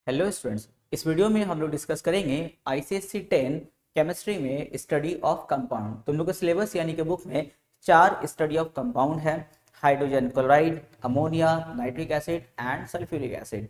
Hello students, इस video में हम लोग डिस्कस करेंगे आईसीएससी 10 केमिस्ट्री में स्टडी ऑफ कंपाउंड। तुम लोग का सिलेबस यानी कि बुक में 4 स्टडी ऑफ कंपाउंड है। Hydrogen chloride, ammonia, nitric acid and sulphuric acid.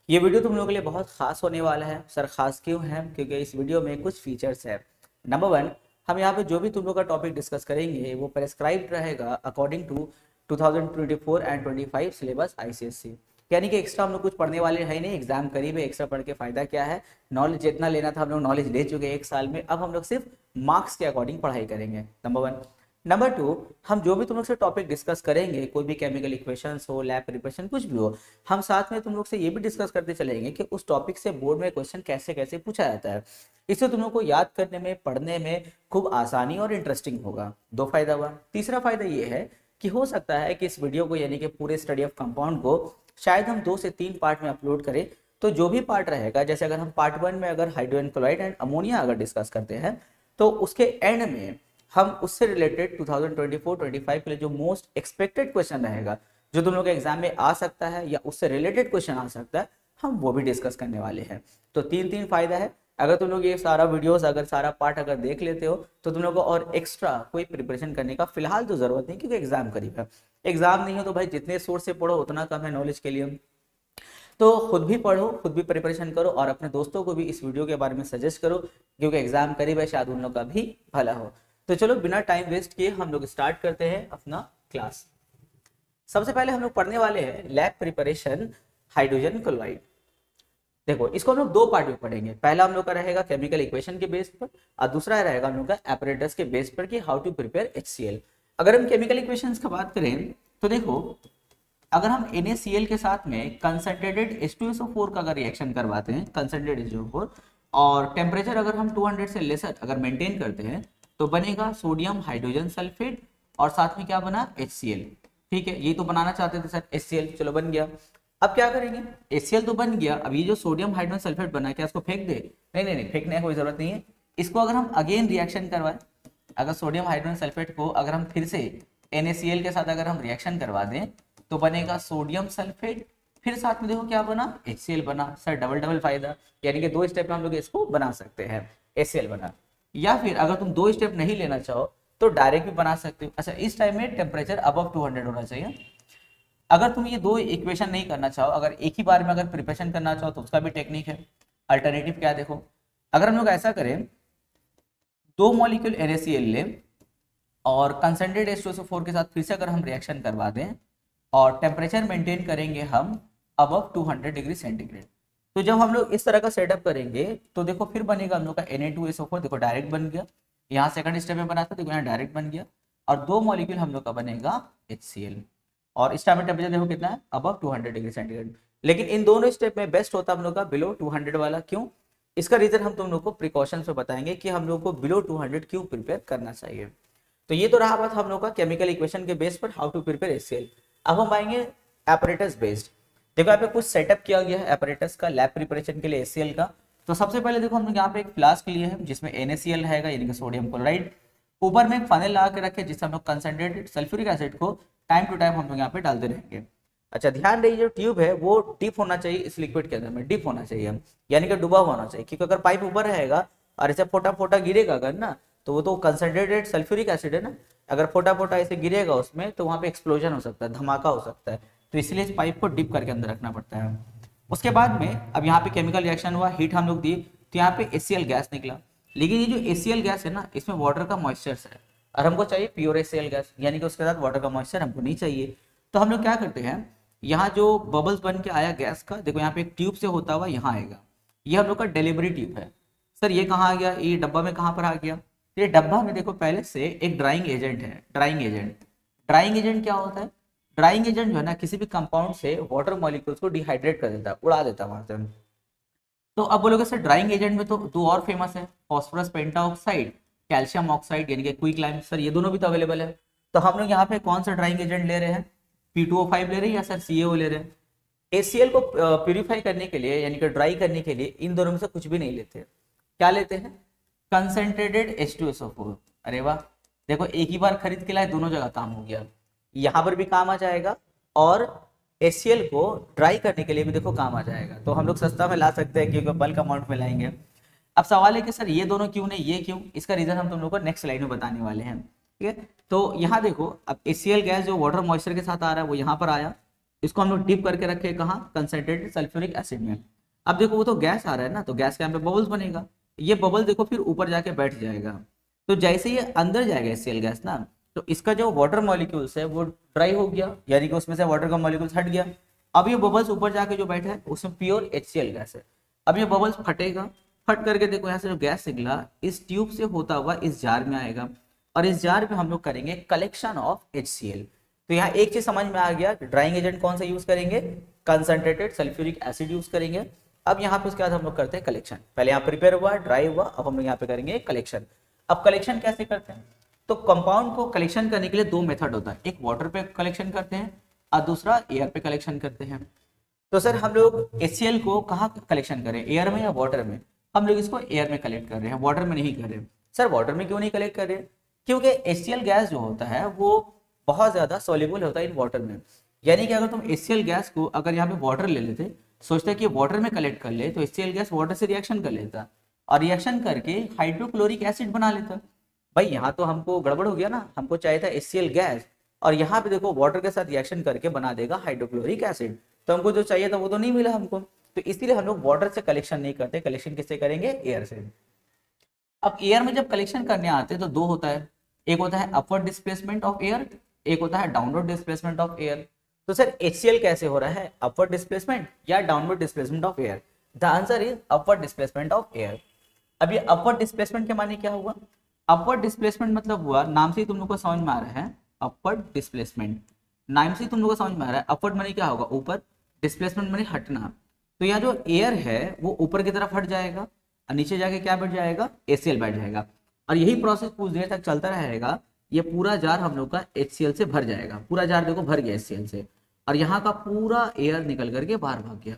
ये वीडियो तुम लोगों के लिए बहुत खास होने वाला है। सर खास क्यों है? क्योंकि इस वीडियो में कुछ फीचर्स है। नंबर 1, हम यहाँ पे जो भी तुम लोग का टॉपिक डिस्कस करेंगे वो प्रेस्क्राइब्ड रहेगा according to 2024 and 25 syllabus ICSC. यानी कि एक्स्ट्रा हम लोग कुछ पढ़ने वाले हैं नहीं, एग्जाम करीब है, एक्स्ट्रा पढ़ के फायदा क्या है? नॉलेज जितना लेना था हम लोग नॉलेज ले चुके हैं एक साल में, अब हम लोग सिर्फ मार्क्स के अकॉर्डिंग पढ़ाई करेंगे। नंबर 1। नंबर 2, हम जो भी तुम लोग से टॉपिक डिस्कस करेंगे, कोई भी केमिकल इक्वेशंस हो, लैब प्रिपरेशन, कुछ भी हो, हम साथ में तुम लोग से ये भी डिस्कस करते चलेंगे कि उस टॉपिक से बोर्ड में क्वेश्चन कैसे कैसे पूछा जाता है। इससे तुम लोग को याद करने में, पढ़ने में खूब आसानी और इंटरेस्टिंग होगा। 2 फायदा हुआ। तीसरा फायदा ये है कि हो सकता है कि इस वीडियो को यानी कि पूरे स्टडी ऑफ कंपाउंड को शायद हम 2 से 3 पार्ट में अपलोड करें। तो जो भी पार्ट रहेगा, जैसे अगर हम पार्ट 1 में अगर हाइड्रोजन क्लोराइड एंड अमोनिया अगर डिस्कस करते हैं, तो उसके एंड में हम उससे रिलेटेड 2024-25 के लिए जो मोस्ट एक्सपेक्टेड क्वेश्चन रहेगा, जो तुम लोग के एग्जाम में आ सकता है या उससे रिलेटेड क्वेश्चन आ सकता है, हम वो भी डिस्कस करने वाले हैं। तो 3 फायदा है। अगर तुम लोग ये सारा वीडियोस, अगर सारा पार्ट अगर देख लेते हो तो तुम लोग को और एक्स्ट्रा कोई प्रिपरेशन करने का फिलहाल तो जरूरत नहीं, क्योंकि एग्जाम करीब है। एग्जाम नहीं हो तो भाई जितने सोर्स से पढ़ो उतना कम है नॉलेज के लिए। तो खुद भी पढ़ो, खुद भी प्रिपरेशन करो और अपने दोस्तों को भी इस वीडियो के बारे में सजेस्ट करो, क्योंकि एग्जाम करीब है, शायद उन लोग का भी भला हो। तो चलो बिना टाइम वेस्ट किए हम लोग स्टार्ट करते हैं अपना क्लास। सबसे पहले हम लोग पढ़ने वाले हैं लैब प्रिपरेशन हाइड्रोजन क्लोराइड। देखो, इसको हम लोग 2 पार्ट में पढ़ेंगे। पहला हम लोग का रहेगा केमिकल इक्वेशन के बेस पर और दूसरा रहेगा हम लोग का एपरेटस के बेस पर कि हाउ टू प्रिपेयर HCl। अगर हम केमिकल इक्वेशंस की बात करें तो देखो, अगर हम NaCl के साथ में कंसंट्रेटेड H2SO4 का अगर रिएक्शन करवाते हैं, कंसंट्रेटेड H2SO4, और टेम्परेचर अगर हम 200 से लेसर अगर मेंटेन करते हैं, तो बनेगा सोडियम हाइड्रोजन सल्फेट और साथ में क्या बना? HCl। ठीक है, ये तो बनाना चाहते थे सर HCl, चलो बन गया। अब क्या करेंगे? HCl तो बन गया, अब ये जो सोडियम हाइड्रोजन सल्फेट बना, क्या इसको फेंक दे? नहीं नहीं नहीं, फेंकने की कोई जरूरत नहीं है। इसको अगर हम अगेन रिएक्शन करवाएं, अगर सोडियम हाइड्रोजन सल्फेट को अगर हम फिर से NaCl के साथ अगर हम रिएक्शन करवा दें, तो बनेगा सोडियम सल्फेट, फिर साथ में देखो क्या बना? HCl बना। सर डबल डबल फायदा, यानी कि 2 स्टेप में हम लोग इसको बना सकते हैं, HCl बना। या फिर अगर तुम 2 स्टेप नहीं लेना चाहो तो डायरेक्ट भी बना सकते हो। अच्छा, इस टाइम में टेम्परेचर अबव 200 होना चाहिए। अगर तुम ये 2 इक्वेशन नहीं करना चाहो, अगर एक ही बार में अगर प्रिपरेशन करना चाहो, तो उसका भी टेक्निक है। अल्टरनेटिव क्या? देखो, अगर हम लोग ऐसा करें, 2 मॉलिक्यूल NaCl लें और कंसंट्रेटेड H2SO4 के साथ फिर से अगर हम रिएक्शन करवा दें और टेम्परेचर मेंटेन करेंगे हम अबव 200 डिग्री सेंटीग्रेड, तो जब हम लोग इस तरह का सेटअप करेंगे तो देखो फिर बनेगा हम लोग का Na2SO4। देखो डायरेक्ट बन गया, यहाँ सेकंड स्टेप में बना था, देखो यहाँ डायरेक्ट बन गया, और 2 मॉलिक्यूल हम लोग का बनेगा HCl। और इस टाइम में टेम्परेचर देखो कितना है? Above 200 degree centigrade. लेकिन इन दोनों स्टेप में बेस्ट होता हम लोग का बिलो 200 वाला। क्यों? इसका रीजन हम तुम लोग को प्रिकॉशंस में बताएंगे कि हम लोग को बिलो 200 क्यों प्रिपेयर करना चाहिए। तो ये तो रहा बात हम लोग का केमिकल इक्वेशन के बेस पर हाउ टू प्रिपेयर HCl। अब हम आएंगे एपरेटस बेस्ड। देखो यहाँ पे कुछ सेटअप किया गया है एपरेटस का लैब प्रिपरेशन के लिए HCl का। तो सबसे पहले देखो, हम लोग यहाँ पे एक फ्लास्क लिए हैं जिसमें NaCl रहेगा, यानी कि सोडियम क्लोराइड। ऊपर में एक फनेल लगा के रखे जिससे हम लोग कंसंट्रेटेड सल्फ्यूरिक एसिड को टाइम टू टाइम हम लोग यहाँ पे डालते रहेंगे। अच्छा, ध्यान रही जो ट्यूब है वो डीप होना चाहिए, इस लिक्विड के अंदर में डीप होना चाहिए, यानी कि डूबा हुआ होना चाहिए। क्योंकि अगर पाइप ऊपर रहेगा और ऐसे फोटा फोटा गिरेगा अगर ना, तो वो तो कंसंट्रेटेड सल्फ्यूरिक एसिड है ना, अगर फोटा फोटा ऐसे गिरेगा उसमें तो वहाँ पे एक्सप्लोजन हो सकता है, धमाका हो सकता है। तो इसलिए इस पाइप को डीप करके अंदर रखना पड़ता है। उसके बाद में अब यहाँ पे केमिकल रिएक्शन हुआ, हीट हम लोग दिए, तो यहाँ पे HCl गैस निकला। लेकिन ये जो HCl गैस है ना, इसमें वाटर का मॉइस्चर है और हमको चाहिए प्योर HCl गैस, यानी कि उसके साथ वाटर का मॉइस्चर हमको नहीं चाहिए। तो हम लोग क्या करते हैं, यहाँ जो बबल्स बन के आया गैस का, देखो यहाँ पे एक ट्यूब से होता हुआ यहाँ आएगा, ये हम लोग का डिलीवरी ट्यूब है। सर ये कहाँ आ गया? ये डब्बा में कहाँ पर आ गया? ये डब्बा में देखो पहले से एक ड्राइंग एजेंट है। ड्राइंग एजेंट, ड्राइंग एजेंट क्या होता है? ड्राइंग एजेंट जो है ना, किसी भी कंपाउंड से वाटर मॉलिक्यूल्स को डिहाइड्रेट कर देता है, उड़ा देता है वहां से। तो अब बोलोगे सर ड्राइंग एजेंट में तो 2 और फेमस है, फास्फोरस पेंटाऑक्साइड, कैल्शियम ऑक्साइड यानी कि क्विकलाइम। सर ये दोनों भी तो अवेलेबल है। तो हम लोग यहाँ पे कौन सा ड्राइंग एजेंट ले रहे हैं? P2O5 ले रहे हैं या सर CaO ले रहे हैं? HCl को प्यूरिफाई करने के लिए यानी कि ड्राई करने के लिए इन दोनों में से कुछ भी नहीं लेते। क्या लेते हैं? Concentrated H2SO4। अरे वाह, देखो एक ही बार खरीद के लाए, दोनों जगह काम हो गया, यहाँ पर भी काम आ जाएगा और HCl को ड्राई करने के लिए भी देखो काम आ जाएगा, तो हम लोग सस्ता में ला सकते हैं क्योंकि बल्क अमाउंट में लाएंगे। अब सवाल है कि सर ये दोनों क्यों नहीं, ये क्यों, इसका रीजन हम तुम लोग को नेक्स्ट स्लाइड में बताने वाले हैं। ठीक है, तो यहाँ देखो अब HCl गैस जो वाटर मॉइस्चर के साथ आ रहा है वो यहाँ पर आया, इसको हम लोग डिप करके रखे कहाँ, कंसंट्रेटेड सल्फ्यूरिक एसिड में। अब देखो वो तो गैस आ रहा है ना, तो गैस के यहाँ पे बबल्स बनेगा, ये बबल देखो फिर ऊपर जाके बैठ जाएगा। तो जैसे ये अंदर जाएगा HCl गैस ना, तो इसका जो वाटर मॉलिक्यूल्स है वो ड्राई हो गया, यानी कि उसमें से वाटर का मॉलिक्यूल्स हट गया। अब ये बबल्स ऊपर जाके जो बैठा है उसमें प्योर HCl गैस है। अब ये बबल्स फटेगा, फट करके देखो यहाँ से जो गैस निकला इस ट्यूब से होता हुआ इस जार में आएगा, और इस जार में हम लोग करेंगे कलेक्शन ऑफ HCl। तो यहाँ एक चीज समझ में आ गया कि ड्राइंग एजेंट कौन सा यूज करेंगे, कंसंट्रेटेड सल्फ्यूरिक एसिड यूज करेंगे। अब यहाँ पे उसके बाद हम लोग करते हैं कलेक्शन, पहले यहाँ प्रिपेयर हुआ, ड्राई हुआ, अब हम लोग यहाँ पे करेंगे कलेक्शन। अब कलेक्शन कैसे करते हैं, तो कंपाउंड को कलेक्शन करने के लिए दो मेथड होता है, एक वाटर पे कलेक्शन करते हैं और दूसरा एयर पे कलेक्शन करते हैं। तो सर हम लोग HCl को कहाँ कलेक्शन करें, एयर में या वाटर में, हम लोग इसको एयर में कलेक्ट कर रहे हैं, वाटर में नहीं कर रहे हैं। सर वाटर में क्यों नहीं कलेक्ट कर रहे हैं, क्योंकि HCl गैस जो होता है वो बहुत ज्यादा सोल्यूबल होता है इन वाटर में, यानी कि अगर तुम HCl गैस को अगर यहाँ पे वाटर ले लेते, सोचते कि वाटर में कलेक्ट कर ले, तो HCl गैस वाटर से रिएक्शन कर लेता और रिएक्शन करके हाइड्रोक्लोरिक एसिड बना लेता। भाई यहाँ तो हमको गड़बड़ हो गया ना, हमको चाहिए था HCl गैस और यहाँ पे देखो वाटर के साथ रिएक्शन करके बना देगा हाइड्रोक्लोरिक एसिड, तो हमको जो चाहिए था वो तो नहीं मिला हमको। तो इसीलिए हम लोग वाटर से कलेक्शन नहीं करते, कलेक्शन किससे करेंगे, एयर से। अब एयर में जब कलेक्शन करने आते हैं तो दो होता है, एक होता है अपवर्ड डिस्प्लेसमेंट ऑफ एयर, एक होता है डाउनवर्ड डिस्प्लेसमेंट ऑफ एयर। तो सर HCl कैसे हो रहा है, अपवर्ड डिस्प्लेसमेंट या downward displacement of air, the answer is upward displacement of air. अब ये अपवर्ड डिस्प्लेसमेंट के माने क्या हुआ, अपवर्ड डिस्प्लेसमेंट मतलब हुआ, नाम से ही तुम लोग को समझ में आ रहा है, अपवर्ड डिस्प्लेसमेंट नाम से ही तुम लोग को समझ में आ रहा है, अपवर्ड माने क्या होगा, ऊपर, डिस्प्लेसमेंट माने हटना। तो यहाँ जो एयर है वो ऊपर की तरफ हट जाएगा और नीचे जाके क्या बैठ जाएगा, HCl बैठ जाएगा, और यही प्रोसेस कुछ देर तक चलता रहेगा। ये पूरा जार हम लोग का HCl से भर जाएगा, पूरा जार देखो भर गया HCl से, और यहाँ का पूरा एयर निकल करके बाहर भाग गया।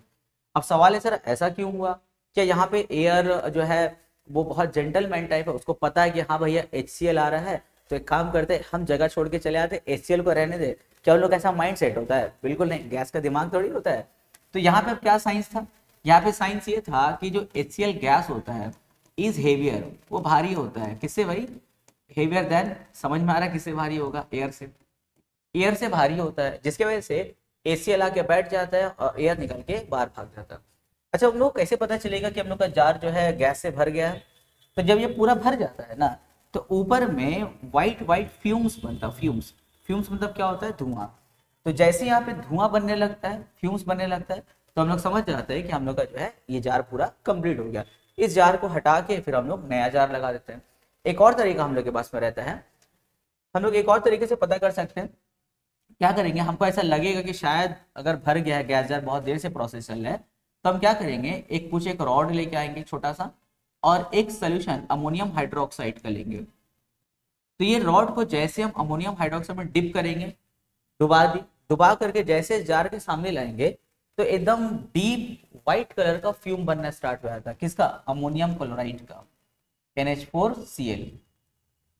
अब सवाल है सर ऐसा क्यों हुआ, क्या यहाँ पे एयर जो है वो बहुत जेंटलमैन टाइप है, उसको पता है कि हाँ भैया HCl आ रहा है, तो एक काम करते हम जगह छोड़ के चले आते, HCl को रहने दे, क्या उन लोग ऐसा माइंड सेट होता है, बिल्कुल नहीं, गैस का दिमाग थोड़ी होता है। तो यहाँ पे क्या साइंस था, यहाँ पे साइंस ये था कि जो HCl गैस होता है इज हेवियर, वो भारी होता है, किससे भाई, हेवियर देन, समझ में आ रहा है किससे भारी होगा, एयर से, एयर से भारी होता है, जिसकी वजह से HCl आके बैठ जाता है और एयर निकल के बाहर भाग जाता है। अच्छा हम लोग कैसे पता चलेगा कि हम लोग का जार जो है गैस से भर गया है, तो जब ये पूरा भर जाता है ना, तो ऊपर में व्हाइट व्हाइट फ्यूम्स बनता है, फ्यूम्स, फ्यूम्स मतलब क्या होता है, धुआं। तो जैसे यहाँ पे धुआं बनने लगता है, फ्यूम्स बनने लगता है, तो हम लोग समझ जाते हैं कि हम लोग का जो है ये जार पूरा कंप्लीट हो गया। इस जार को हटा के फिर हम लोग नया जार लगा देते हैं। एक और तरीका हम लोग के पास में रहता है, हम लोग एक और तरीके से पता कर सकते हैं, क्या करेंगे, हमको ऐसा लगेगा कि शायद अगर भर गया है गैस जार, बहुत देर से प्रोसेस चल रहा है, तो हम क्या करेंगे, एक रॉड लेके आएंगे छोटा सा और एक सोल्यूशन अमोनियम हाइड्रोक्साइड का लेंगे। तो ये रॉड को जैसे हम अमोनियम हाइड्रोक्साइड में डिप करेंगे, डुबा करके जैसे जार के सामने लाएंगे, तो एकदम डीप व्हाइट कलर का फ्यूम बनना स्टार्ट हो जाता है, किसका, अमोनियम क्लोराइड का, NH4Cl,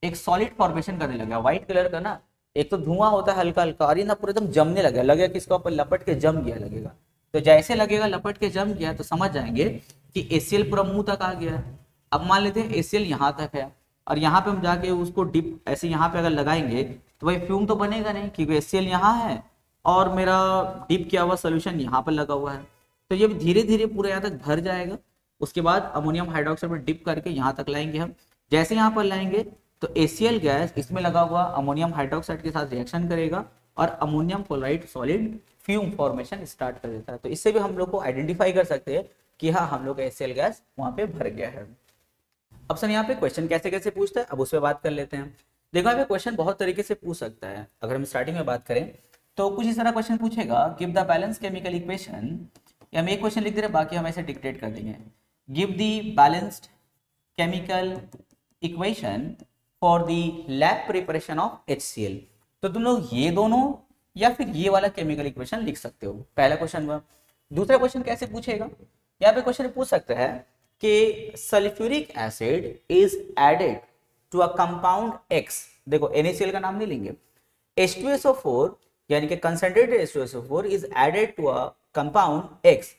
एक सॉलिड फॉर्मेशन करने लगा व्हाइट कलर का ना। एक तो धुआं होता है हल्का हल्का, और ये ना पूरा एकदम जमने लगेगा कि इसका ऊपर लपट के जम गया लगेगा। तो जैसे लगेगा लपट के जम गया, तो समझ जाएंगे कि HCl पूरा मुंह तक आ गया है। अब मान लेते हैं HCl यहाँ तक है, और यहाँ पे हम जाके उसको डिप ऐसे यहाँ पे अगर लगाएंगे, तो भाई फ्यूम तो बनेगा नहीं, क्योंकि HCl यहाँ है और मेरा डिप किया हुआ सोल्यूशन यहाँ पर लगा हुआ है। तो ये धीरे धीरे पूरा यहाँ तक भर जाएगा। उसके बाद अमोनियम हाइड्रोक्साइड में डिप करके यहाँ तक लाएंगे हम, जैसे यहाँ पर लाएंगे तो HCl गैस इसमें लगा हुआ अमोनियम हाइड्रोक्साइड के साथ रिएक्शन करेगा और ammonium chloride solid fume formation start कर देता है। तो इससे भी हम लोग को आइडेंटिफाई कर सकते हैं कि हाँ हम लोग का HCl गैस वहां पे भर गया है। अब सर यहाँ पे क्वेश्चन कैसे कैसे पूछता है, अब उस पर बात कर लेते हैं। देखो यहाँ पे क्वेश्चन बहुत तरीके से पूछ सकता है। अगर हम स्टार्टिंग में बात करें तो कुछ इस तरह क्वेश्चन पूछेगा, give the balance chemical equation, या हम एक क्वेश्चन लिख दे रहे बाकी हम ऐसे डिक्टेट कर देंगे, give the balanced chemical equation for the lab preparation of HCl। तो तुम लोग ये दोनों या फिर ये वाला केमिकल इक्वेशन लिख सकते हो, पहला क्वेश्चन हुआ। दूसरा क्वेश्चन कैसे पूछेगा, यहाँ पे क्वेश्चन पूछ सकता है कि sulphuric acid is added to a compound X, देखो NaCl का नाम नहीं लेंगे, H2SO4 यानी कि concentrated H2SO4 is added to a compound X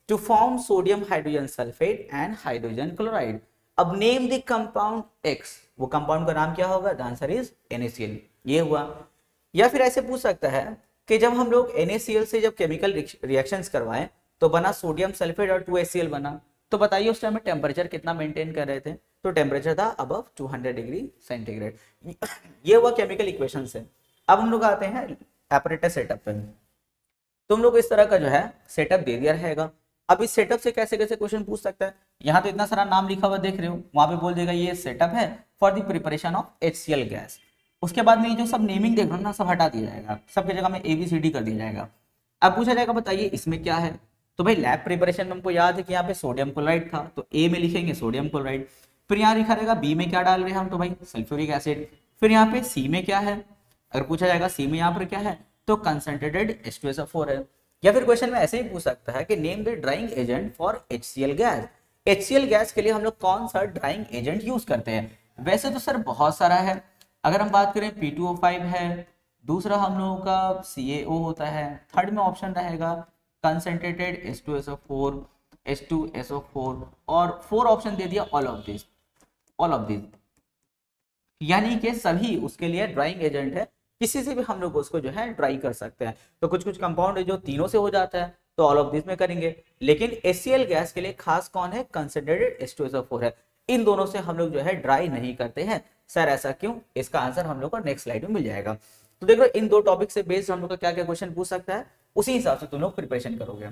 to form sodium hydrogen sulfate and hydrogen chloride. अब नेम द कंपाउंड X, वो कंपाउंड का नाम क्या होगा? The answer is NaCl। ये हुआ। या फिर ऐसे पूछ सकता है कि जब हम लोग NaCl से जब केमिकल रिएक्शंस करवाएं तो बना सोडियम सल्फेट और 2HCl बना, तो बताइए उस टाइम में टेम्परेचर कितना मेंटेन कर रहे थे? तो टेम्परेचर था अबव 200 डिग्री सेंटीग्रेड। ये हुआ केमिकल इक्वेशन से। अब हम लोग आते हैं एपरेटस सेटअप पे। तुम लोग इस तरह का जो है सेटअप दे दिया रहेगा। अब इस सेटअप से कैसे कैसे क्वेश्चन पूछ सकता है? यहाँ तो इतना सारा नाम लिखा हुआ देख रहे हो, वहां पे बोल देगा ये सेटअप है for the preparation of HCl gas. उसके बाद में ये जो सब नेमिंग देख रहे हो ना, सब हटा दिया जाएगा, सबके जगह में ABCD कर दिया जाएगा। अब पूछा जाएगा बताइए इसमें क्या है? तो भाई लैब प्रिपरेशन में हमको याद है कि यहाँ पे सोडियम क्लोराइड था, तो A में लिखेंगे सोडियम क्लोराइड। फिर यहाँ लिखा रहेगा B में क्या डाल रहे हैं हम, तो भाई सल्फ्यूरिक एसिड। फिर यहाँ पे C में क्या है? अगर पूछा जाएगा C में यहाँ पर क्या है, तो कंसंट्रेटेड H2SO4 है। या फिर क्वेश्चन में ऐसे ही पूछ सकता है कि name the drying agent for HCl gas. HCl gas के लिए हम लोग कौन सा ड्राइंग एजेंट यूज करते हैं? वैसे तो सर बहुत सारा है। अगर हम बात करें P2O5 है, दूसरा हम लोगों का CaO होता है, थर्ड में ऑप्शन रहेगा कंसंट्रेटेड H2SO4, H2SO4, और 4 ऑप्शन दे दिया ऑल ऑफ दिस, यानी कि सभी उसके लिए ड्राइंग एजेंट है। किसी से भी हम लोग उसको जो है ड्राई कर सकते हैं। तो कुछ कुछ कंपाउंड है जो तीनों से हो जाता है, तो ऑल ऑफ दिस में करेंगे। लेकिन HCl गैस के लिए खास कौन है? कंसंट्रेटेड H2SO4 है। इन दोनों से हम लोग जो है ड्राई नहीं करते हैं। सर ऐसा क्यों? इसका आंसर हम लोग को नेक्स्ट स्लाइड में मिल जाएगा। तो देखो इन दो टॉपिक से बेस्ड हम लोग का क्या क्या क्वेश्चन पूछ सकता है, उसी हिसाब से तुम लोग प्रिपरेशन करोगे।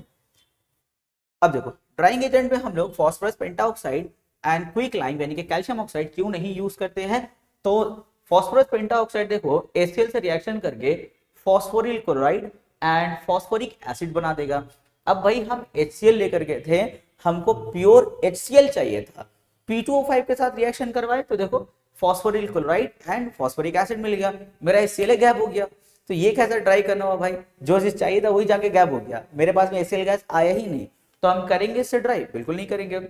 अब देखो ड्राइंग एजेंट में हम लोग phosphorus pentoxide and quick lime यानी कि कैल्शियम ऑक्साइड क्यों नहीं यूज करते हैं? तो फॉस्फोरस पेंटाऑक्साइड देखो HCl से रिएक्शन करके phosphoryl chloride and phosphoric acid बना देगा। अब भाई हम HCl लेकर के थे, हमको प्योर HCl चाहिए था, P2O5 के साथ रिएक्शन करवाए तो देखो phosphoryl chloride and phosphoric acid मिल गया, मेरा HCl गैप हो गया। तो ये कैसे ट्राई करना हुआ भाई? जो चीज चाहिए था वही जाके गैप हो गया, मेरे पास में HCl गैस आया ही नहीं, तो हम करेंगे इससे ड्राई? बिल्कुल नहीं करेंगे।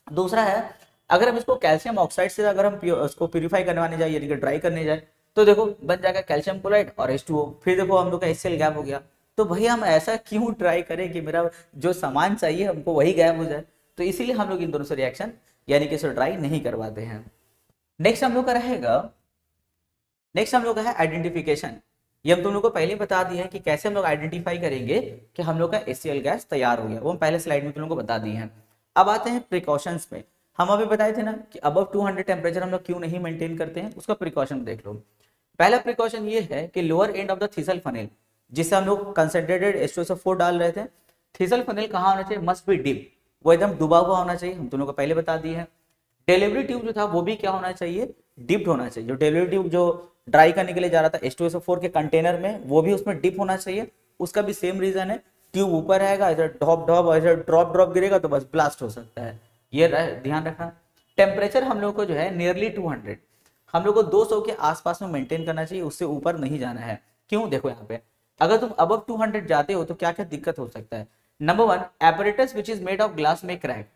दूसरा है अगर हम इसको कैल्शियम ऑक्साइड से अगर हम उसको प्यूरिफाई करवाने जाए यानी कि ड्राई करने जाए, तो देखो बन जाएगा कैल्शियम क्लोराइड और H2O, फिर देखो हम लोग का HCl गैप हो गया। तो भाई हम ऐसा क्यों ट्राई करें कि मेरा जो सामान चाहिए हमको वही गैप हो जाए? तो इसीलिए हम लोग इन दोनों से रिएक्शन यानी कि इसे ड्राई नहीं करवाते हैं। नेक्स्ट हम लोग का है आइडेंटिफिकेशन। ये हम तुम लोग को पहले बता दिए हैं कि कैसे हम लोग आइडेंटिफाई करेंगे कि हम लोग का HCl गैस तैयार हो गया, वो हम पहले स्लाइड में तुम लोग को बता दिए हैं। अब आते हैं प्रिकॉशंस पे। हम अभी बताए थे ना कि अबव 200 टेम्परेचर हम लोग क्यों नहीं मेंटेन करते हैं, उसका प्रिकॉशन देख लो। पहला प्रिकॉशन ये है कि lower end of the thistle funnel, जिससे हम लोग कंसंट्रेटेड H2SO4 डाल रहे थे, थीसल फनेल कहाँ होना चाहिए? मस्ट बी डीप, वो एकदम डूबा हुआ होना चाहिए, हम दोनों को पहले बता दिए हैं। डिलीवरी ट्यूब जो था वो भी क्या होना चाहिए? डिप्ड होना चाहिए। जो डिलीवरी ट्यूब जो ड्राई करने के लिए जा रहा था H2SO4 के कंटेनर में, वो भी उसमें डिप होना चाहिए। उसका भी सेम रीजन है, ट्यूब ऊपर रहेगा, इधर ड्रॉप इधर ड्रॉप गिरेगा तो बस ब्लास्ट हो सकता है, ये ध्यान रखना। टेम्परेचर हम लोग को जो है नियरली 200, हम लोग को 200 के आसपास में मेंटेन करना चाहिए, उससे ऊपर नहीं जाना है। क्यों? देखो यहाँ पे अगर तुम अबव 200 जाते हो तो क्या क्या दिक्कत हो सकता है। Number 1, apparatus which is made of glass में क्रैक।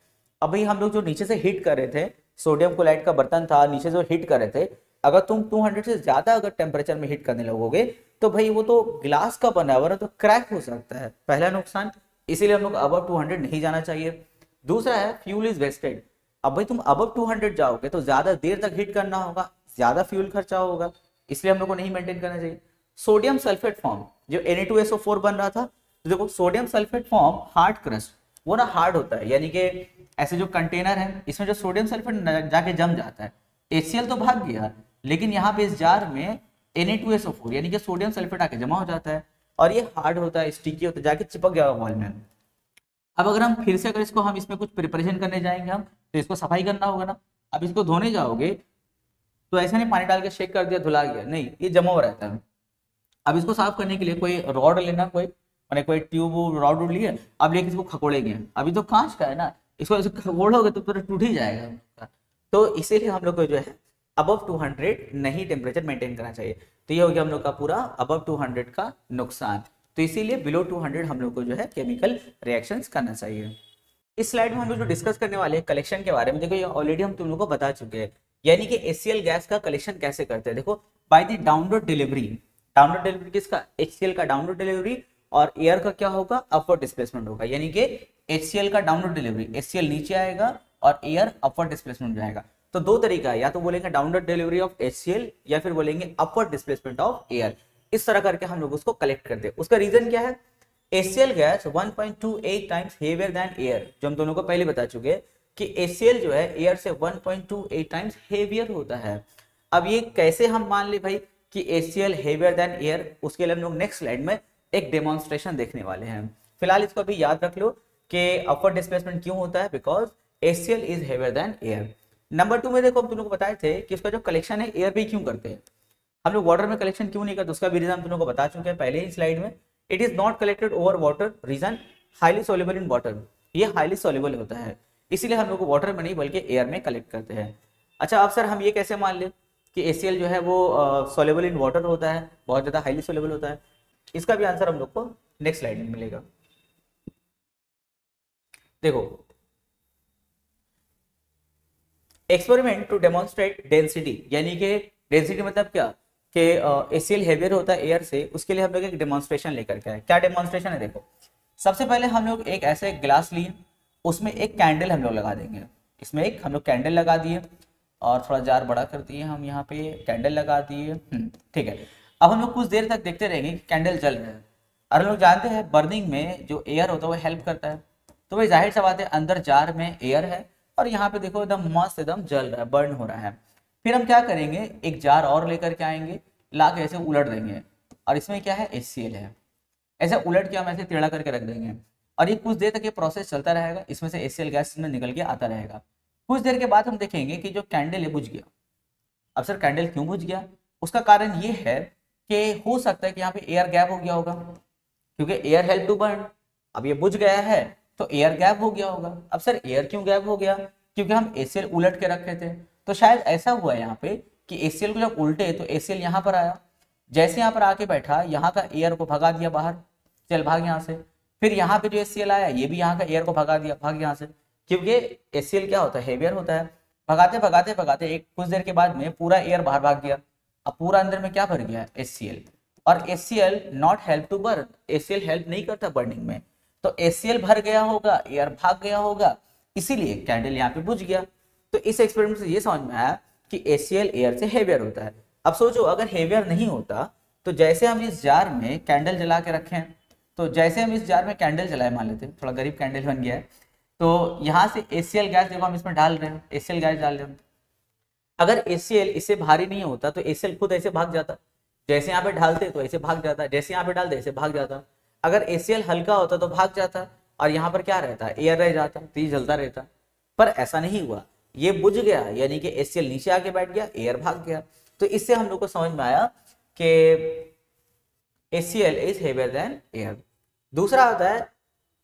अभी हम लोग जो नीचे से हिट कर रहे थे, सोडियम क्लोराइड का बर्तन था, नीचे से हिट कर रहे थे, अगर तुम 200 से ज्यादा अगर टेम्परेचर में हिट करने लगोगे तो भाई वो तो ग्लास का बना हुआ है, तो क्रैक हो सकता है, पहला नुकसान। इसीलिए हम लोग अबव 200 नहीं जाना चाहिए। दूसरा है फ्यूल इज वेस्टेड। अब भाई तुम अबव 200 जाओगे तो ज्यादा देर तक हिट करना होगा, ज्यादा फ्यूल खर्चा होगा, इसलिए हम लोग को नहीं मेंटेन करना चाहिए। सोडियम सल्फेट फॉर्म जो Na2SO4 बन रहा था, तो देखो sodium sulphate form hard crust, वो ना हार्ड होता है, यानी कि ऐसे जो कंटेनर है इसमें जो सोडियम सल्फेट जाके जम जाता है। HCl तो भाग गया, लेकिन यहाँ पे इस जार में Na2SO4 यानी कि सोडियम सल्फेट आके जमा हो जाता है और ये हार्ड होता है, स्टिकी होता है, जाके चिपक गया वॉल में। अब अगर हम फिर से अगर इसको हम इसमें कुछ प्रिपरेशन करने जाएंगे हम, तो इसको सफाई करना होगा ना। अब इसको धोने जाओगे तो ऐसा नहीं पानी डाल के शेक कर दिया धुला गया, नहीं, ये जमा हुआ रहता है। अब इसको साफ करने के लिए कोई रॉड लेना, कोई ट्यूब रॉड लिए, अब लेके इसको खकोड़ेंगे। अभी तो कांच का है ना, इसको ऐसे खकोड़ोगे तो पूरा टूट ही जाएगा। तो इसीलिए हम लोग को जो है अबव 200 नहीं टेम्परेचर मेंटेन करना चाहिए। तो ये हो गया हम लोग का पूरा अबव 200 का नुकसान। तो इसीलिए बिलो 200 हम लोग को जो है केमिकल रिएक्शंस करना चाहिए। इस स्लाइड में हम लोग जो डिस्कस करने वाले हैं कलेक्शन के बारे में, देखो ये ऑलरेडी हम तुम लोग को बता चुके हैं, यानी कि HCl गैस का कलेक्शन कैसे करते हैं। देखो by the download delivery, downward delivery किसका, HCl का डाउनवर्ड डिलीवरी, और एयर का क्या होगा, अपवर्ड डिस्प्लेसमेंट होगा। यानी कि HCl का डाउनवर्ड डिलीवरी, HCl नीचे आएगा और एयर अपवर्ड डिस्प्लेसमेंट जाएगा। तो दो तरीका है, या तो बोलेंगे डाउनवर्ड डिलीवरी ऑफ HCl या फिर बोलेंगे अपवर्ड डिस्प्लेसमेंट ऑफ एयर। इस तरह करके हम लोग उसको कलेक्ट करते हैं। उसका रीजन क्या है, HCl gas 1.28 times heavier than air, जो हम दोनों को पहले बता चुके हैं कि HCl जो है एयर से 1.28 टाइम्स हेवियर होता है। अब ये कैसे हम मान ले भाई कि HCl हेवियर देन एयर, उसके लिए हम लोग नेक्स्ट स्लाइड में एक डेमोन्स्ट्रेशन देखने वाले हैं। फिलहाल इसको अभी याद रख लो कि अपवर्ड डिस्प्लेसमेंट क्यों होता है, because HCl is heavier than air. Number 2 में देखो हम दोनों को बताए थे कि उसका जो कलेक्शन है एयर पे क्यों करते हैं, हम लोग वाटर में कलेक्शन क्यों नहीं करते, उसका भी रीजन हम दोनों को बता चुके हैं पहले ही स्लाइड में। It is not collected over water, reason highly soluble in water, ये हाईली सोल्यूबल होता है, इसीलिए हम लोग वाटर में नहीं बल्कि एयर में कलेक्ट करते हैं। अच्छा अब सर हम ये कैसे मान ले कि HCl जो है वो सोल्यूबल इन वाटर होता है, बहुत ज्यादा हाईली सोल्यूबल होता है, इसका भी आंसर हम लोग को नेक्स्ट स्लाइड में मिलेगा। देखो एक्सपेरिमेंट टू डेमोन्स्ट्रेट डेंसिटी, यानी कि डेंसिटी मतलब क्या कि HCl हेवियर होता है एयर से, उसके लिए हम लोग एक डेमोन्स्ट्रेशन लेकर के आए। क्या डेमोन्स्ट्रेशन है, देखो सबसे पहले हम लोग एक ऐसे ग्लास लिए, उसमें एक कैंडल हम लोग लगा देंगे, इसमें एक हम लोग कैंडल लगा दिए और थोड़ा जार बड़ा कर दिए, हम यहाँ पे कैंडल लगा दिए, ठीक है। अब हम लोग कुछ देर तक देखते रहेंगे कि कैंडल जल रहा है, और हम लोग जानते हैं बर्निंग में जो एयर होता है वो हेल्प करता है, तो भाई जाहिर सा बात है अंदर जार में एयर है और यहाँ पे देखो एकदम मस्त एकदम जल रहा है, बर्न हो रहा है। फिर हम क्या करेंगे, एक जार और लेकर के आएंगे, ला के ऐसे उलट देंगे, और इसमें क्या है HCl है, ऐसे उलट के हम ऐसे टेढ़ा करके रख देंगे, और ये कुछ देर तक ये प्रोसेस चलता रहेगा, इसमें से HCl गैस में निकल के आता रहेगा। कुछ देर के बाद हम देखेंगे कि जो कैंडल है बुझ गया। अब सर कैंडल क्यों बुझ गया, उसका कारण ये है कि हो सकता है कि यहाँ पे एयर गैप हो गया होगा, क्योंकि एयर हेल्प टू बर्न। अब ये बुझ गया है तो एयर गैप हो गया होगा। अब सर एयर क्यों गैप हो गया, क्योंकि हम HCl उलट के रखे थे, तो शायद ऐसा हुआ यहाँ पे कि HCl को जब उल्टे तो HCl यहाँ पर आया, जैसे यहाँ पर आके बैठा, यहाँ का एयर को भगा दिया बाहर, चल भाग यहाँ से। फिर यहाँ पे जो HCl आया ये भी यहाँ का एयर को भगा दिया, भाग यहाँ से, क्योंकि HCl क्या होता है, हेवियर होता है। भगाते भगाते भगाते एक कुछ देर के बाद में पूरा एयर बाहर भाग गया, अब पूरा अंदर में क्या भर गया, HCl। और HCl not help to burn, HCl help नहीं करता बर्निंग में, तो HCl भर गया होगा, एयर भाग गया होगा, इसीलिए कैंडल यहाँ पे बुझ गया। तो इस एक्सपेरिमेंट से ये समझ में आया कि HCl एयर से हेवियर होता है। अब सोचो अगर हेवियर नहीं होता तो जैसे हम इस जार में कैंडल जला के रखें, तो जैसे हम इस जार में कैंडल जलाए, मान लेते हैं थोड़ा गरीब कैंडल बन गया है, तो यहाँ से HCl गैस देखो हम इसमें डाल रहे हैं, HCl गैस डाल रहे हैं। अगर HCl इससे भारी नहीं होता तो HCl खुद ऐसे भाग जाता, जैसे यहाँ पे डालते तो ऐसे भाग जाता, जैसे यहाँ पे डालते ऐसे भाग जाता। अगर HCl हल्का होता तो भाग जाता, और यहाँ पर क्या रहता, एयर रह जाता, तो ये जलता रहता। पर ऐसा नहीं हुआ, ये बुझ गया, यानी कि HCl नीचे आके बैठ गया, एयर भाग गया। तो इससे हम लोग को समझ में आया कि HCl is heavier than air. दूसरा आता है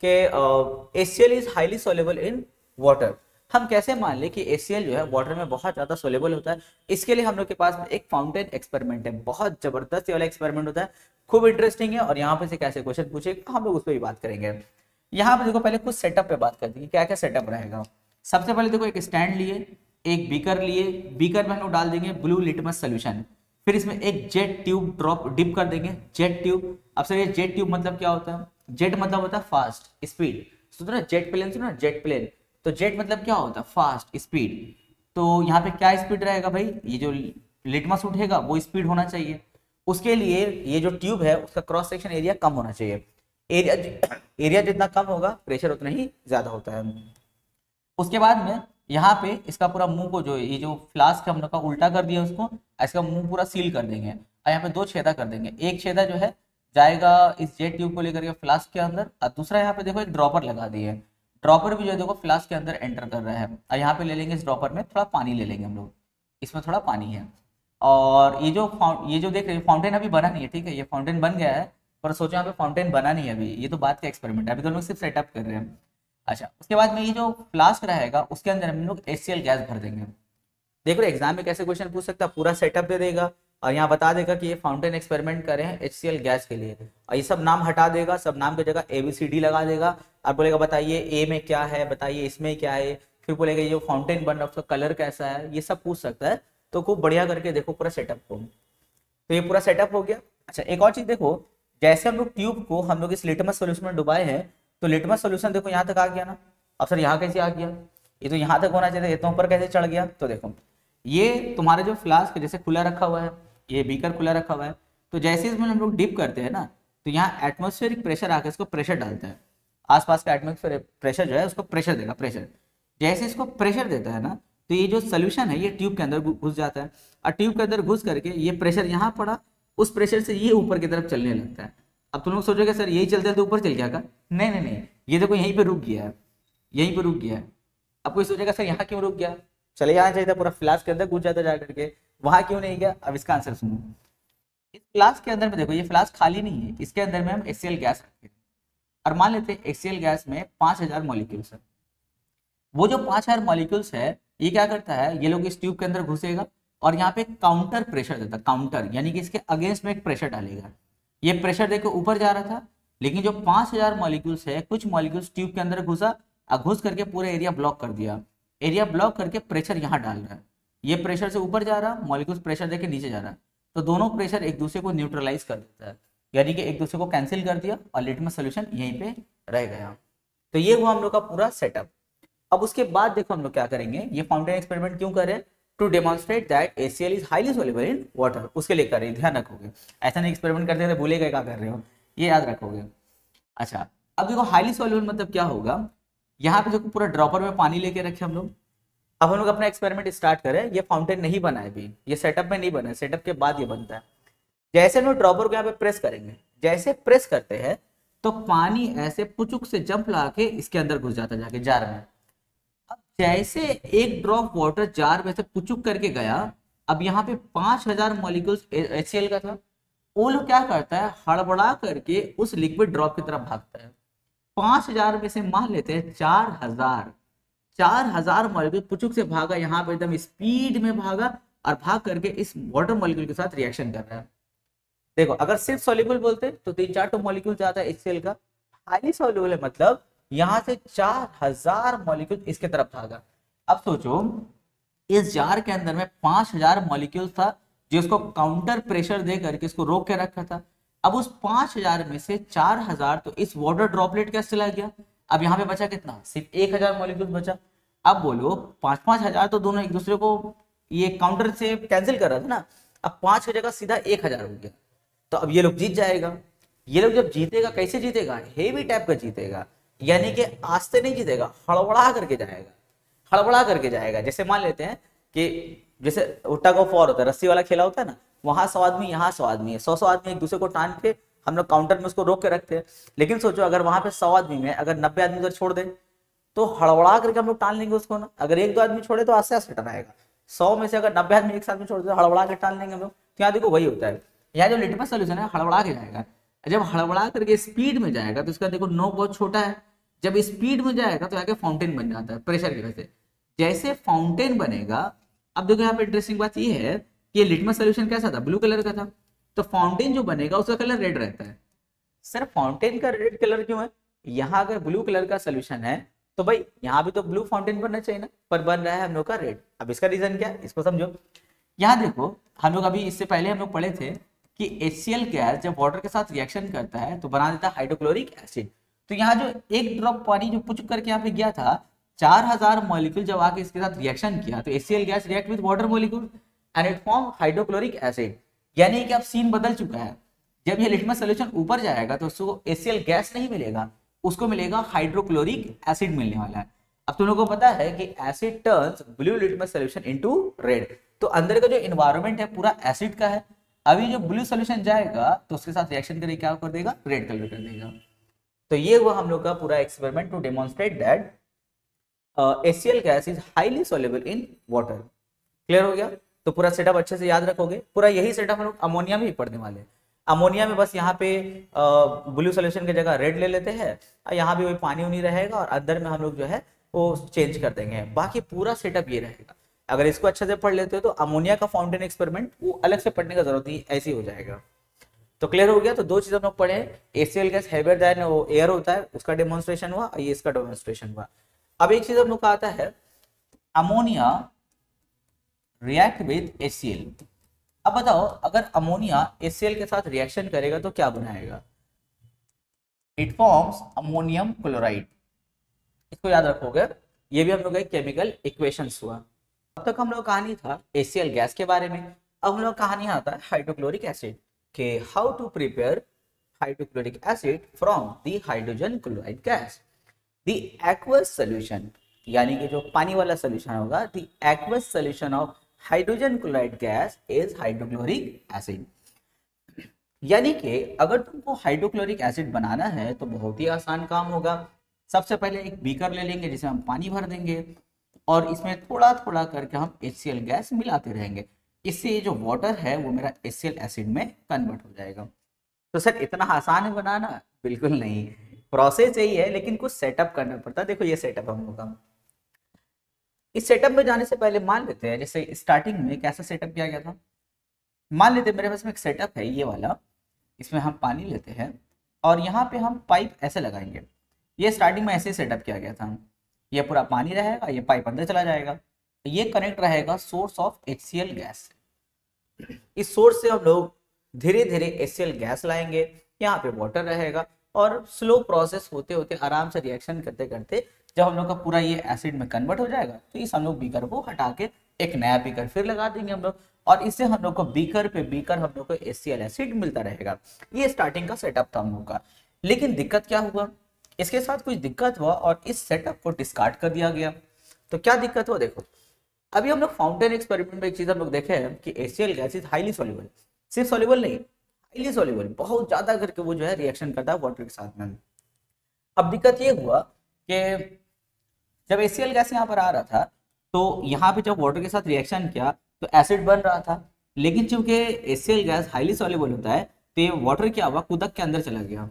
कि HCl is highly soluble in water. हम कैसे मान ले कि HCl जो है वाटर में बहुत ज्यादा सोल्यूबल होता है, इसके लिए हम लोग के पास में एक फाउंटेन एक्सपेरिमेंट है, बहुत जबरदस्त वाला एक्सपेरिमेंट होता है, खूब इंटरेस्टिंग है, और यहाँ पे से कैसे क्वेश्चन पूछेगा हम लोग उस पर भी बात करेंगे। यहाँ पे देखो पहले कुछ सेटअप पे बात करते हैं, क्या क्या सेटअप रहेगा। सबसे पहले देखो एक स्टैंड लिए, एक बीकर लिए, बीकर में हम लोग डाल देंगे ब्लू लिटमस सोल्यूशन, फिर इसमें एक जेट ट्यूब ड्रॉप डिप कर देंगे, जेट ट्यूब। अब सर ये जेट ट्यूब मतलब क्या होता है, जेट मतलब होता है फास्ट स्पीड, सुनो ना जेट प्लेन, सुनो ना जेट प्लेन, तो जेट मतलब क्या होता है, फास्ट स्पीड। तो यहाँ पे क्या स्पीड रहेगा भाई, ये जो लिटमस उठेगा वो स्पीड होना चाहिए। उसके लिए ये जो ट्यूब है उसका क्रॉस सेक्शन एरिया कम होना चाहिए, एरिया जितना कम होगा प्रेशर उतना ही ज्यादा होता है। उसके बाद में यहाँ पे इसका पूरा मुंह को, जो ये जो फ्लास्क हम लोग का उल्टा कर दिया उसको, इसका मुंह पूरा सील कर देंगे, और यहाँ पे दो छेदा कर देंगे। एक छेदा जो है जाएगा इस जेट ट्यूब को लेकर के फ्लास्क के अंदर, और दूसरा यहाँ पे देखो एक ड्रॉपर लगा दिए, ड्रॉपर भी जो है देखो फ्लास्क के अंदर एंटर कर रहा है। और यहाँ पे ले लेंगे इस ड्रॉपर में थोड़ा पानी ले लेंगे हम लोग, इसमें थोड़ा पानी है। और ये जो देख रहे हैं फाउंटेन अभी बना नहीं है, ठीक है, ये फाउंटेन बन गया है, पर सोचो यहाँ पे फाउंटेन बना नहीं है अभी, ये तो बात का एक्सपेरिमेंट है, अभी तो लोग सिर्फ सेटअप कर रहे हैं। अच्छा उसके बाद में ये जो फ्लास्क रहेगा उसके अंदर हम लोग HCl गैस भर देंगे। देखो एग्जाम में कैसे क्वेश्चन पूछ सकता है, पूरा सेटअप दे देगा और यहाँ बता देगा कि ये फाउंटेन एक्सपेरिमेंट कर रहे हैं HCl गैस के लिए, और ये सब नाम हटा देगा, सब नाम की जगह ABCD लगा देगा, और बोलेगा बताइए A में क्या है, बताइए इसमें क्या है, फिर बोलेगा ये जो फाउंटेन बन रहा है उसका कलर कैसा है, ये सब पूछ सकता है। तो खूब बढ़िया करके देखो पूरा सेटअप को। तो ये पूरा सेटअप हो गया। अच्छा एक और चीज देखो, जैसे हम लोग ट्यूब को हम लोग इस लिटमस सोल्यूशन में डुबाए हैं, तो लिटमस सोल्यूशन देखो यहाँ तक आ गया ना। अब सर यहाँ कैसे आ गया, ये तो यहाँ तक होना चाहिए, ये तो ऊपर कैसे चढ़ गया। तो देखो ये तुम्हारे जो फ्लास्क जैसे खुला रखा हुआ है, ये बीकर खुला रखा हुआ है, तो जैसे इसमें हम लोग डिप करते हैं ना, तो यहाँ एटमोस्फेरिक प्रेशर आकर इसको प्रेशर डालता है, आसपास का एटमोस्फेरिक प्रेशर जो है उसको प्रेशर देगा, प्रेशर जैसे इसको प्रेशर देता है ना, तो ये जो सोल्यूशन है ये ट्यूब के अंदर घुस जाता है, और ट्यूब के अंदर घुस करके ये प्रेशर यहाँ पड़ा, उस प्रेशर से ये ऊपर की तरफ चलने लगता है। अब तुम लोग सोचोगे सर यही चलते तो ऊपर चल गया का, नहीं नहीं नहीं, ये देखो यहीं पे रुक गया है, यहीं पे रुक गया है। अब कोई सोचेगा सर यहाँ क्यों रुक गया, चले जाना चाहिए था, पूरा फ्लास्क के अंदर घुस जाता जा करके, वहां क्यों नहीं गया। अब इसका आंसर सुनो, इस फ्लास्क के अंदर में देखो ये फ्लास्क खाली नहीं है, इसके अंदर में हम HCl गैस रखते हैं, और मान लेते हैं HCl गैस में 5000 मॉलिक्यूल्स है। वो जो 5000 मॉलिक्यूल्स है ये क्या करता है, ये लोग इस ट्यूब के अंदर घुसेगा और यहाँ पे काउंटर प्रेशर देता है, काउंटर यानी कि इसके अगेंस्ट में एक प्रेशर डालेगा। ये प्रेशर देखो ऊपर जा रहा था, लेकिन जो 5000 मॉलिक्यूल्स है, कुछ मॉलिक्यूल्स ट्यूब के अंदर घुसा और घुस करके पूरा एरिया ब्लॉक कर दिया, एरिया ब्लॉक करके प्रेशर यहाँ डाल रहा है, ये प्रेशर से ऊपर जा रहा, मॉलिक्यूल्स प्रेशर देके नीचे जा रहा, तो दोनों प्रेशर एक दूसरे को न्यूट्रलाइज कर देता है, यानी कि एक दूसरे को कैंसिल कर दिया और लिटमस सोल्यूशन यहीं पे रह गया। तो ये हुआ हम लोग का पूरा सेटअप। अब उसके बाद देखो हम लोग क्या करेंगे, ये फाउंटेन एक्सपेरिमेंट क्यों करें, to demonstrate that HCl is highly soluble in water, उसके लिए करें, ध्यान रखोगे, ऐसा नहीं एक्सपेरिमेंट करते थे भूलेगा क्या कर रहे हो, ये याद रखोगे। अच्छा अब देखो हाईली सोल्युबल मतलब क्या होगा, यहाँ पे देखो पूरा ड्रॉपर में पानी लेके रखे हम लोग, अब हम लोग अपना एक्सपेरिमेंट स्टार्ट करें, ये फाउंटेन नहीं बना है अभी, ये सेटअप में नहीं बना है, सेटअप के बाद ये बनता है। जैसे हम लोग ड्रॉपर को यहाँ पे प्रेस करेंगे, जैसे प्रेस करते हैं तो पानी ऐसे पुचुक से जंप ला के इसके अंदर घुस जाता है जाके जार में। अब जैसे एक ड्रॉप वाटर जार में से पुचुक करके गया, अब यहाँ पे 5000 मॉलिक्यूल्स HCl का था, वो लोग क्या करता है, हड़बड़ा करके उस लिक्विड ड्रॉप की तरफ भागता है। 5000 में से मान लेते हैं 4000 मॉलिक्यूल पुचुक से भागा, यहाँ पे एकदम स्पीड में भागा और भाग करके इस वाटर मॉलिक्यूल के साथ रिएक्शन कर रहा है। देखो अगर सिर्फ सॉल्युबल बोलते तो 3-4 तो मॉलिक्यूल आता है HCl का, हाईली सॉल्युबल है मतलब यहाँ से 4000 मॉलिक्यूल इसके तरफ भागा। अब सोचो इस जार के अंदर में 5000 मॉलिक्यूल था जो इसको काउंटर प्रेशर दे करके इसको रोक के रखा था। अब उस 5000 में से 4000 तो इस वाटर ड्रॉपलेट कैसे चला गया, अब यहाँ पे बचा कितना, सिर्फ 1000 मॉलिक्यूल बचा। अब बोलो 5-5 हजार तो दोनों एक दूसरे को ये काउंटर से कैंसिल कर रहा था ना, अब 5 की जगह सीधा 1000 हो गया, तो अब ये लोग जीत जाएगा। ये लोग जब जीतेगा कैसे जीतेगा, हेवी टाइप का जीतेगा, यानी कि आस्ते नहीं जीतेगा, हड़बड़ा करके जाएगा, हड़बड़ा करके जाएगा। जैसे मान लेते हैं कि जैसे टग ऑफ वॉर होता है, रस्सी वाला खेला होता है ना, वहां 100 आदमी यहाँ 100 आदमी है, 100 आदमी एक दूसरे को टान के हम लोग काउंटर में उसको रोक के रखते हैं। लेकिन सोचो अगर वहां पे 100 आदमी में अगर 90 आदमी उधर छोड़ दे तो हड़बड़ा करके हम लोग टान लेंगे उसको ना। अगर 1-2 आदमी छोड़े तो आस्ते आस्ते टनाएगा, 100 में से अगर 90 आदमी एक साथ में छोड़ दे तो हड़बड़ा के टान लेंगे हम लोग। तो यहाँ देखो वही होता है, यहाँ जो लिटमस सोल्यूशन है हड़बड़ा के जाएगा, जब हड़बड़ा करके स्पीड में जाएगा तो इसका देखो नोक बहुत छोटा है, जब स्पीड में जाएगा तो आगे फाउंटेन बन जाता है प्रेशर की वजह से। जैसे फाउंटेन बनेगा, अब देखो यहाँ पे इंटरेस्टिंग बात ये है कि लिटमस सोल्यूशन कैसा था, ब्लू कलर का था, तो फाउंटेन जो बनेगा उसका कलर रेड रहता है। सर फाउंटेन का रेड कलर क्यों है, यहाँ अगर ब्लू कलर का सोल्यूशन है तो भाई यहाँ भी तो ब्लू फाउंटेन बनना चाहिए ना, पर बन रहा है हम लोग का रेड। अब इसका रीजन क्या है इसको समझो। यहाँ देखो हम लोग अभी इससे पहले हम लोग पढ़े थे कि HCl गैस जब वाटर के साथ रिएक्शन करता है तो बना देता है हाइड्रोक्लोरिक एसिड। तो यहाँ जो एक ड्रॉप पानी जो पुचुक करके यहाँ पे गया था, 4000 मॉलिक्यूल जब आके इसके साथ रिएक्शन किया तो HCl gas react with water molecule and it form hydrochloric acid. यानी कि अब सीन बदल चुका है, जब ये लिटमस सोल्यूशन ऊपर जाएगा तो उसको HCl गैस नहीं मिलेगा, उसको मिलेगा हाइड्रोक्लोरिक एसिड मिलने वाला है। अब तुम लोगों को पता है कि asset turns blue litmus solution into red, तो अंदर का जो एनवायरनमेंट है पूरा एसिड का है। अभी जो ब्लू सोल्यूशन जाएगा तो उसके साथ रिएक्शन करके क्या कर देगा, रेड कलर कर देगा। तो ये हुआ हम लोग का पूरा experiment to demonstrate that HCl gas is highly soluble in water. Clear हो गया, तो पूरा सेटअप अच्छे से याद रखोगे। पूरा यही सेटअप हम लोग अमोनिया में ही पढ़ने वाले हैं। अमोनिया में बस यहाँ पे ब्लू सोल्यूशन की जगह रेड ले लेते हैं, यहाँ भी वही पानी उनी रहेगा और अंदर में हम लोग जो है वो चेंज कर देंगे। बाकी पूरा सेटअप ये रहेगा। अगर इसको अच्छे से पढ़ लेते हो तो अमोनिया का फाउंटेन एक्सपेरिमेंट वो अलग से पढ़ने का जरूरत नहीं, ऐसे ही हो जाएगा। तो क्लियर हो गया। तो दो चीज हम लोग पढ़े, HCl गैस हेवियर देन वो एयर होता है उसका डेमोन्स्ट्रेशन हुआ, ये इसका डेमोन्स्ट्रेशन हुआ। अब एक चीज हम लोग का आता है अमोनिया रिएक्ट विद HCl। अब बताओ अगर अमोनिया HCl के साथ रिएक्शन करेगा तो क्या बनाएगा? It forms ammonium chloride. इसको याद रखोगे, ये भी हम लोग का केमिकल इक्वेशंस हुआ। अब तक हम लोग कहानी था HCl गैस के बारे में। अब हम लोग कहानी आता है हाइड्रोक्लोरिक एसिड के how to prepare hydrochloric acid from the hydrogen chloride gas. The aqueous solution, यानी कि जो पानी वाला सॉल्यूशन होगा, the aqueous solution of hydrogen chloride gas is hydrochloric acid. यानी कि अगर तुमको हाइड्रोक्लोरिक एसिड बनाना है तो बहुत ही आसान काम होगा। सबसे पहले एक बीकर ले लेंगे जिसमें हम पानी भर देंगे और इसमें थोड़ा थोड़ा करके हम HCl गैस मिलाते रहेंगे। इससे ये जो वाटर है वो मेरा HCl एसिड में कन्वर्ट हो जाएगा। तो सर इतना आसान है बनाना? बिल्कुल नहीं, प्रोसेस यही है लेकिन कुछ सेटअप करना पड़ता है। देखो ये सेटअप हम लोग का, इस सेटअप में जाने से पहले मान लेते हैं जैसे स्टार्टिंग में कैसा सेटअप किया गया था। मान लेते हैं मेरे पास में एक सेटअप है ये वाला, इसमें हम पानी लेते हैं और यहाँ पे हम पाइप ऐसे लगाएंगे। ये स्टार्टिंग में ऐसे सेटअप किया गया था। ये पूरा पानी रहेगा, ये पाइप अंदर चला जाएगा, ये कनेक्ट रहेगा सोर्स ऑफ HCl गैस से। इस सोर्स से हम लोग धीरे धीरे HCl गैस लाएंगे, यहाँ पे वाटर रहेगा और स्लो प्रोसेस होते होते आराम से रिएक्शन करते करते जब हम लोग का पूरा ये एसिड में कन्वर्ट हो जाएगा तो इस हम लोग बीकर को हटा के एक नया बीकर फिर लगा देंगे हम लोग, और इससे हम लोग को बीकर पे बीकर हम लोग को HCl एसिड मिलता रहेगा। ये स्टार्टिंग का सेटअप था हम लोग का। लेकिन दिक्कत क्या हुआ, इसके साथ कुछ दिक्कत हुआ और इस सेटअप को डिस्कार्ड कर दिया गया। तो क्या दिक्कत हुआ देखो, अभी हम लोग फाउंटेन एक्सपेरिमेंट में एक चीज हम लोग देखे हैं कि HCl gas is highly soluble. सिर्फ सॉल्युबल नहीं, हाईली सॉल्युबल, बहुत ज्यादा करके वो जो है रिएक्शन करता है वाटर के साथ में। अब दिक्कत ये हुआ कि जब HCl गैस यहाँ पर आ रहा था तो यहाँ पे जब वाटर के साथ रिएक्शन किया तो एसिड बन रहा था, लेकिन चूंकि HCl गैस हाईली सॉल्युबल होता है तो ये वाटर क्या हुआ, कूदक के अंदर चला गया।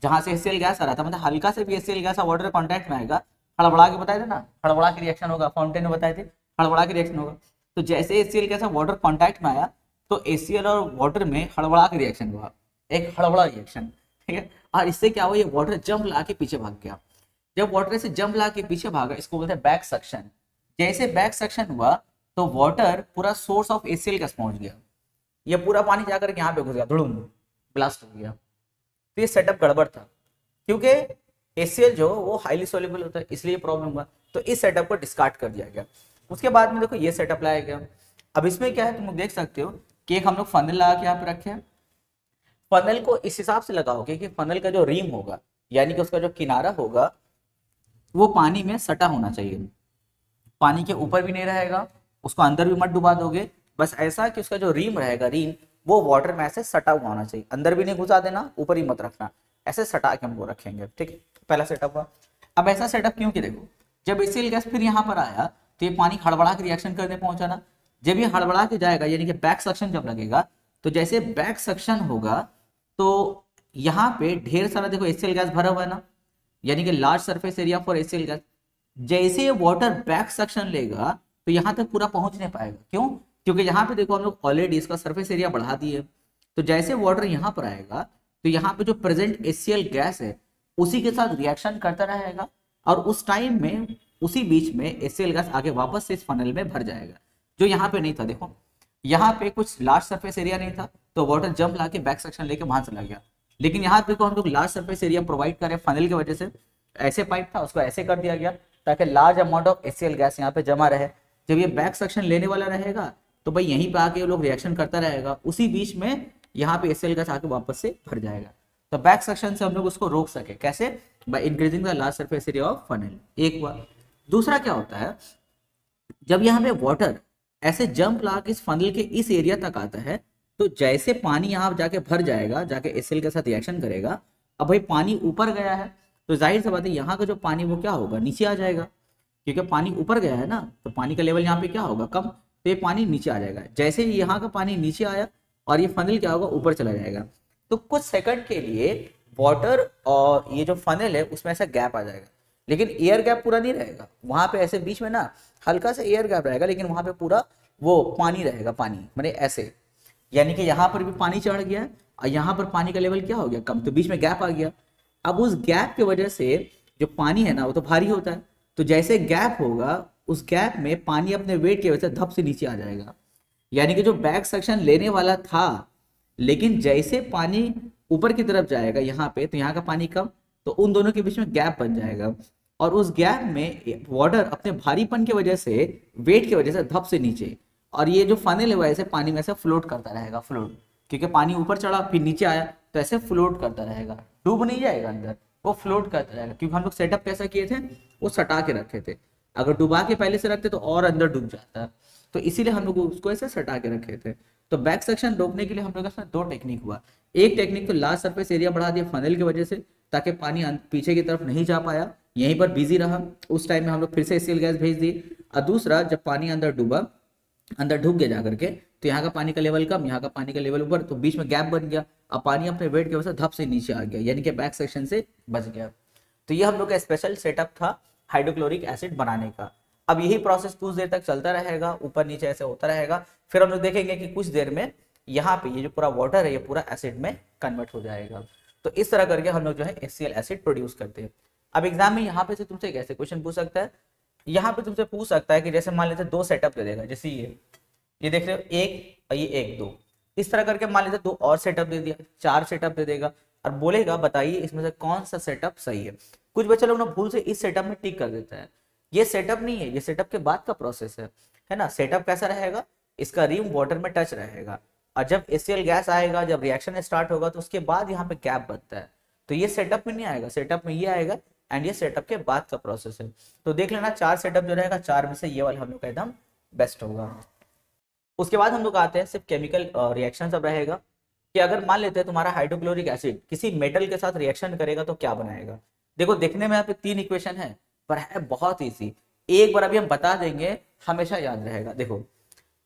जहां से HCl गैस आ रहा था, मतलब हल्का से भी HCl गैस वाटर कांटेक्ट में आएगा, हड़बड़ा के बताए थे ना, हड़बड़ा के रिएक्शन होगा, फाउंटेन में बताए थे हड़बड़ा के रिएक्शन होगा। तो जैसे HCl गैस वाटर कांटेक्ट में आया तो HCl और वाटर में हड़बड़ा के रिएक्शन हुआ, एक हड़बड़ा रिएक्शन, ठीक है। और इससे क्या हुआ, ये वाटर जंप ला के पीछे भाग गया। जब वाटर से जंप ला के पीछे भागा, इसको बोलते हैं बैक सक्शन। जैसे बैक सक्शन हुआ तो वाटर पूरा सोर्स ऑफ HCl गैस पहुंच गया, ये पूरा पानी जाकर के यहाँ पे घुस गया, धुड़ुम ब्लास्ट हो गया। तो ये सेटअप गड़बड़ था क्योंकि HCl जो वो हाईली सॉल्युबल होता है, इसलिए प्रॉब्लम हुआ। तो इस सेटअप को डिस्कार्ड कर दिया गया। उसके बाद में देखो ये सेटअप लाया गया। अब इसमें क्या है, तुम लोग देख सकते हो कि एक हम लोग फनल लगा के यहाँ पे रखे हैं। फनल को इस हिसाब से लगाओगे कि फनल का जो रिम होगा, यानी कि उसका जो किनारा होगा, वो पानी में सटा होना चाहिए। पानी के ऊपर भी नहीं रहेगा, उसको अंदर भी मत डुबा दोगे, बस ऐसा कि उसका जो रिम रहेगा, रिम वो वाटर में ऐसे सटा हुआ होना चाहिए, अंदर भी नहीं घुसा देना, ऊपर ही मत रखना, ऐसे सटा के हम वो रखेंगे, ठीक है। पहला सेटअप हुआ। अब ऐसा सेटअप क्यों कि देखो, जब HCl गैस फिर यहाँ पर आया तो ये पानी हड़बड़ा के रिएक्शन करने पहुंचा ना। जब ये हड़बड़ा के जाएगा, यानी कि बैक सक्शन जब लगेगा, तो जैसे बैक सक्शन होगा तो यहाँ पे ढेर सारा देखो HCl गैस भरा हुआ है ना, यानी कि large surface area for HCl gas. जैसे ये वाटर बैक सक्शन लेगा तो यहाँ तक पूरा पहुंच नहीं पाएगा। क्यों? क्योंकि यहाँ पे देखो हम लोग ऑलरेडी इसका सरफेस एरिया बढ़ा दिए। तो जैसे वाटर यहाँ पर आएगा तो यहाँ पे जो प्रेजेंट HCl गैस है उसी के साथ रिएक्शन करता रहेगा, और उस टाइम में उसी बीच में HCl गैस आगे वापस से इस फनल में भर जाएगा, जो यहाँ पे नहीं था। देखो यहाँ पे कुछ लार्ज सरफेस एरिया नहीं था तो वाटर जंप ला के बैक सेक्शन लेके वहां चला गया। लेकिन यहाँ पे हम लोग लार्ज सरफेस एरिया प्रोवाइड करें फनल की वजह से, ऐसे पाइप था उसको ऐसे कर दिया गया ताकि large amount of HCl gas यहाँ पे जमा रहे। जब ये बैक सेक्शन लेने वाला रहेगा तो भाई यहीं पे आके लोग रिएक्शन करता रहेगा, उसी बीच में यहाँ पे HCl गैस आके वापस से भर जाएगा। तो बैक सेक्शन से हम लोग उसको रोक सके कैसे, by increasing the large surface area of funnel. एक बार दूसरा क्या होता है, जब यहाँ पे वाटर ऐसे जंप ला के इस फनल के इस एरिया तक आता है तो जैसे पानी यहाँ जाके भर जाएगा, जाके HCl के साथ रिएक्शन करेगा। अब भाई पानी ऊपर गया है तो जाहिर सी बात है यहाँ का जो पानी वो क्या होगा, नीचे आ जाएगा, क्योंकि पानी ऊपर गया है ना तो पानी का लेवल यहाँ पे क्या होगा, कम, तो ये पानी नीचे आ जाएगा। जैसे ही यहाँ का पानी नीचे आया और ये फनल क्या होगा, ऊपर चला जाएगा। तो कुछ सेकंड के लिए वाटर और ये जो फनल है उसमें ऐसा गैप आ जाएगा, लेकिन एयर गैप पूरा नहीं रहेगा वहां पे, ऐसे बीच में ना हल्का सा एयर गैप रहेगा, लेकिन वहां पे पूरा वो पानी रहेगा, पानी मैंने ऐसे, यानी कि यहाँ पर भी पानी चढ़ गया और यहाँ पर पानी का लेवल क्या हो गया, कम, तो बीच में गैप आ गया। अब उस गैप की वजह से जो पानी है ना वो तो भारी होता है, तो जैसे गैप होगा उस गैप में पानी अपने वेट की वजह से धप से नीचे आ जाएगा। यानी कि जो बैक सक्शन लेने वाला था, लेकिन जैसे पानी ऊपर की तरफ जाएगा यहाँ पे, तो यहाँ का पानी कम, तो उन दोनों के बीच में गैप बन जाएगा, और उस गैप में वाटर अपने भारीपन की वजह से, वेट की वजह से धप से नीचे, और ये जो फनल है वो ऐसे पानी में से फ्लोट करता रहेगा, फ्लोट, क्योंकि पानी ऊपर चढ़ा फिर नीचे आया तो ऐसे फ्लोट करता रहेगा, डूब नहीं जाएगा अंदर, वो फ्लोट करता रहेगा, क्योंकि हम लोग सेटअप कैसा किए थे, वो सटा के रखे थे। अगर डुबा के पहले से रखते तो और अंदर डूब जाता, तो इसीलिए हम लोग उसको ऐसे सटा के रखे थे। तो बैक सेक्शन रोकने के लिए हम लोग का दो टेक्निक हुआ। एक टेक्निक तो लार्ज सरफेस एरिया बढ़ा दिया फनल की वजह से, ताकि पानी पीछे की तरफ नहीं जा पाया, यहीं पर बिजी रहा, उस टाइम में हम लोग फिर से एसीएल गैस भेज दी। और दूसरा, जब पानी अंदर डूबा, अंदर ढुक गया जाकर के, तो यहाँ का पानी का लेवल कम, यहाँ का पानी का लेवल ऊपर, तो बीच में गैप बन गया, अब पानी अपने वेट की वजह से धप से नीचे आ गया, यानी कि बैक सेक्शन से बच गया। तो ये हम लोग का स्पेशल सेटअप था हाइड्रोक्लोरिक एसिड बनाने का। अब यही प्रोसेस कुछ देर तक चलता रहेगा, ऊपर नीचे ऐसे होता रहेगा, फिर हम लोग देखेंगे कि कुछ देर में यहाँ पे ये जो पूरा वाटर है ये पूरा एसिड में कन्वर्ट हो जाएगा। तो इस तरह करके हम लोग जो है HCl एसिड प्रोड्यूस करते हैं। अब एग्जाम में यहाँ पे से तुमसे कैसे क्वेश्चन पूछ सकता है, यहाँ पे तुमसे पूछ सकता है कि जैसे मान लेते दो सेटअप दे देगा, जैसे ये देख रहे हो, एक और ये एक, दो, इस तरह करके मान लेते दो और सेटअप दे दिया, चार सेटअप दे देगा, और बोलेगा बताइए इसमें से कौन सा सेटअप सही है। कुछ बच्चे लोग ना भूल से इस सेटअप में टिक कर देता है, ये सेटअप नहीं है, ये सेटअप के बाद का प्रोसेस है ना। सेटअप कैसा रहेगा, इसका रिम वाटर में टच रहेगा, और जब HCl गैस आएगा, जब रिएक्शन स्टार्ट होगा, तो उसके बाद यहाँ पे गैप बनता है, तो ये सेटअप में नहीं आएगा, सेटअप में ये आएगा, एंड ये सेटअप के बाद का प्रोसेस है। तो देख लेना, चार सेटअप जो रहेगा, चार में से ये वाला हम लोग का एकदम बेस्ट होगा। उसके बाद हम लोग आते हैं सिर्फ केमिकल रिएक्शन सब रहेगा, कि अगर मान लेते हैं तुम्हारा हाइड्रोक्लोरिक एसिड किसी मेटल के साथ रिएक्शन करेगा तो क्या बनाएगा। देखो देखने में यहाँ पे तीन इक्वेशन है, पर है बहुत ईजी, एक बार अभी हम बता देंगे, हमेशा याद रहेगा। देखो,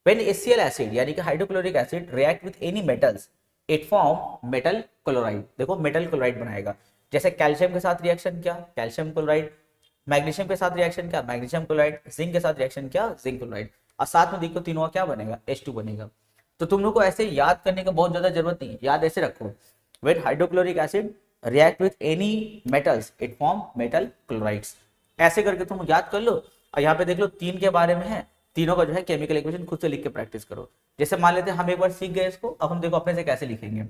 when HCl एसिड यानी कि hydrochloric acid react with any metals it form metal chloride. देखो मेटल क्लोराइड बनाएगा, जैसे कैल्शियम के साथ रिएक्शन किया, कैल्शियम क्लोराइड, मैग्नीशियम के साथ रिएक्शन किया, मैग्नीशियम क्लोराइड, जिंक के साथ रिएक्शन किया, जिंक क्लोराइड, और साथ में देखो तीनों का क्या बनेगा, H2 बनेगा। तो तुम लोग को ऐसे याद करने का बहुत ज्यादा जरूरत नहीं है, याद ऐसे रखो, when hydrochloric acid react with any metals it form metal chlorides, ऐसे करके तुम याद कर लो। और यहाँ पे देख लो तीन के बारे में है, तीनों का जो है केमिकल इक्वेशन खुद से लिख के प्रैक्टिस करो। जैसे मान लेते हैं हम एक बार सीख गए इसको, अब हम देखो अपने से कैसे लिखेंगे।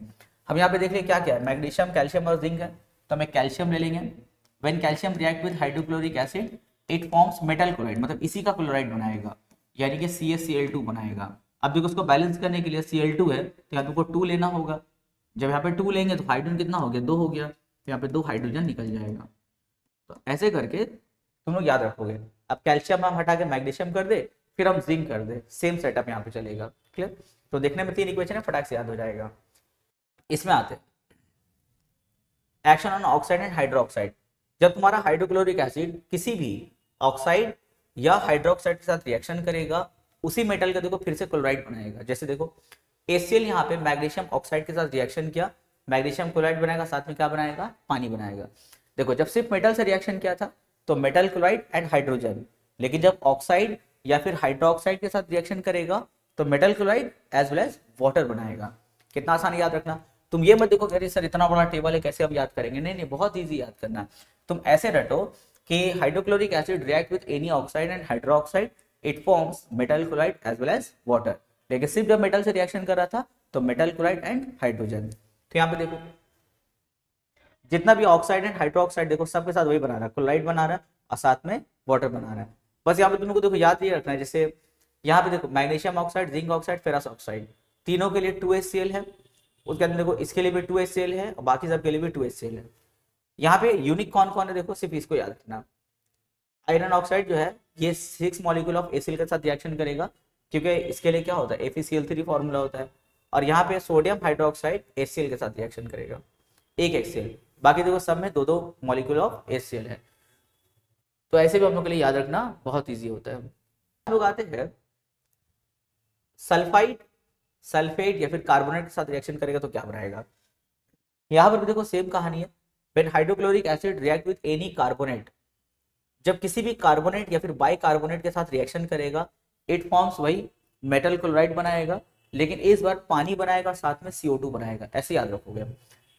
हम यहाँ पे देख लें क्या क्या है, मैग्नीशियम, कैल्शियम और जिंक है, तो हमें कैल्शियम ले लेंगे। When calcium react with hydrochloric acid it forms metal chloride, मतलब इसी का क्लोराइड बनाएगा, यानी कि CaCl2 बनाएगा। अब देखो उसको बैलेंस करने के लिए Cl2 है, तो यहाँ तुमको 2 लेना होगा, जब यहाँ पे 2 लेंगे तो हाइड्रोजन कितना हो गया, 2 हो गया, तो यहाँ पे 2 हाइड्रोजन निकल जाएगा। तो ऐसे करके तुम लोग याद रखोगे। अब कैल्शियम हम हटा के मैग्नीशियम कर दे, फिर हम जिंक कर दे, सेम सेटअप यहाँ पे चलेगा। क्लियर, तो देखने में तीन इक्वेशन है, फटाक से याद हो जाएगा। इसमें आते action on oxide and hydroxide. जब तुम्हारा हाइड्रोक्लोरिक एसिड किसी भी ऑक्साइड या हाइड्रोक्साइड के साथ रिएक्शन करेगा, उसी मेटल का देखो फिर से क्लोराइड बनाएगा। जैसे देखो HCl यहाँ पे मैग्नीशियम ऑक्साइड के साथ रिएक्शन किया, मैग्नीशियम क्लोराइड बनाएगा, साथ में क्या बनाएगा, पानी बनाएगा। देखो जब सिर्फ मेटल से रिएक्शन किया था तो मेटल क्लोराइड एंड हाइड्रोजन, लेकिन जब ऑक्साइड या फिर हाइड्रोक्साइड के साथ रिएक्शन करेगा तो metal chloride as well as water बनाएगा। कितना आसान याद रखना। तुम ये मत देखो अरे सर इतना बड़ा टेबल है कैसे हम याद करेंगे, नहीं नहीं, बहुत ईजी याद करना। तुम ऐसे रटो कि hydrochloric acid react with any oxide and hydroxide it forms metal chloride as well as water, लेकिन सिर्फ जब मेटल से रिएक्शन कर रहा था तो मेटल क्लोराइड एंड हाइड्रोजन। तो यहाँ पे देखो जितना भी ऑक्साइड एंड हाइड्रोक्साइड देखो सबके साथ वही बना रहा है, क्लोराइड बना रहा है और साथ में वाटर बना रहा है। बस यहाँ पे तुमको देखो याद ये रखना है, जैसे यहाँ पे देखो magnesium oxide, zinc oxide, ferrous oxide, तीनों के लिए 2HCl है, उसके अंदर देखो इसके लिए भी 2HCl है और बाकी सब के लिए भी 2HCl है। यहाँ पे यूनिक कौन कौन है देखो, सिर्फ इसको याद रखना। आयरन ऑक्साइड जो है ये 6 मॉलिक्यूल ऑफ एसिल के साथ रिएक्शन करेगा, क्योंकि इसके लिए क्या होता है FeCl3 फॉर्मूला होता है। और यहाँ पे सोडियम हाइड्रोक्साइड HCl के साथ रिएक्शन करेगा, एक HCl, बाकी देखो सब में 2-2 मॉलिक्यूल ऑफ HCl है। तो ऐसे भी हम लोग के लिए याद रखना बहुत ईजी होता है। हम लोग आते हैं सल्फाइड, सल्फेट या फिर कार्बोनेट के साथ रिएक्शन करेगा तो क्या बनाएगा। यहाँ पर भी देखो सेम कहानी है। When hydrochloric acid react with any carbonate, जब किसी भी कार्बोनेट या फिर बाई कार्बोनेट के साथ रिएक्शन करेगा इट फॉर्म्स वही मेटल क्लोराइड बनाएगा, लेकिन इस बार पानी बनाएगा साथ में CO2 बनाएगा, ऐसे याद रखोगे।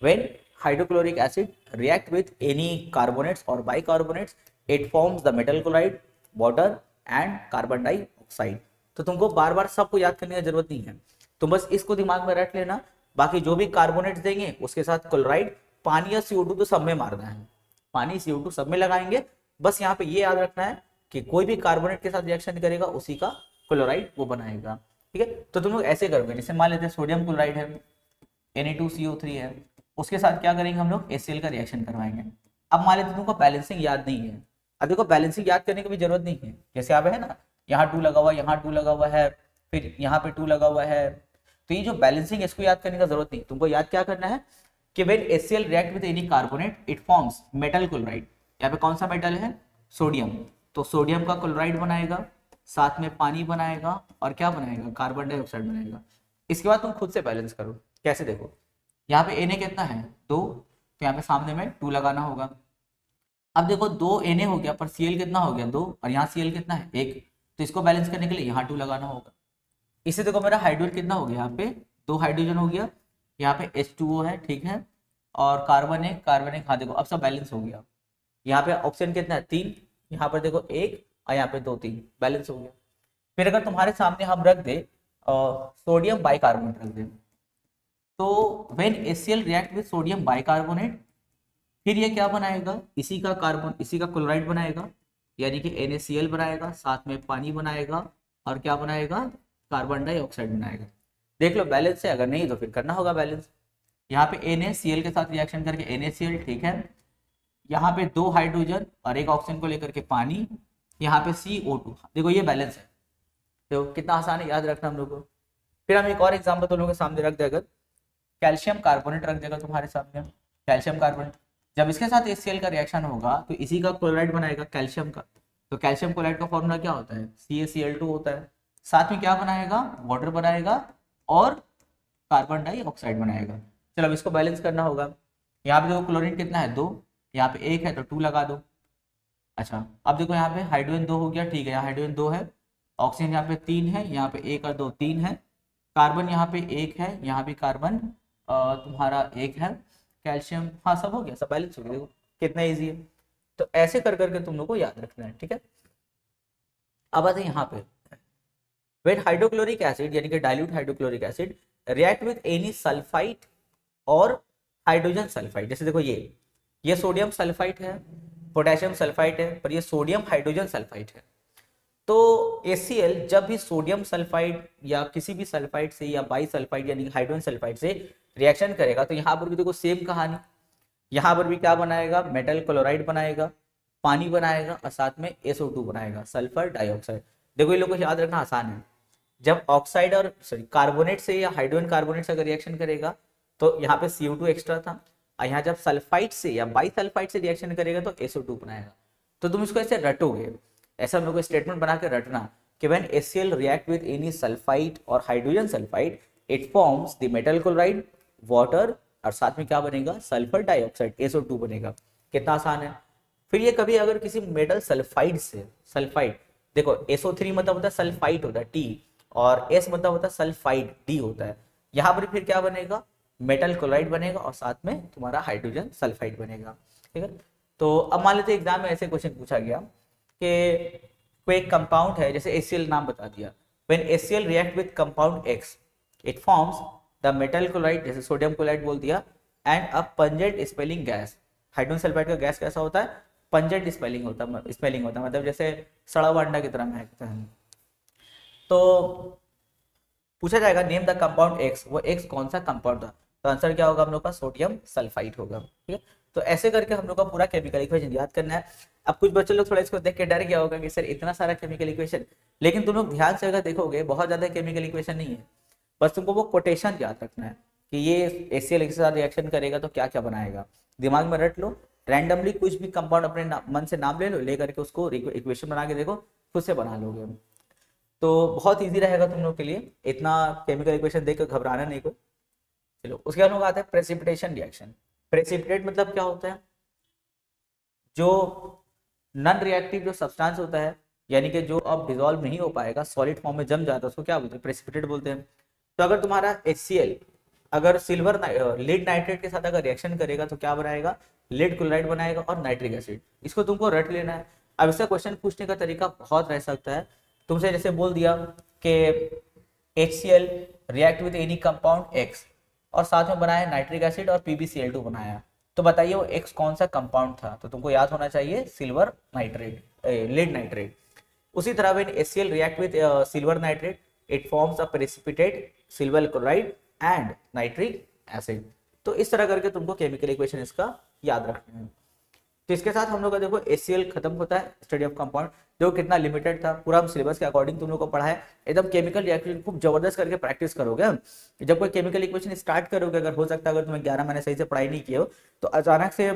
When hydrochloric acid react with any carbonates और bicarbonates it forms the metal chloride, water and carbon dioxide. तो तुमको बार बार सबको याद करने की जरूरत नहीं है, तुम बस इसको दिमाग में रख लेना। बाकी जो भी कार्बोनेट्स देंगे उसके साथ क्लोराइड, पानी या CO2 तो सब में मारना है, पानी CO2 सब में लगाएंगे। बस यहाँ पे ये याद रखना है कि कोई भी कार्बोनेट के साथ रिएक्शन करेगा उसी का क्लोराइड वो बनाएगा। ठीक है, तो तुम लोग ऐसे करोगे, जैसे मान लेते हैं सोडियम क्लोराइड है, Na2CO3 है, उसके साथ क्या करेंगे हम लोग HCl का रिएक्शन करवाएंगे। अब मान लेते तुमको बैलेंसिंग याद नहीं है, अब देखो बैलेंसिंग याद करने की भी जरूरत नहीं है, जैसे यहाँ पे है ना, यहाँ 2 लगा हुआ, यहाँ 2 लगा हुआ है, फिर यहाँ पे 2 लगा हुआ है, तो ये जो बैलेंसिंग इसको याद करने का जरूरत नहीं, तुमको याद क्या करना है कि when HCl react with any carbonate it forms metal chloride. यहाँ पे कौन सा मेटल है, सोडियम, तो सोडियम का क्लोराइड बनाएगा, साथ में पानी बनाएगा और क्या बनाएगा, कार्बन डाइऑक्साइड बनाएगा। इसके बाद तुम खुद से बैलेंस करो, कैसे देखो, यहाँ पे Na कितना है 2, तो यहाँ पे सामने में 2 लगाना होगा। अब देखो 2 Na हो गया, पर Cl कितना हो गया 2, और यहाँ Cl कितना है 1, तो इसको बैलेंस करने के लिए यहाँ 2 लगाना होगा। इससे देखो मेरा हाइड्रोजन कितना हो गया, यहाँ पे 2 हाइड्रोजन हो गया, यहाँ पे H2O है, ठीक है, और कार्बन एक, हाँ देखो अब सब बैलेंस हो गया। यहाँ पे ऑक्सीजन कितना है 3, यहाँ पर देखो 1 और यहाँ पे 2 3 बैलेंस हो गया। फिर अगर तुम्हारे सामने हम रख दे सोडियम बाइकार्बोनेट रख दे, तो when HCl react with sodium bicarbonate, फिर ये क्या बनाएगा, इसी का कार्बन, इसी का क्लोराइड बनाएगा, यानी कि NaCl बनाएगा, साथ में पानी बनाएगा और क्या बनाएगा, कार्बन डाइऑक्साइड बनाएगा। देख लो बैलेंस है, अगर नहीं तो फिर करना होगा बैलेंस। यहाँ पे NaCl के साथ रिएक्शन करके NaCl, ठीक है, यहाँ पे 2 हाइड्रोजन और 1 ऑक्सीजन को लेकर के पानी, यहाँ पे CO2, देखो ये बैलेंस है, देखो कितना आसान है, याद रखना हम लोग को। फिर हम एक और एग्जाम्पल तुम लोगों के सामने रख देगा, कैल्शियम कार्बोनेट रख देगा तुम्हारे सामने, कैल्शियम कार्बोनेट, जब इसके साथ HCl का रिएक्शन होगा तो इसी का क्लोराइड बनाएगा कैल्शियम का, तो कैल्शियम क्लोराइड का फॉर्मूला क्या होता है, CaCl2 होता है, साथ में क्या बनाएगा, वाटर बनाएगा और कार्बन डाइऑक्साइड बनाएगा। चलो अब इसको बैलेंस करना होगा, यहाँ पे देखो क्लोरीन कितना है 2, यहाँ पे 1 है तो 2 लगा दो। अच्छा अब देखो यहाँ पे हाइड्रोजन 2 हो गया, ठीक है, यहाँ हाइड्रोजन 2 है, ऑक्सीजन यहाँ पे 3 है, यहाँ पे 1 और 2 3 है, कार्बन यहाँ पे 1 है, यहाँ भी कार्बन तुम्हारा 1 है, कैल्शियम, हाँ सब हो गया, सब बैलेंस हो गया, देखो कितना इजी है। तो ऐसे कर करके तुम लोग को याद रखना है, ठीक है। अब आते हैं यहाँ पे, व्हेन हाइड्रोक्लोरिक एसिड यानी कि dilute hydrochloric acid react with any sulphide और हाइड्रोजन सल्फाइड, जैसे देखो ये सोडियम सल्फाइड है, पोटेशियम सल्फाइड है, पर ये सोडियम हाइड्रोजन सल्फाइड है। तो HCl जब भी सोडियम सल्फाइड या किसी भी सल्फाइड से या बाई सल्फाइड यानी कि हाइड्रोजन सल्फाइड से रिएक्शन करेगा, तो यहाँ पर भी देखो सेम कहानी, यहाँ पर भी क्या बनाएगा, मेटल क्लोराइड बनाएगा, पानी बनाएगा और साथ में SO2 बनाएगा, सल्फर डाइऑक्साइड। देखो ये लोग को याद रखना आसान है, जब ऑक्साइड और सॉरी कार्बोनेट से या हाइड्रोजन कार्बोनेट से अगर रिएक्शन करेगा तो यहाँ पे CO2 एक्स्ट्रा था, और यहाँ जब सल्फाइड से या बाई सल्फाइड से रिएक्शन करेगा तो SO2 बनाएगा। तो तुम इसको ऐसे रटोगे, ऐसा हम लोग को स्टेटमेंट बना के रटना कि when HCl react with any sulphide और hydrogen sulphide it forms the metal chloride, water और साथ में क्या बनेगा, सल्फर डाइऑक्साइड, SO2 बनेगा। कितना आसान है। फिर ये कभी अगर किसी मेटल सल्फाइड से, सल्फाइड देखो SO3 मतलब होता है सल्फाइड होता है T, और S मतलब होता है सल्फाइड D होता है, यहाँ पर फिर क्या बनेगा, मेटल क्लोराइड बनेगा और साथ में तुम्हारा हाइड्रोजन सल्फाइड बनेगा, ठीक है। तो अब मान लेते एग्जाम में ऐसे क्वेश्चन पूछा गया कि कोई एक कंपाउंड है, जैसे HCl नाम बता दिया, when HCl react with compound X it forms the metal chloride, जैसे सोडियम क्लोराइड बोल दिया, and a pungent spelling gas. Hydrogen sulphide का गैस कैसा होता है, पंजेंट स्पेलिंग होता है, मतलब जैसे सड़ा हुआ अंडा की तरह महकता है। तो पूछा जाएगा नेम द कंपाउंड X, वो X कौन सा कंपाउंड था, तो आंसर क्या होगा हम लोग का, सोडियम सल्फाइड होगा, ठीक है। तो ऐसे करके हम लोग का पूरा केमिकल इक्वेशन याद करना है। अब कुछ बच्चे लोग थोड़ा इसको देख के डर गया होगा कि सर इतना सारा केमिकल इक्वेशन, लेकिन तुम लोग ध्यान से अगर देखोगे बहुत ज्यादा केमिकल इक्वेशन नहीं है, बस तुमको वो कोटेशन याद रखना है कि ये HCl के साथ रिएक्शन करेगा तो क्या क्या बनाएगा, दिमाग में रट लो। रैंडमली कुछ भी कंपाउंड अपने मन से नाम ले लो, ले करके उसको इक्वेशन बना के देखो, खुद से बना लोगे, तो बहुत ईजी रहेगा तुम लोग के लिए। इतना केमिकल इक्वेशन देख कर घबराना नहीं को। चलो उसके बाद आता है प्रेसिपिटेशन रिएक्शन। प्रेसिपिटेट मतलब क्या होता है, जो नॉन रिएक्टिव जो सब्सटेंस होता है, यानी कि जो अब डिसॉल्व नहीं हो पाएगा, सॉलिड फॉर्म में जम जाता है, उसको क्या बोलते हैं, प्रेसिपिटेट बोलते हैं। तो अगर तुम्हारा HCl अगर सिल्वर लीड नाइट्रेट के साथ अगर रिएक्शन करेगा तो क्या बनाएगा, लीड क्लोराइड बनाएगा और नाइट्रिक एसिड। इसको तुमको रट लेना है। अब इसका क्वेश्चन पूछने का तरीका बहुत रह सकता है, तुमसे जैसे बोल दिया कि HCl react with any compound X और साथ में बनाया नाइट्रिक एसिड और PbCl2 बनाया, तो बताइए वो X कौन सा कंपाउंड था? तो तुमको याद होना चाहिए सिल्वर नाइट्रेट, लेड नाइट्रेट। उसी तरह when HCl react with silver nitrate it forms a precipitate silver chloride and nitric acid. तो इस तरह करके तुमको केमिकल इक्वेशन इसका याद रखना है। तो इसके साथ हम लोग का देखो HCl खत्म होता है, स्टडी ऑफ कंपाउंड। देखो कितना लिमिटेड था, पूरा हम सिलेबस के अकॉर्डिंग तुम लोग को पढ़ा है। एकदम केमिकल रिएक्शन खूब जबरदस्त करके प्रैक्टिस करोगे। जब कोई केमिकल इक्वेशन स्टार्ट करोगे, अगर हो सकता है अगर तुम्हें 11 महीने सही से पढ़ाई नहीं किए हो, तो अचानक से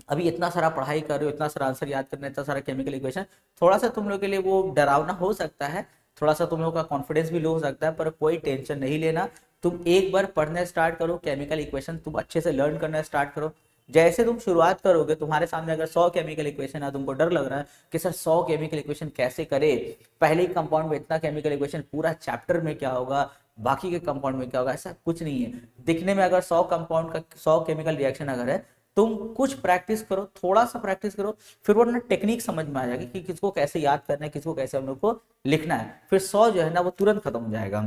अभी इतना सारा पढ़ाई कर रहे हो, इतना सारा आंसर याद करना, इतना सारा केमिकल इक्वेशन, थोड़ा सा तुम लोग के लिए वो डरावना हो सकता है, थोड़ा सा तुम लोग का कॉन्फिडेंस भी लो हो सकता है, पर कोई टेंशन नहीं लेना। तुम एक बार पढ़ना स्टार्ट करो, केमिकल इक्वेशन तुम अच्छे से लर्न करना स्टार्ट करो। जैसे तुम शुरुआत करोगे, तुम्हारे सामने अगर 100 केमिकल इक्वेशन है, तुमको डर लग रहा है कि सर 100 केमिकल इक्वेशन कैसे करे, पहले ही कंपाउंड में इतना केमिकल इक्वेशन, पूरा चैप्टर में क्या होगा, बाकी के कंपाउंड में क्या होगा, ऐसा कुछ नहीं है। दिखने में अगर 100 कंपाउंड का 100 केमिकल रिएक्शन अगर है, तुम कुछ प्रैक्टिस करो, थोड़ा सा प्रैक्टिस करो, फिर वो ना टेक्निक समझ में आ जाएगी कि किसको कैसे याद करना है, किसको कैसे हम लोग को लिखना है। फिर 100 जो है ना वो तुरंत खत्म हो जाएगा।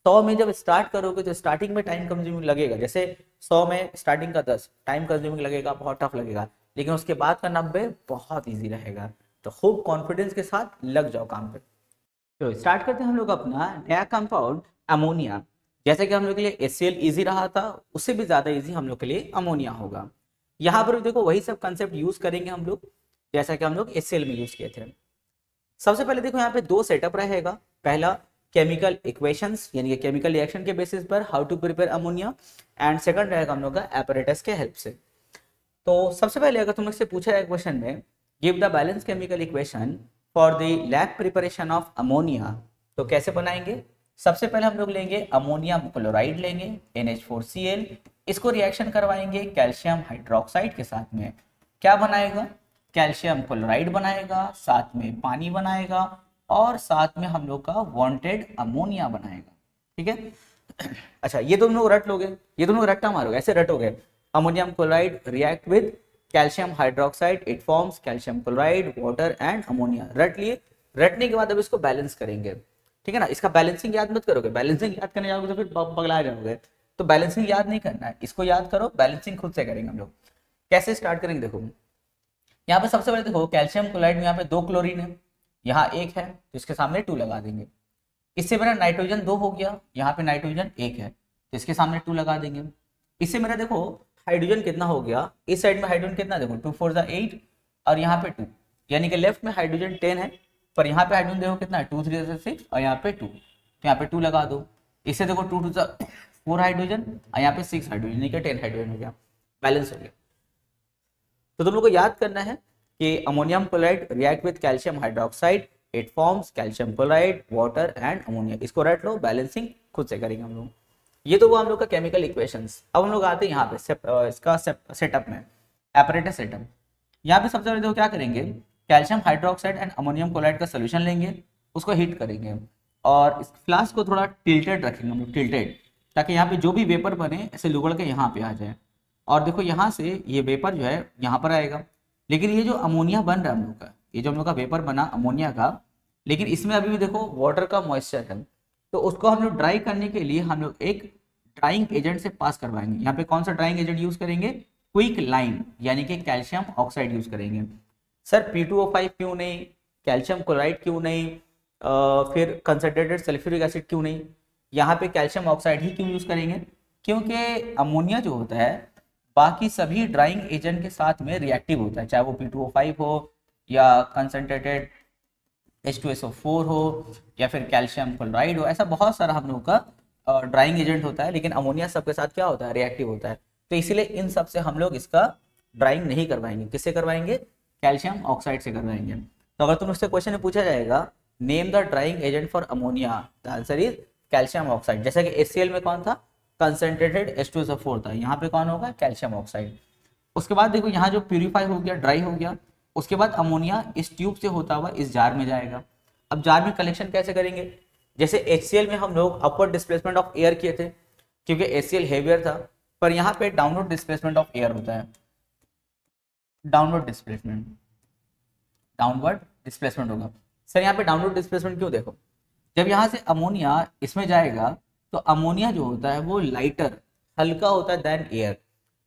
100 में जब स्टार्ट करोगे तो स्टार्टिंग में टाइम कंज्यूमिंग लगेगा, जैसे 100 में स्टार्टिंग का 10 टाइम कंज्यूमिंग लगेगा, बहुत टफ लगेगा, लेकिन उसके बाद का 90 बहुत ईजी रहेगा। तो खूब कॉन्फिडेंस के साथ लग जाओ काम पे। तो स्टार्ट करते हैं हम लोग अपना नया कंपाउंड अमोनिया। जैसे कि हम लोग के लिए HCl इजी रहा था, उससे भी ज्यादा इजी हम लोग के लिए अमोनिया होगा। यहाँ पर देखो वही सब कंसेप्ट यूज करेंगे हम लोग, जैसा कि हम लोग HCl में यूज किए थे। सबसे पहले देखो यहाँ पे दो सेटअप रहेगा। पहला केमिकल इक्वेशंस यानी कि केमिकल रिएक्शन के बेसिस पर how to prepare ammonia, and second रहेगा हम लोग का एपरेटस के हेल्प से। तो सबसे पहले अगर तुम लोग से पूछा जाए क्वेश्चन में, give the balance chemical equation for the lab preparation of ammonia, तो कैसे बनाएंगे? सबसे पहले हम लोग लेंगे अमोनियम क्लोराइड, लेंगे NH4Cl, इसको रिएक्शन करवाएंगे कैल्शियम हाइड्रोक्साइड के साथ में। क्या बनाएगा? कैल्शियम क्लोराइड बनाएगा, साथ में पानी बनाएगा, और साथ में हम लोग का वांटेड अमोनिया बनाएगा। ठीक है। अच्छा, ये तुम लोग रट लोगे, ये तुम लोग रट्टा मारोगे, ऐसे रटोगे। Ammonium chloride react with calcium hydroxide, it forms calcium chloride, water and ammonia. रट लिए। रटने के बाद अब इसको बैलेंस करेंगे। ठीक है ना। इसका बैलेंसिंग याद मत करोगे, बैलेंसिंग याद करने जाओगे तो फिर पगला जाओगे। तो बैलेंसिंग याद नहीं करना है, इसको याद करो, बैलेंसिंग खुद से करेंगे हम लोग। कैसे स्टार्ट करेंगे? देखो यहाँ पे सबसे पहले देखो कैल्शियम क्लोराइड में यहाँ पे 2 क्लोरीन है, यहाँ 1 है, तो इसके सामने 2 लगा देंगे। इससे मेरा नाइट्रोजन 2 हो गया, यहाँ पे नाइट्रोजन 1 है, तो इसके सामने 2 लगा देंगे। इससे मेरा देखो हाइड्रोजन कितना हो गया, इस साइड में हाइड्रोजन कितना, देखो 2 4 जा 8 और यहाँ पे 2, यानी कि लेफ्ट में हाइड्रोजन 10 है, पर यहाँ पे हाइड्रोजन देखो कितना है 2 3 जा 6 और यहाँ पे 2, तो यहाँ पे 2 लगा दो। इससे देखो 2 2 जा 4 हाइड्रोजन और यहाँ पे 6 हाइड्रोजन, यानी कि 10 हाइड्रोजन हो गया, बैलेंस हो गया। तो तुम लोग को याद करना है कि ammonium chloride react with calcium hydroxide, it forms calcium chloride, water and ammonia. इसको रट लो, बैलेंसिंग खुद से करेंगे हम लोग। ये तो वो हम लोग का केमिकल इक्वेशंस। अब हम लोग आते हैं यहाँ पे इसका सेटअप में, एपरेटस सेटअप। यहाँ पे सबसे पहले देखो क्या करेंगे, calcium hydroxide and ammonium chloride का सोल्यूशन लेंगे, उसको हीट करेंगे और इस फ्लास्क को थोड़ा टिल्टेड रखेंगे हम लोग, टिल्टेड, ताकि यहाँ पे जो भी वेपर बने ऐसे लुगड़ के यहाँ पे आ जाए। और देखो यहाँ से ये वेपर जो है यहाँ पर आएगा, लेकिन ये जो अमोनिया बन रहा है हम लोग का, ये जो हम लोग का वेपर बना अमोनिया का, लेकिन इसमें अभी भी देखो वाटर का मॉइस्चर है, तो उसको हम लोग ड्राई करने के लिए हम लोग एक ड्राइंग एजेंट से पास करवाएंगे। यहाँ पे कौन सा ड्राइंग एजेंट यूज करेंगे? क्विक लाइम, यानी कि कैल्शियम ऑक्साइड यूज करेंगे। सर P2O5 क्यों नहीं, कैल्शियम क्लोराइड क्यों नहीं, फिर कंसंट्रेटेड सल्फ्यूरिक एसिड क्यों नहीं, यहाँ पे कैल्शियम ऑक्साइड ही क्यों यूज करेंगे? क्योंकि अमोनिया जो होता है बाकी सभी ड्राइंग एजेंट के साथ में रिएक्टिव होता है, चाहे वो P2O5 हो या कंसंट्रेटेड H2SO4 हो या फिर कैल्शियम क्लोराइड हो, ऐसा बहुत सारा हम लोग का ड्राइंग एजेंट होता है, लेकिन अमोनिया सबके साथ क्या होता है? रिएक्टिव होता है। तो इसीलिए इन सब से हम लोग इसका ड्राइंग नहीं करवाएंगे। किससे करवाएंगे? कैल्शियम ऑक्साइड से करवाएंगे। तो अगर तुम उससे क्वेश्चन में पूछा जाएगा name the drying agent for ammonia, the answer is calcium oxide. जैसे कि HCl में कौन था? कंसंट्रेटेड H2SO4 था, यहाँ पे कौन होगा? Calcium oxide. उसके बाद देखो यहाँ जो प्यूरिफाई हो गया, ड्राई हो गया, उसके बाद अमोनिया इस ट्यूब से होता हुआ इस जार में जाएगा। अब जार में कलेक्शन कैसे करेंगे? जैसे HCl में हम लोग अपवर्ड डिस्प्लेसमेंट ऑफ एयर किए थे, क्योंकि HCl हेवियर था, पर यहाँ पे डाउनवर्ड डिस्प्लेसमेंट ऑफ एयर होता है, डाउनवर्ड डिस्प्लेसमेंट होगा। सर यहाँ पे डाउनवर्ड डिस्प्लेसमेंट क्यों? देखो जब यहाँ से अमोनिया इसमें जाएगा तो अमोनिया जो होता है वो लाइटर, हल्का होता है देन एयर,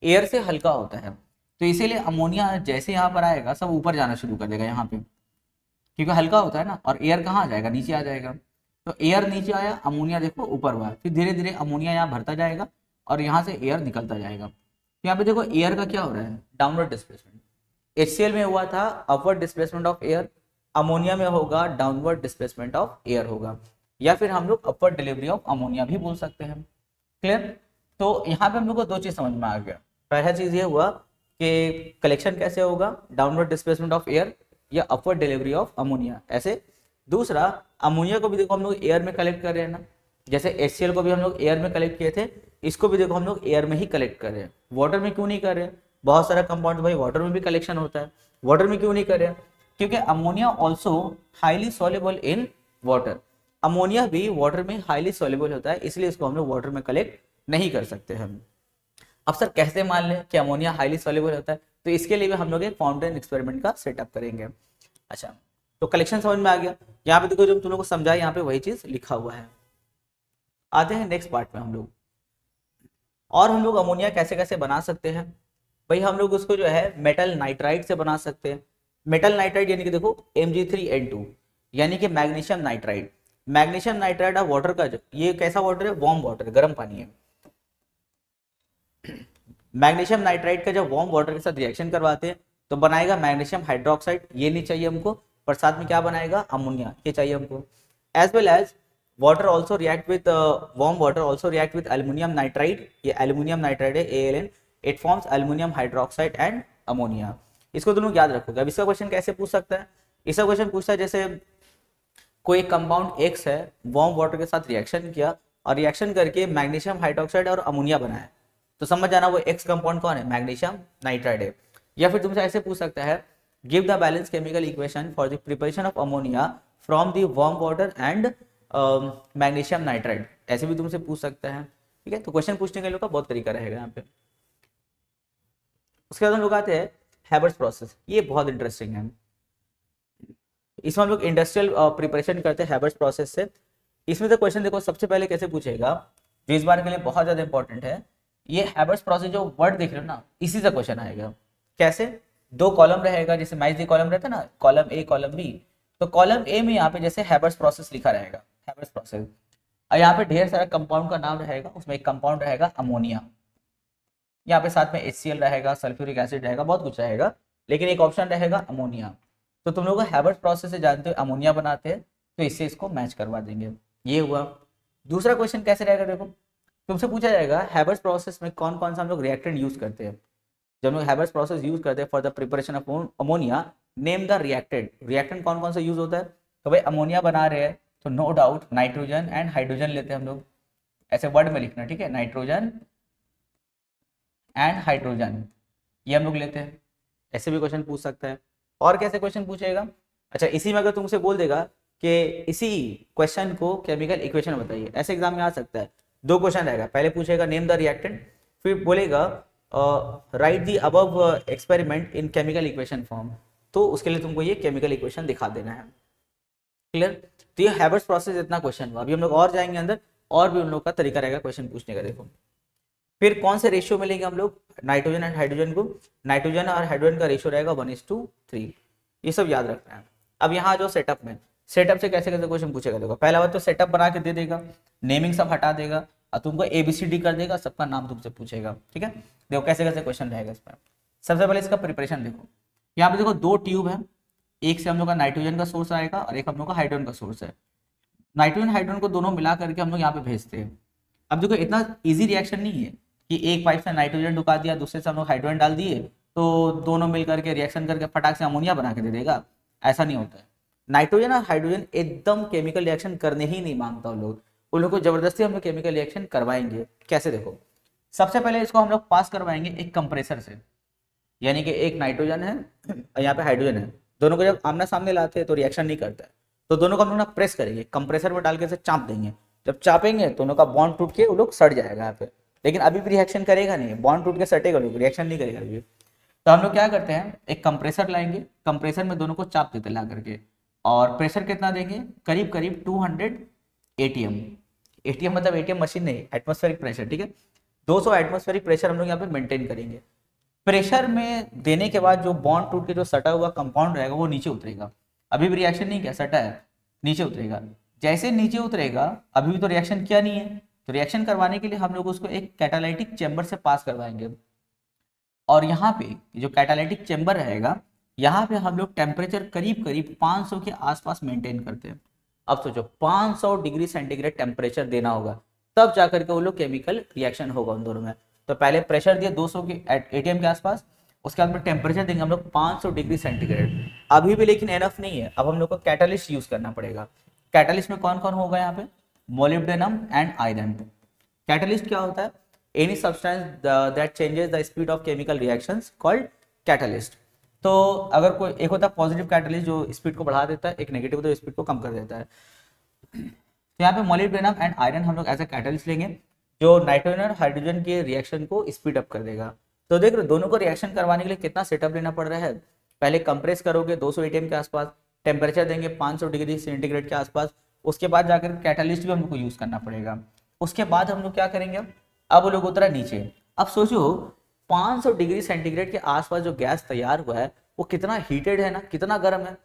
एयर से हल्का होता है। तो इसीलिए अमोनिया जैसे यहाँ पर आएगा सब ऊपर जाना शुरू कर देगा यहाँ पे, क्योंकि हल्का होता है ना। और एयर कहाँ आ जाएगा, नीचे आ जाएगा। तो एयर नीचे आया, अमोनिया देखो ऊपर हुआ, फिर धीरे धीरे अमोनिया यहाँ भरता जाएगा और यहाँ से एयर निकलता जाएगा। तो यहाँ पे देखो एयर का क्या हो रहा है, डाउनवर्ड डिस्प्लेसमेंट। HCl में हुआ था upward displacement of air, ammonia में होगा डाउनवर्ड डिस्प्लेसमेंट ऑफ एयर होगा, या फिर हम लोग अपवर्ड डिलीवरी ऑफ अमोनिया भी बोल सकते हैं। क्लियर। तो यहाँ पे हम लोग को दो चीज समझ में आ गया। पहला चीज ये हुआ कि कलेक्शन कैसे होगा, डाउनवर्ड डिस्प्लेसमेंट ऑफ एयर या अपवर्ड डिलीवरी ऑफ अमोनिया ऐसे। दूसरा, अमोनिया को भी देखो हम लोग एयर में कलेक्ट कर रहे हैं ना, जैसे HCl को भी हम लोग एयर में कलेक्ट किए थे, इसको भी देखो हम लोग एयर में ही कलेक्ट कर रहे हैं। वाटर में क्यों नहीं कर रहे हैं, बहुत सारा कंपाउंड भाई वाटर में भी कलेक्शन होता है, वाटर में क्यों नहीं कर रहे हैं, क्योंकि ammonia also highly soluble in water, ammonia भी वाटर में हाईली सॉल्युबल होता है, इसलिए इसको हम लोग वाटर में कलेक्ट नहीं कर सकते हम। अब सर कैसे मान लें कि अमोनिया हाईली सॉल्युबल होता है, तो इसके लिए भी हम लोग एक फाउंटेन एक्सपेरिमेंट का सेटअप करेंगे। अच्छा, तो कलेक्शन समझ में आ गया। यहाँ पे देखो जो तुम लोग को समझा यहाँ पे वही चीज लिखा हुआ है। आते हैं नेक्स्ट पार्ट में हम लोग, और हम लोग अमोनिया कैसे कैसे बना सकते हैं। भाई हम लोग उसको जो है मेटल नाइट्राइड से बना सकते हैं। मेटल नाइट्राइड यानी कि देखो Mg3N2 यानी कि magnesium nitride. Magnesium nitride of water का, ये कैसा वाटर है, वार्म वाटर, गर्म पानी है। मैग्नीशियम नाइट्राइड का जब वार्म वाटर के साथ रिएक्शन करवाते हैं तो बनाएगा मैग्नीशियम हाइड्रोक्साइड, ये नहीं चाहिए हमको, पर साथ में क्या बनाएगा, अमोनिया, ये चाहिए हमको। As well as water also react with warm water also react with aluminium nitride, ये एल्यूमिनियम नाइट्राइड है ALN, it forms aluminium hydroxide and ammonia. इसको तुम लोग याद रखोगे। अब इसका क्वेश्चन कैसे पूछ सकता है, इसका क्वेश्चन पूछता है जैसे कोई कंपाउंड X है, वार्म वाटर के साथ रिएक्शन किया और रिएक्शन करके मैग्नीशियम हाइड्रोक्साइड और अमोनिया बनाया, तो समझ जाना वो X कंपाउंड कौन है, मैग्नीशियम नाइट्राइड है। या फिर तुमसे ऐसे पूछ सकता है give the balance chemical equation for the preparation of ammonia from the warm water and magnesium nitride, ऐसे भी तुमसे पूछ सकता है। ठीक है, तो क्वेश्चन पूछने के लिए का बहुत तरीका रहेगा यहाँ पे। उसके बाद हम लोग आते हैं हैबर्स प्रोसेस, ये बहुत इंटरेस्टिंग है। इसमें हम लोग इंडस्ट्रियल प्रिपरेशन करते हैं हैबर्स प्रोसेस से। इसमें तो क्वेश्चन देखो सबसे पहले कैसे पूछेगा, जो इस बार के लिए बहुत ज्यादा इंपॉर्टेंट है, ये हैबर्स प्रोसेस जो वर्ड देख रहे हो ना, इसी से क्वेश्चन आएगा। कैसे, दो कॉलम रहेगा, जैसे मैच दी कॉलम रहता है ना, कॉलम A कॉलम B, तो कॉलम A में यहाँ पे जैसे हैबर्स प्रोसेस लिखा रहेगा, हैबर्स प्रोसेस, और यहाँ पे ढेर सारा कंपाउंड का नाम रहेगा, उसमें एक कंपाउंड रहेगा अमोनिया, यहाँ पे साथ में HCl रहेगा, सल्फ्यूरिक एसिड रहेगा, बहुत कुछ रहेगा, लेकिन एक ऑप्शन रहेगा अमोनिया। तो तुम लोग हैबर्स प्रोसेस से जानते हो अमोनिया बनाते हैं, तो इससे इसको मैच करवा देंगे। ये हुआ। दूसरा क्वेश्चन कैसे रहेगा, देखो तुमसे पूछा जाएगा हैबर्स प्रोसेस में कौन कौन सा हम लोग रिएक्टेंट यूज करते हैं। जब हम लोग हैबर्स प्रोसेस यूज करते हैं for the preparation of ammonia, name the reactant, reactant कौन कौन सा यूज होता है। तो भाई अमोनिया बना रहे हैं तो no doubt nitrogen and hydrogen लेते हैं हम लोग, ऐसे वर्ड में लिखना, ठीक है, नाइट्रोजन एंड हाइड्रोजन, ये हम लोग लेते हैं। ऐसे भी क्वेश्चन पूछ सकता है। और कैसे क्वेश्चन पूछेगा, अच्छा इसी में अगर तुमसे बोल देगा कि इसी क्वेश्चन को केमिकल इक्वेशन बताइए, ऐसे एग्जाम में आ सकता है। दो क्वेश्चन रहेगा, पहले पूछेगा नेम द रिएक्टेंट, फिर बोलेगा right the above experiment in chemical equation form, तो उसके लिए तुमको ये केमिकल इक्वेशन दिखा देना है। क्लियर। तो ये हैबर्स प्रोसेस इतना क्वेश्चन हुआ। अभी हम लोग और जाएंगे अंदर, और भी हम लोग का तरीका रहेगा क्वेश्चन पूछने का। देखो फिर कौन से रेशियो में लेंगे हम लोग नाइट्रोजन एंड हाइड्रोजन को, नाइट्रोजन और हाइड्रोजन का रेशियो रहेगा 1:3, ये सब याद रखना है। अब यहाँ जो सेटअप में, सेटअप से कैसे कैसे क्वेश्चन पूछेगा, देखो पहला बात तो सेटअप बना के दे देगा, नेमिंग सब हटा देगा और तुमको ABCD कर देगा, सबका नाम तुमसे पूछेगा। ठीक है, देखो कैसे कैसे क्वेश्चन रहेगा इसमें। सबसे पहले इसका प्रिपरेशन देखो, यहाँ पे देखो दो ट्यूब है, एक से हम लोग का नाइट्रोजन का सोर्स आएगा और एक हम लोग का हाइड्रोजन का सोर्स है। नाइट्रोजन हाइड्रोजन को दोनों मिला करके हम लोग यहाँ पे भेजते हैं। अब देखो इतना ईजी रिएक्शन नहीं है कि एक पाइप से नाइट्रोजन ढुका दिया, दूसरे से हम लोग हाइड्रोजन डाल दिए तो दोनों मिल करके रिएक्शन करके फटाक से अमोनिया बना के दे देगा, ऐसा नहीं होता है। नाइट्रोजन और हाइड्रोजन एकदम केमिकल रिएक्शन करने ही नहीं मांगता उन लोग को जबरदस्ती हम लोग केमिकल रिएक्शन करवाएंगे। कैसे, देखो सबसे पहले इसको हम लोग पास करवाएंगे एक कंप्रेसर से, यानी कि एक नाइट्रोजन है और यहाँ पे हाइड्रोजन है, दोनों को जब आमना सामने लाते हैं तो रिएक्शन नहीं करता है, तो दोनों को हम लोग ना प्रेस करेंगे, कंप्रेसर में डाल के चाप देंगे। जब चापेंगे तो दोनों का बॉन्ड टूट के वो लोग सड़ जाएगा यहाँ पे, लेकिन अभी भी रिएक्शन करेगा नहीं, बॉन्ड टूट के सटेगा, लोग रिएक्शन नहीं करेगा अभी। तो हम लोग क्या करते हैं, एक कंप्रेसर लाएंगे, कंप्रेसर में दोनों को चाप देते ला करके, और प्रेशर कितना देंगे, करीब करीब 200 एटीएम। एटीएम मतलब एटीएम मशीन नहीं, एटमॉस्फेरिक प्रेशर, ठीक है। 200 एटमॉस्फेरिक प्रेशर हम लोग यहाँ पे मेंटेन करेंगे। प्रेशर में देने के बाद जो बॉन्ड टूट के जो सटा हुआ कंपाउंड रहेगा वो नीचे उतरेगा। अभी भी रिएक्शन नहीं किया, सटा है, नीचे उतरेगा। जैसे नीचे उतरेगा, अभी भी तो रिएक्शन किया नहीं है, तो रिएक्शन करवाने के लिए हम लोग उसको एक कैटालाइटिक चेंबर से पास करवाएंगे। और यहाँ पे जो कैटालाइटिक चेंबर रहेगा, यहाँ पे हम लोग टेम्परेचर करीब करीब 500 के आसपास मेंटेन करते हैं। अब सोचो 500 डिग्री सेंटीग्रेड टेम्परेचर देना होगा, तब जाकर के वो लोग केमिकल रिएक्शन होगा उन दोनों में। तो पहले प्रेशर दिया 200 के एटीएम के आसपास, उसके बाद में टेम्परेचर देंगे हम लोग 500 डिग्री सेंटीग्रेड। अभी भी लेकिन एनफ नहीं है, अब हम लोग को कैटालिस्ट यूज करना पड़ेगा। कैटालिस्ट में कौन कौन होगा यहाँ पे? Molybdenum and iron. कैटालिस्ट क्या होता है? Any substance that changes the speed of chemical reactions called catalyst. तो अगर कोई एक होता है पॉजिटिव कैटालिस्ट जो स्पीड को बढ़ा देता है, एक नेगेटिव तो स्पीड को कम कर देता है। तो यहाँ पे मोलिब्डेनम एंड आयरन हम लोग एज ए कैटालिस्ट लेंगे, जो नाइट्रोजन और हाइड्रोजन के रिएक्शन को स्पीड अप कर देगा। तो देख रहे दोनों को रिएक्शन करवाने के लिए कितना सेटअप लेना पड़ रहा है। पहले कंप्रेस करोगे 200 एटीएम के आसपास, टेम्परेचर देंगे 500 डिग्री सेंटीग्रेड के आसपास, उसके बाद जाकर कैटालिस्ट भी हम लोग को यूज करना पड़ेगा। उसके बाद हम लोग क्या करेंगे, अब वो लोग उतरा नीचे। अब सोचो 500 डिग्री सेंटीग्रेड के आसपास जो गैस तैयार हुआ है वो कितना हीटेड है ना, कितना गर्म है।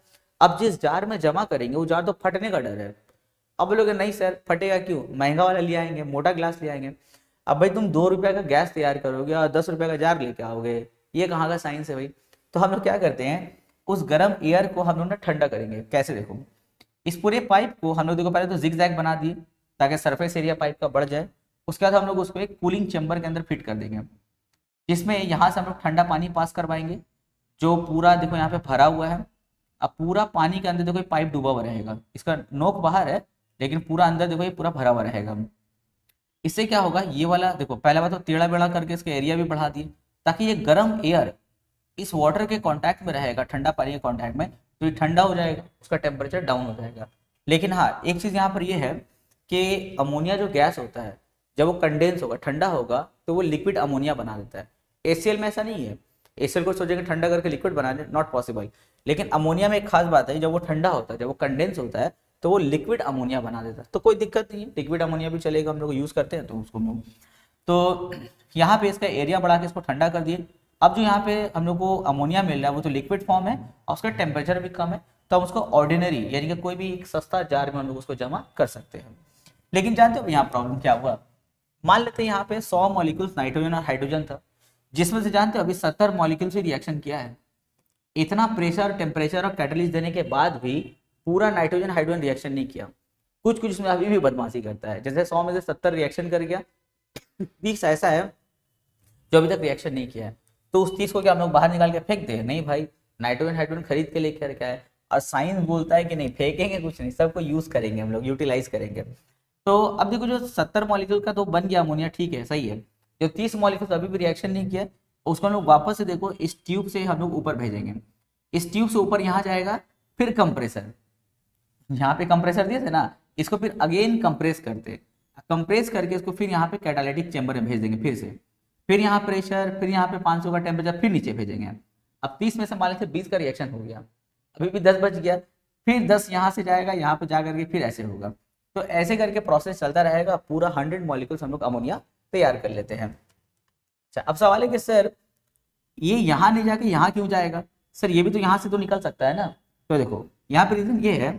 अब जिस जार में जमा करेंगे वो जार तो फटने का डर है। अब लोग नहीं सर फटेगा क्यों, महंगा वाला ले आएंगे, मोटा ग्लास ले आएंगे। अब भाई तुम 2 रुपए का गैस तैयार करोगे और 10 रुपए का जार लेके आओगे, ये कहाँ का साइंस है भाई। तो हम लोग क्या करते हैं, उस गर्म एयर को हम लोग ना ठंडा करेंगे। कैसे? देखो इस पूरे पाइप को हम लोग देखो पहले तो जिग जैग बना दिए ताकि सरफेस एरिया पाइप का बढ़ जाए। उसके बाद हम लोग उसको एक कूलिंग चैम्बर के अंदर फिट कर देंगे, जिसमें यहाँ से हम लोग ठंडा पानी पास करवाएंगे, जो पूरा देखो यहाँ पे भरा हुआ है। अब पूरा पानी के अंदर देखो पाइप डूबा हुआ रहेगा, इसका नोक बाहर है लेकिन पूरा अंदर देखो ये पूरा भरा हुआ रहेगा। इससे क्या होगा, ये वाला देखो पहला बात तो टेढ़ा बेड़ा करके इसका एरिया भी बढ़ा दिए, ताकि ये गर्म एयर इस वाटर के कांटेक्ट में रहेगा, ठंडा पानी के कांटेक्ट में, तो ये ठंडा हो जाएगा, उसका टेम्परेचर डाउन हो जाएगा। लेकिन हाँ एक चीज़ यहाँ पर ये है कि अमोनिया जो गैस होता है जब वो कंडेंस होगा, ठंडा होगा, तो वो लिक्विड अमोनिया बना देता है। एसीएल में ऐसा नहीं है, एसीएल को सोचेंगे ठंडा करके लिक्विड बना दे, नॉट पॉसिबल। लेकिन अमोनिया में एक खास बात है, जब वो ठंडा होता है, जब वो कंडेंस होता है, तो वो लिक्विड अमोनिया बना देता है। तो कोई दिक्कत नहीं है, लिक्विड अमोनिया भी चलेगा, हम लोग यूज़ करते हैं तो उसको हम। तो यहाँ पे इसका एरिया बढ़ा के इसको ठंडा कर दिए। अब जो यहाँ पे हम लोग को अमोनिया मिल रहा है वो तो लिक्विड फॉर्म है और उसका टेम्परेचर भी कम है, तो हम उसको ऑर्डिनरी यानी कि कोई भी एक सस्ता जार में हम लोग उसको जमा कर सकते हैं। लेकिन जानते हो यहाँ प्रॉब्लम क्या हुआ, मान लेते हैं यहाँ पे 100 मॉलिक्यूल्स नाइट्रोजन और हाइड्रोजन था, जिसमें से जानते हो अभी 70 मॉलिक्यूल से रिएक्शन किया है। इतना प्रेशर, टेम्परेचर और कैटलिस्ट देने के बाद भी पूरा नाइट्रोजन हाइड्रोजन रिएक्शन नहीं किया। कुछ कुछ उसमें अभी भी बदमाशी करता है, जैसे 100 में से 70 रिएक्शन कर गया, 30 ऐसा है जो अभी तक रिएक्शन नहीं किया है। तो उस 30 को क्या हम लोग बाहर निकाल के फेंक दे? नहीं भाई, नाइट्रोजन हाइड्रोजन खरीद के लेकर क्या है, और साइंस बोलता है कि नहीं फेंकेंगे कुछ नहीं, सबको यूज करेंगे हम लोग, यूटिलाइज करेंगे। तो अब देखो जो 70 मॉलिक्यूल का तो बन गया अमोनिया, ठीक है सही है। जो 30 मॉलिक्यूल अभी भी रिएक्शन नहीं किया उसको हम लोग वापस से देखो इस ट्यूब से हम लोग ऊपर भेजेंगे। इस ट्यूब से ऊपर यहाँ जाएगा, फिर कंप्रेसर, यहाँ पे कंप्रेसर दिए थे ना, इसको फिर अगेन कंप्रेस करते, कंप्रेस करके इसको फिर यहाँ पे कैटालिटिक चैम्बर में भेज देंगे फिर से, फिर यहाँ प्रेशर, फिर यहाँ पे 500 का टेम्परेचर, फिर नीचे भेजेंगे। अब 30 में से मान लेते 20 का रिएक्शन हो गया, अभी भी 10 बच गया, फिर 10 यहाँ से जाएगा, यहाँ पे जा करके फिर ऐसे होगा। तो ऐसे करके प्रोसेस चलता रहेगा, पूरा 100 मॉलिक्यूल्स हम लोग अमोनिया तैयार कर लेते हैं। अच्छा अब सवाल है कि सर ये यहाँ नहीं जाके यहाँ क्यों जाएगा? सर ये भी तो यहाँ से तो निकल सकता है ना। तो देखो यहाँ पे रीजन ये है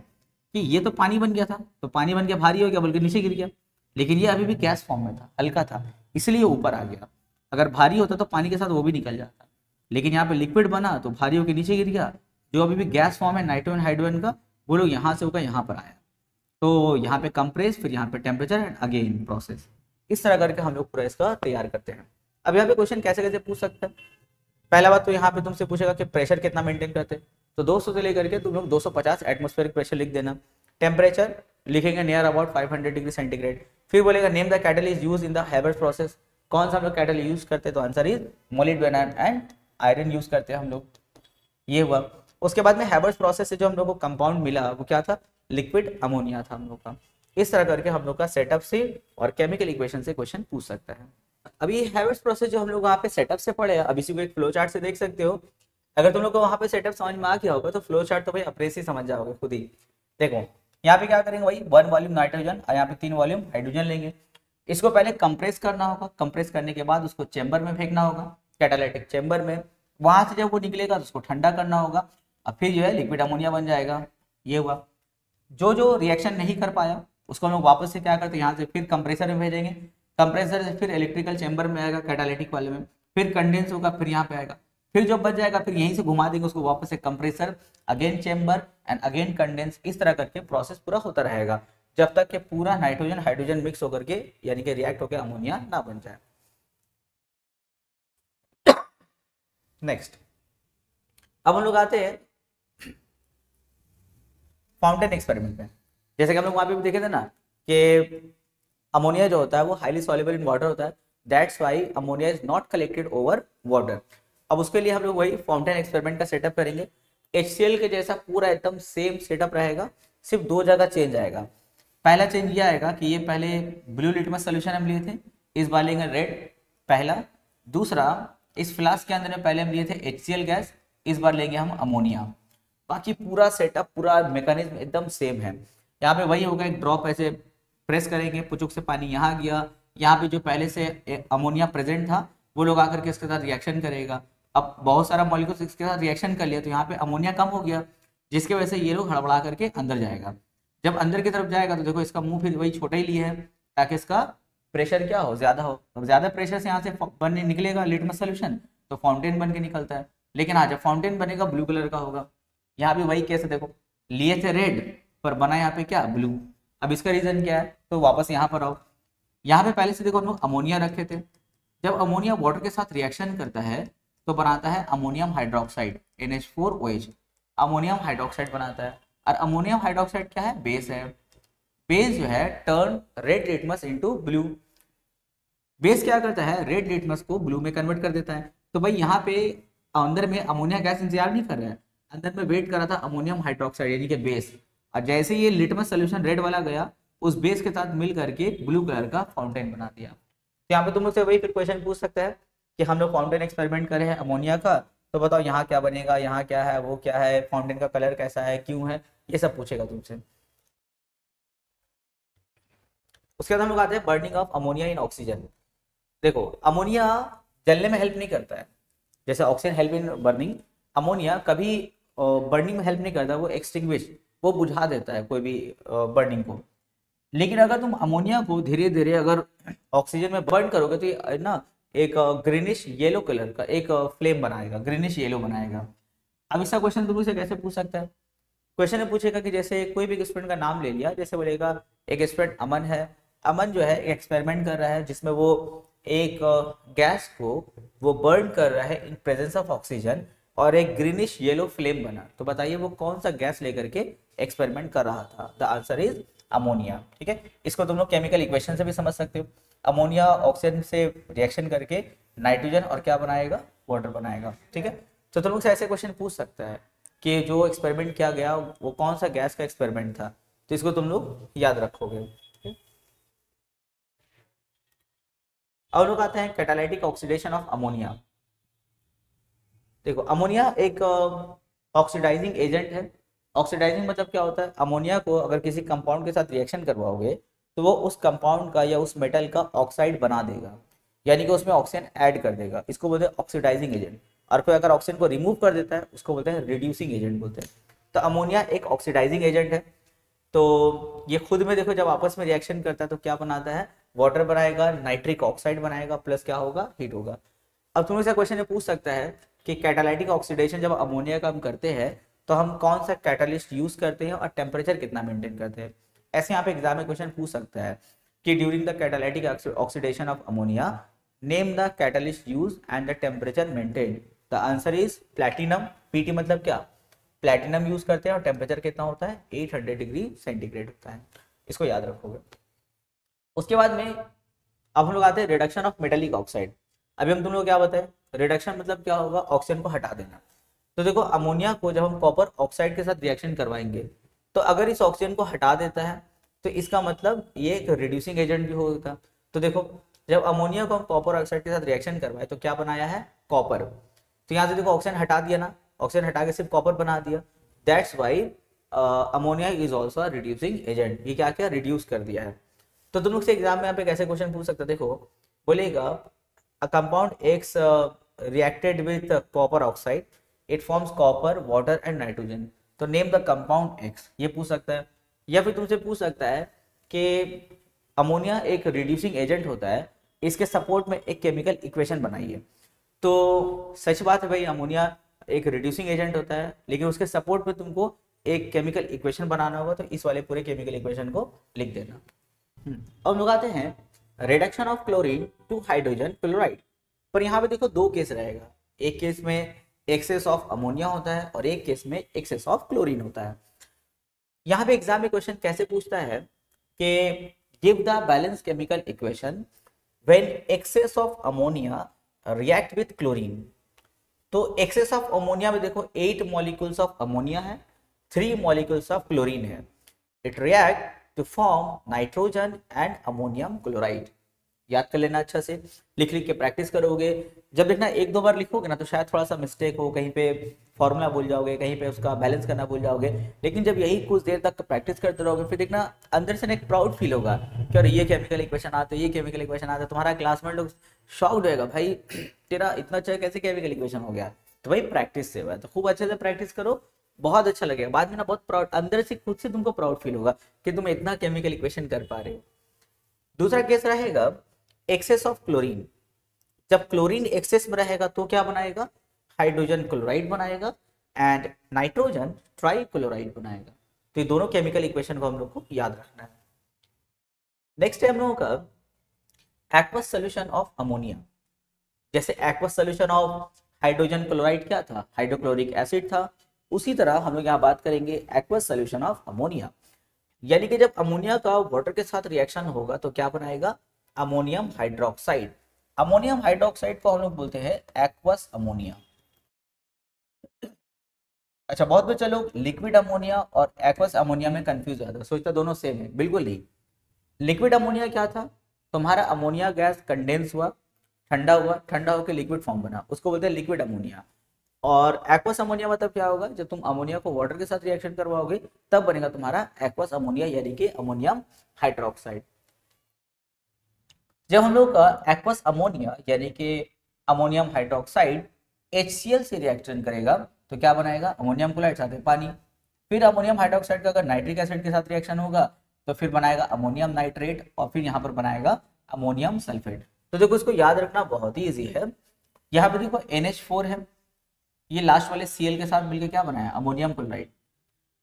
कि ये तो पानी बन गया था, तो पानी बन गया भारी हो गया बल्कि नीचे गिर गया, लेकिन ये अभी भी गैस फॉर्म में था, हल्का था, इसलिए ऊपर आ गया। अगर भारी होता तो पानी के साथ वो भी निकल जाता, लेकिन यहाँ पे लिक्विड बना तो भारी होकर नीचे गिर गया। जो अभी भी गैस फॉर्म है नाइट्रोजन हाइड्रोजन का, वो लोग यहाँ से होकर यहाँ पर आया, तो यहाँ पे कंप्रेस, फिर यहाँ पे टेम्परेचर एंड अगेन प्रोसेस, इस तरह करके हम लोग पूरा इसका तैयार करते हैं। अब यहाँ पे क्वेश्चन कैसे कैसे पूछ सकते हैं। पहला बात तो यहाँ पे तुमसे पूछेगा कि प्रेशर कितना मेंटेन करते हैं, तो 200 से लेकर के तुम लोग 250 एटमॉस्फेरिक प्रेशर लिख देना। टेम्परेचर लिखेंगे नियर अबाउट 500 डिग्री सेंटीग्रेड। फिर बोलेगा name the catalyst use in the Haber's process, कौन सा हम लोग कैटल यूज करते हैं, तो answer is molybdenum and iron use करते हैं हम लोग, ये हुआ। उसके बाद में हैबर्स प्रोसेस से जो हम लोग को कंपाउंड मिला वो क्या था, लिक्विड अमोनिया था हम लोग का। इस तरह करके हम लोग का सेटअप से और केमिकल इक्वेशन से क्वेश्चन पूछ सकता है। अभी हैबर्स प्रोसेस जो हम लोग वहाँ पे सेटअप से पढ़े, अब इसी को एक फ्लो चार्ट से देख सकते हो। अगर तुम लोग को वहाँ पे सेटअप समझ में आ गया होगा तो फ्लो चार्ट तो भाई अपने से समझ जाओगे खुद ही। देखो यहाँ पे क्या करेंगे भाई, 1 वॉल्यूम नाइट्रोजन और यहाँ पे 3 वॉल्यूम हाइड्रोजन लेंगे। इसको पहले कंप्रेस करना होगा, कंप्रेस करने के बाद उसको चेंबर में फेंकना होगा, कैटालिटिक चेंबर में। वहां से जब वो निकलेगा तो उसको ठंडा करना होगा, अब फिर जो है लिक्विड अमोनिया बन जाएगा। ये हुआ। जो जो रिएक्शन नहीं कर पाया उसको हम लोग वापस से क्या करते हैं, यहाँ से फिर कंप्रेसर में भेजेंगे, कंप्रेसर से फिर इलेक्ट्रिकल चेंबर में आएगा कैटालिटिक वाले में, फिर कंडेंस होगा, फिर यहाँ पे आएगा, फिर जो बच जाएगा फिर यहीं से घुमा देंगे उसको वापस से compressor, again chamber and again condense. इस तरह करके प्रोसेस पूरा होता रहेगा जब तक कि पूरा नाइट्रोजन हाइड्रोजन मिक्स होकर के यानी कि रिएक्ट होकर अमोनिया ना बन जाए। नेक्स्ट अब हम लोग आते हैं फाउंटेन एक्सपेरिमेंट में। जैसे कि हम लोग वहां पे भी देखे थे ना कि अमोनिया जो होता है वो हाईली सॉल्युबल इन वाटर होता है, that's why ammonia is not collected over water. अब उसके लिए हम लोग वही फाउंटेन एक्सपेरिमेंट का सेटअप करेंगे। HCl के जैसा पूरा एकदम सेम सेटअप रहेगा, सिर्फ 2 जगह चेंज आएगा। पहला चेंज ये आएगा कि ये पहले ब्लू लिटमस सोल्यूशन हम लिए थे, इस बार लेंगे रेड पहला। दूसरा, इस फ्लास्क के अंदर में पहले हम लिए थे HCl गैस, इस बार लेंगे हम अमोनिया। बाकी पूरा सेटअप पूरा मैकेनिज्म एकदम सेम है। यहाँ पे वही होगा, एक ड्रॉप ऐसे प्रेस करेंगे, पुचुक से पानी यहाँ गया, यहाँ पे जो पहले से अमोनिया प्रेजेंट था वो लोग आकर के इसके साथ रिएक्शन करेगा। अब बहुत सारा मॉलिक्यूल्स इसके साथ रिएक्शन कर लिया तो यहाँ पे अमोनिया कम हो गया, जिसकी वजह से ये लोग हड़बड़ा करके अंदर जाएगा। जब अंदर की तरफ जाएगा तो देखो इसका मुंह फिर वही छोटा ही लिया है ताकि इसका प्रेशर क्या हो, ज्यादा हो। अब ज्यादा प्रेशर से यहाँ से बनने निकलेगा लिटमस सोल्यूशन तो फाउंटेन बन के निकलता है। लेकिन हाँ जब फाउंटेन बनेगा ब्लू कलर का होगा। यहाँ भी वही केस है, देखो लिए थे रेड पर बना यहाँ पे क्या, ब्लू। अब इसका रीजन क्या है, तो वापस यहाँ पर आओ। यहाँ पे पहले से देखो हम लोग अमोनिया रखे थे, जब अमोनिया वाटर के साथ रिएक्शन करता है तो बनाता है ammonium hydroxide NH4OH, ammonium hydroxide बनाता है। और अमोनियम हाइड्रोक्साइड क्या है, बेस है। बेस जो है turn red litmus into blue. Base क्या करता है, रेड लिटमस को ब्लू में कन्वर्ट कर देता है। तो भाई यहाँ पे अंदर में अमोनिया गैस इंतजार नहीं कर रहा है, अंदर में वेट कर रहा था अमोनियम हाइड्रोक्साइड यानी कि बेस। और जैसे ये लिटमस सोल्यूशन रेड वाला गया उस बेस के साथ मिल करके ब्लू कलर का फाउंटेन बना दिया। तो यहाँ पे तुम मुझसे वही फिर क्वेश्चन पूछ सकता है कि हम लोग फाउंटेन एक्सपेरिमेंट करे हैं अमोनिया का, तो बताओ यहाँ क्या बनेगा, यहाँ क्या है, वो क्या है, फाउंटेन का कलर कैसा है, क्यों है, ये सब पूछेगा तुमसे। उसके बाद हम लोग आते हैं burning of ammonia in oxygen. देखो अमोनिया जलने में हेल्प नहीं करता है, जैसे oxygen help in burning, ammonia कभी बर्निंग में हेल्प नहीं करता, वो एक्सटिंग्विश, वो बुझा देता है कोई भी बर्निंग को। लेकिन अगर तुम अमोनिया को धीरे धीरे अगर ऑक्सीजन में बर्न करोगे तो ये ना एक ग्रीनिश येलो कलर का एक फ्लेम बनाएगा, ग्रीनिश येलो बनाएगा। अब इसका क्वेश्चन तुमसे कैसे पूछ सकता है, क्वेश्चन में पूछेगा कि जैसे कोई भी स्टूडेंट का नाम ले लिया, जैसे बोलेगा एक स्टूडेंट अमन है, अमन जो है एक्सपेरिमेंट कर रहा है जिसमें वो एक गैस को वो बर्न कर रहा है इन प्रेजेंस ऑफ ऑक्सीजन और एक ग्रीनिश येलो फ्लेम बना। तो बताइए वो कौन सा गैस लेकर के एक्सपेरिमेंट कर रहा था। The answer is ammonia. ठीक है, इसको तुम लोग केमिकल इक्वेशन से भी समझ सकते हो। अमोनिया ऑक्सीजन से रिएक्शन करके नाइट्रोजन और क्या बनाएगा, वाटर बनाएगा। ठीक है, तो तुम लोग से ऐसे क्वेश्चन पूछ सकता है कि जो एक्सपेरिमेंट किया गया वो कौन सा गैस का एक्सपेरिमेंट था, तो इसको तुम लोग याद रखोगे। अब लोग आते हैं कैटालाइटिक ऑक्सीडेशन ऑफ अमोनिया। देखो अमोनिया एक ऑक्सीडाइजिंग एजेंट है। ऑक्सीडाइजिंग मतलब क्या होता है, अमोनिया को अगर किसी कंपाउंड के साथ रिएक्शन करवाओगे तो वो उस कंपाउंड का या उस मेटल का ऑक्साइड बना देगा, यानी कि उसमें ऑक्सीजन ऐड कर देगा, इसको बोलते हैं ऑक्सीडाइजिंग एजेंट। और कोई अगर ऑक्सीजन को रिमूव कर देता है उसको बोलते हैं रिड्यूसिंग एजेंट बोलते हैं। तो अमोनिया एक ऑक्सीडाइजिंग एजेंट है। तो ये खुद में देखो जब आपस में रिएक्शन करता है तो क्या बनाता है, वाटर बनाएगा, नाइट्रिक ऑक्साइड बनाएगा, प्लस क्या होगा, हीट होगा। अब तुम से क्वेश्चन पूछ सकता है कि कैटालाइटिक ऑक्सीडेशन जब अमोनिया का हम करते हैं तो हम कौन सा कैटालिस्ट यूज करते हैं और टेम्परेचर कितना मेंटेन करते हैं। ऐसे यहाँ पे एग्जाम में क्वेश्चन पूछ सकता है कि during the catalytic oxidation of ammonia name the catalyst use and the temperature maintain. The answer is platinum. PT मतलब क्या, प्लैटिनम यूज करते हैं और टेम्परेचर कितना होता है, 800 डिग्री सेंटीग्रेड होता है। इसको याद रखोगे। उसके बाद में अब हम लोग आते हैं रिडक्शन ऑफ मेटालिक ऑक्साइड। अभी हम तुम लोग क्या बताए, रिडक्शन मतलब क्या होगा, ऑक्सीजन को हटा देना। तो देखो अमोनिया को जब हम कॉपर ऑक्साइड के साथ रिएक्शन करवाएंगे तो अगर इस ऑक्सीजन को हटा देता है तो इसका मतलब ये एक रिड्यूसिंग एजेंट भी होगा। तो देखो जब अमोनिया को हम कॉपर ऑक्साइड के साथ रिएक्शन करवाए तो क्या बनाया है, कॉपर। तो यहाँ से देखो ऑक्सीजन हटा दिया ना, ऑक्सीजन हटा के सिर्फ कॉपर बना दिया। That's why ammonia is also reducing agent. ये क्या क्या रिड्यूस कर दिया है। तो तुम लोग से एग्जाम में यहाँ पे कैसे क्वेश्चन पूछ सकते, देखो बोलेगा a compound x reacted with copper oxide, it forms copper water and nitrogen, तो नेम द कंपाउंड एक्स, ये पूछ सकता है। या फिर तुमसे पूछ सकता है कि अमोनिया एक रिड्यूसिंग एजेंट होता है, इसके सपोर्ट में एक केमिकल इक्वेशन बनाइए। तो सच बात है भाई, अमोनिया एक रिड्यूसिंग एजेंट होता है, लेकिन उसके सपोर्ट में तुमको एक केमिकल इक्वेशन बनाना होगा, तो इस वाले पूरे केमिकल इक्वेशन को लिख देना। अब लोग आते हैं reduction of chlorine to hydrogen chloride. पर यहाँ पे देखो दो केस रहेगा, एक केस में एक्सेस ऑफ अमोनिया होता है और एक केस में एक्सेस ऑफ क्लोरीन होता है। यहाँ पे एग्जाम में क्वेश्चन कैसे पूछता है कि give the balance chemical equation when excess of ammonia react with chlorine. तो एक्सेस ऑफ अमोनिया में देखो 8 मॉलिक्यूल्स ऑफ अमोनिया है, 3 मॉलिक्यूल्स ऑफ क्लोरीन है, it react to form nitrogen and ammonium chloride. याद कर लेना अच्छे से, लिख लिख के प्रैक्टिस करोगे। जब देखना एक दो बार लिखोगे ना तो शायद थोड़ा सा मिस्टेक हो, कहीं पे फॉर्मूला भूल जाओगे, कहीं पे उसका बैलेंस करना भूल जाओगे, लेकिन जब यही कुछ देर तक प्रैक्टिस करते रहोगे फिर देखना अंदर से एक प्राउड फील होगा कि अरे ये केमिकल इक्वेशन आते, ये केमिकल इक्वेशन आते, तुम्हारा क्लासमेट लोग शॉक्ड होएगा, भाई तेरा इतना अच्छा कैसे केमिकल इक्वेशन हो गया। तो भाई प्रैक्टिस से हुआ है, तो खूब अच्छे से प्रैक्टिस करो, बहुत अच्छा लगेगा बाद में ना, बहुत प्राउड अंदर से खुद से तुमको प्राउड फील होगा कि तुम इतना केमिकल इक्वेशन कर पा रहे हो। दूसरा केस रहेगा एक्सेस ऑफ क्लोरीन। जब क्लोरीन एक्सेस में रहेगा तो क्या बनाएगा, हाइड्रोजन क्लोराइड बनाएगा एंड नाइट्रोजन ट्राई क्लोराइड बनाएगा। तो ये दोनों केमिकल इक्वेशन को हम लोग को याद रखना है। नेक्स्ट है हम लोगों का एक्वस सोल्यूशन ऑफ अमोनिया। जैसे aqueous solution of hydrogen chloride क्या था, हाइड्रोक्लोरिक एसिड था, उसी तरह हम लोग यहाँ बात करेंगे एक्वस सोल्यूशन ऑफ अमोनिया। यानी कि जब अमोनिया का वाटर के साथ रिएक्शन होगा तो क्या बनाएगा, अमोनियम हाइड्रोक्साइड। अमोनियम हाइड्रोक्साइड को हम लोग बोलते हैं एक्वस अमोनिया। अच्छा बहुत बच्चे लोग लिक्विड अमोनिया और एक्वस अमोनिया में कंफ्यूज जाता है, सोचता दोनों सेम है, बिल्कुल नहीं। लिक्विड अमोनिया क्या था, तुम्हारा अमोनिया गैस कंडेंस हुआ, ठंडा होकर लिक्विड फॉर्म बना, उसको बोलते हैं लिक्विड अमोनिया। और एक्वस अमोनिया मतलब क्या होगा, जब तुम अमोनिया को वाटर के साथ रिएक्शन करवाओगे तब बनेगा तुम्हारा एक्वस अमोनिया यानी कि अमोनियम हाइड्रोक्साइड। जब हम लोग का एक्वस अमोनिया यानी कि अमोनियम हाइड्रोक्साइड HCl से रिएक्शन करेगा तो क्या बनाएगा, अमोनियम क्लोराइड साथ में पानी। फिर अमोनियम हाइड्रोक्साइड का अगर नाइट्रिक एसिड के साथ रिएक्शन होगा तो फिर बनाएगा अमोनियम नाइट्रेट और फिर यहाँ पर बनाएगा अमोनियम सल्फेट। तो देखो इसको याद रखना बहुत ही ईजी है। यहाँ पे देखो NH4 है, ये लास्ट वाले Cl के साथ मिलकर क्या बनाया, अमोनियम क्लोराइड।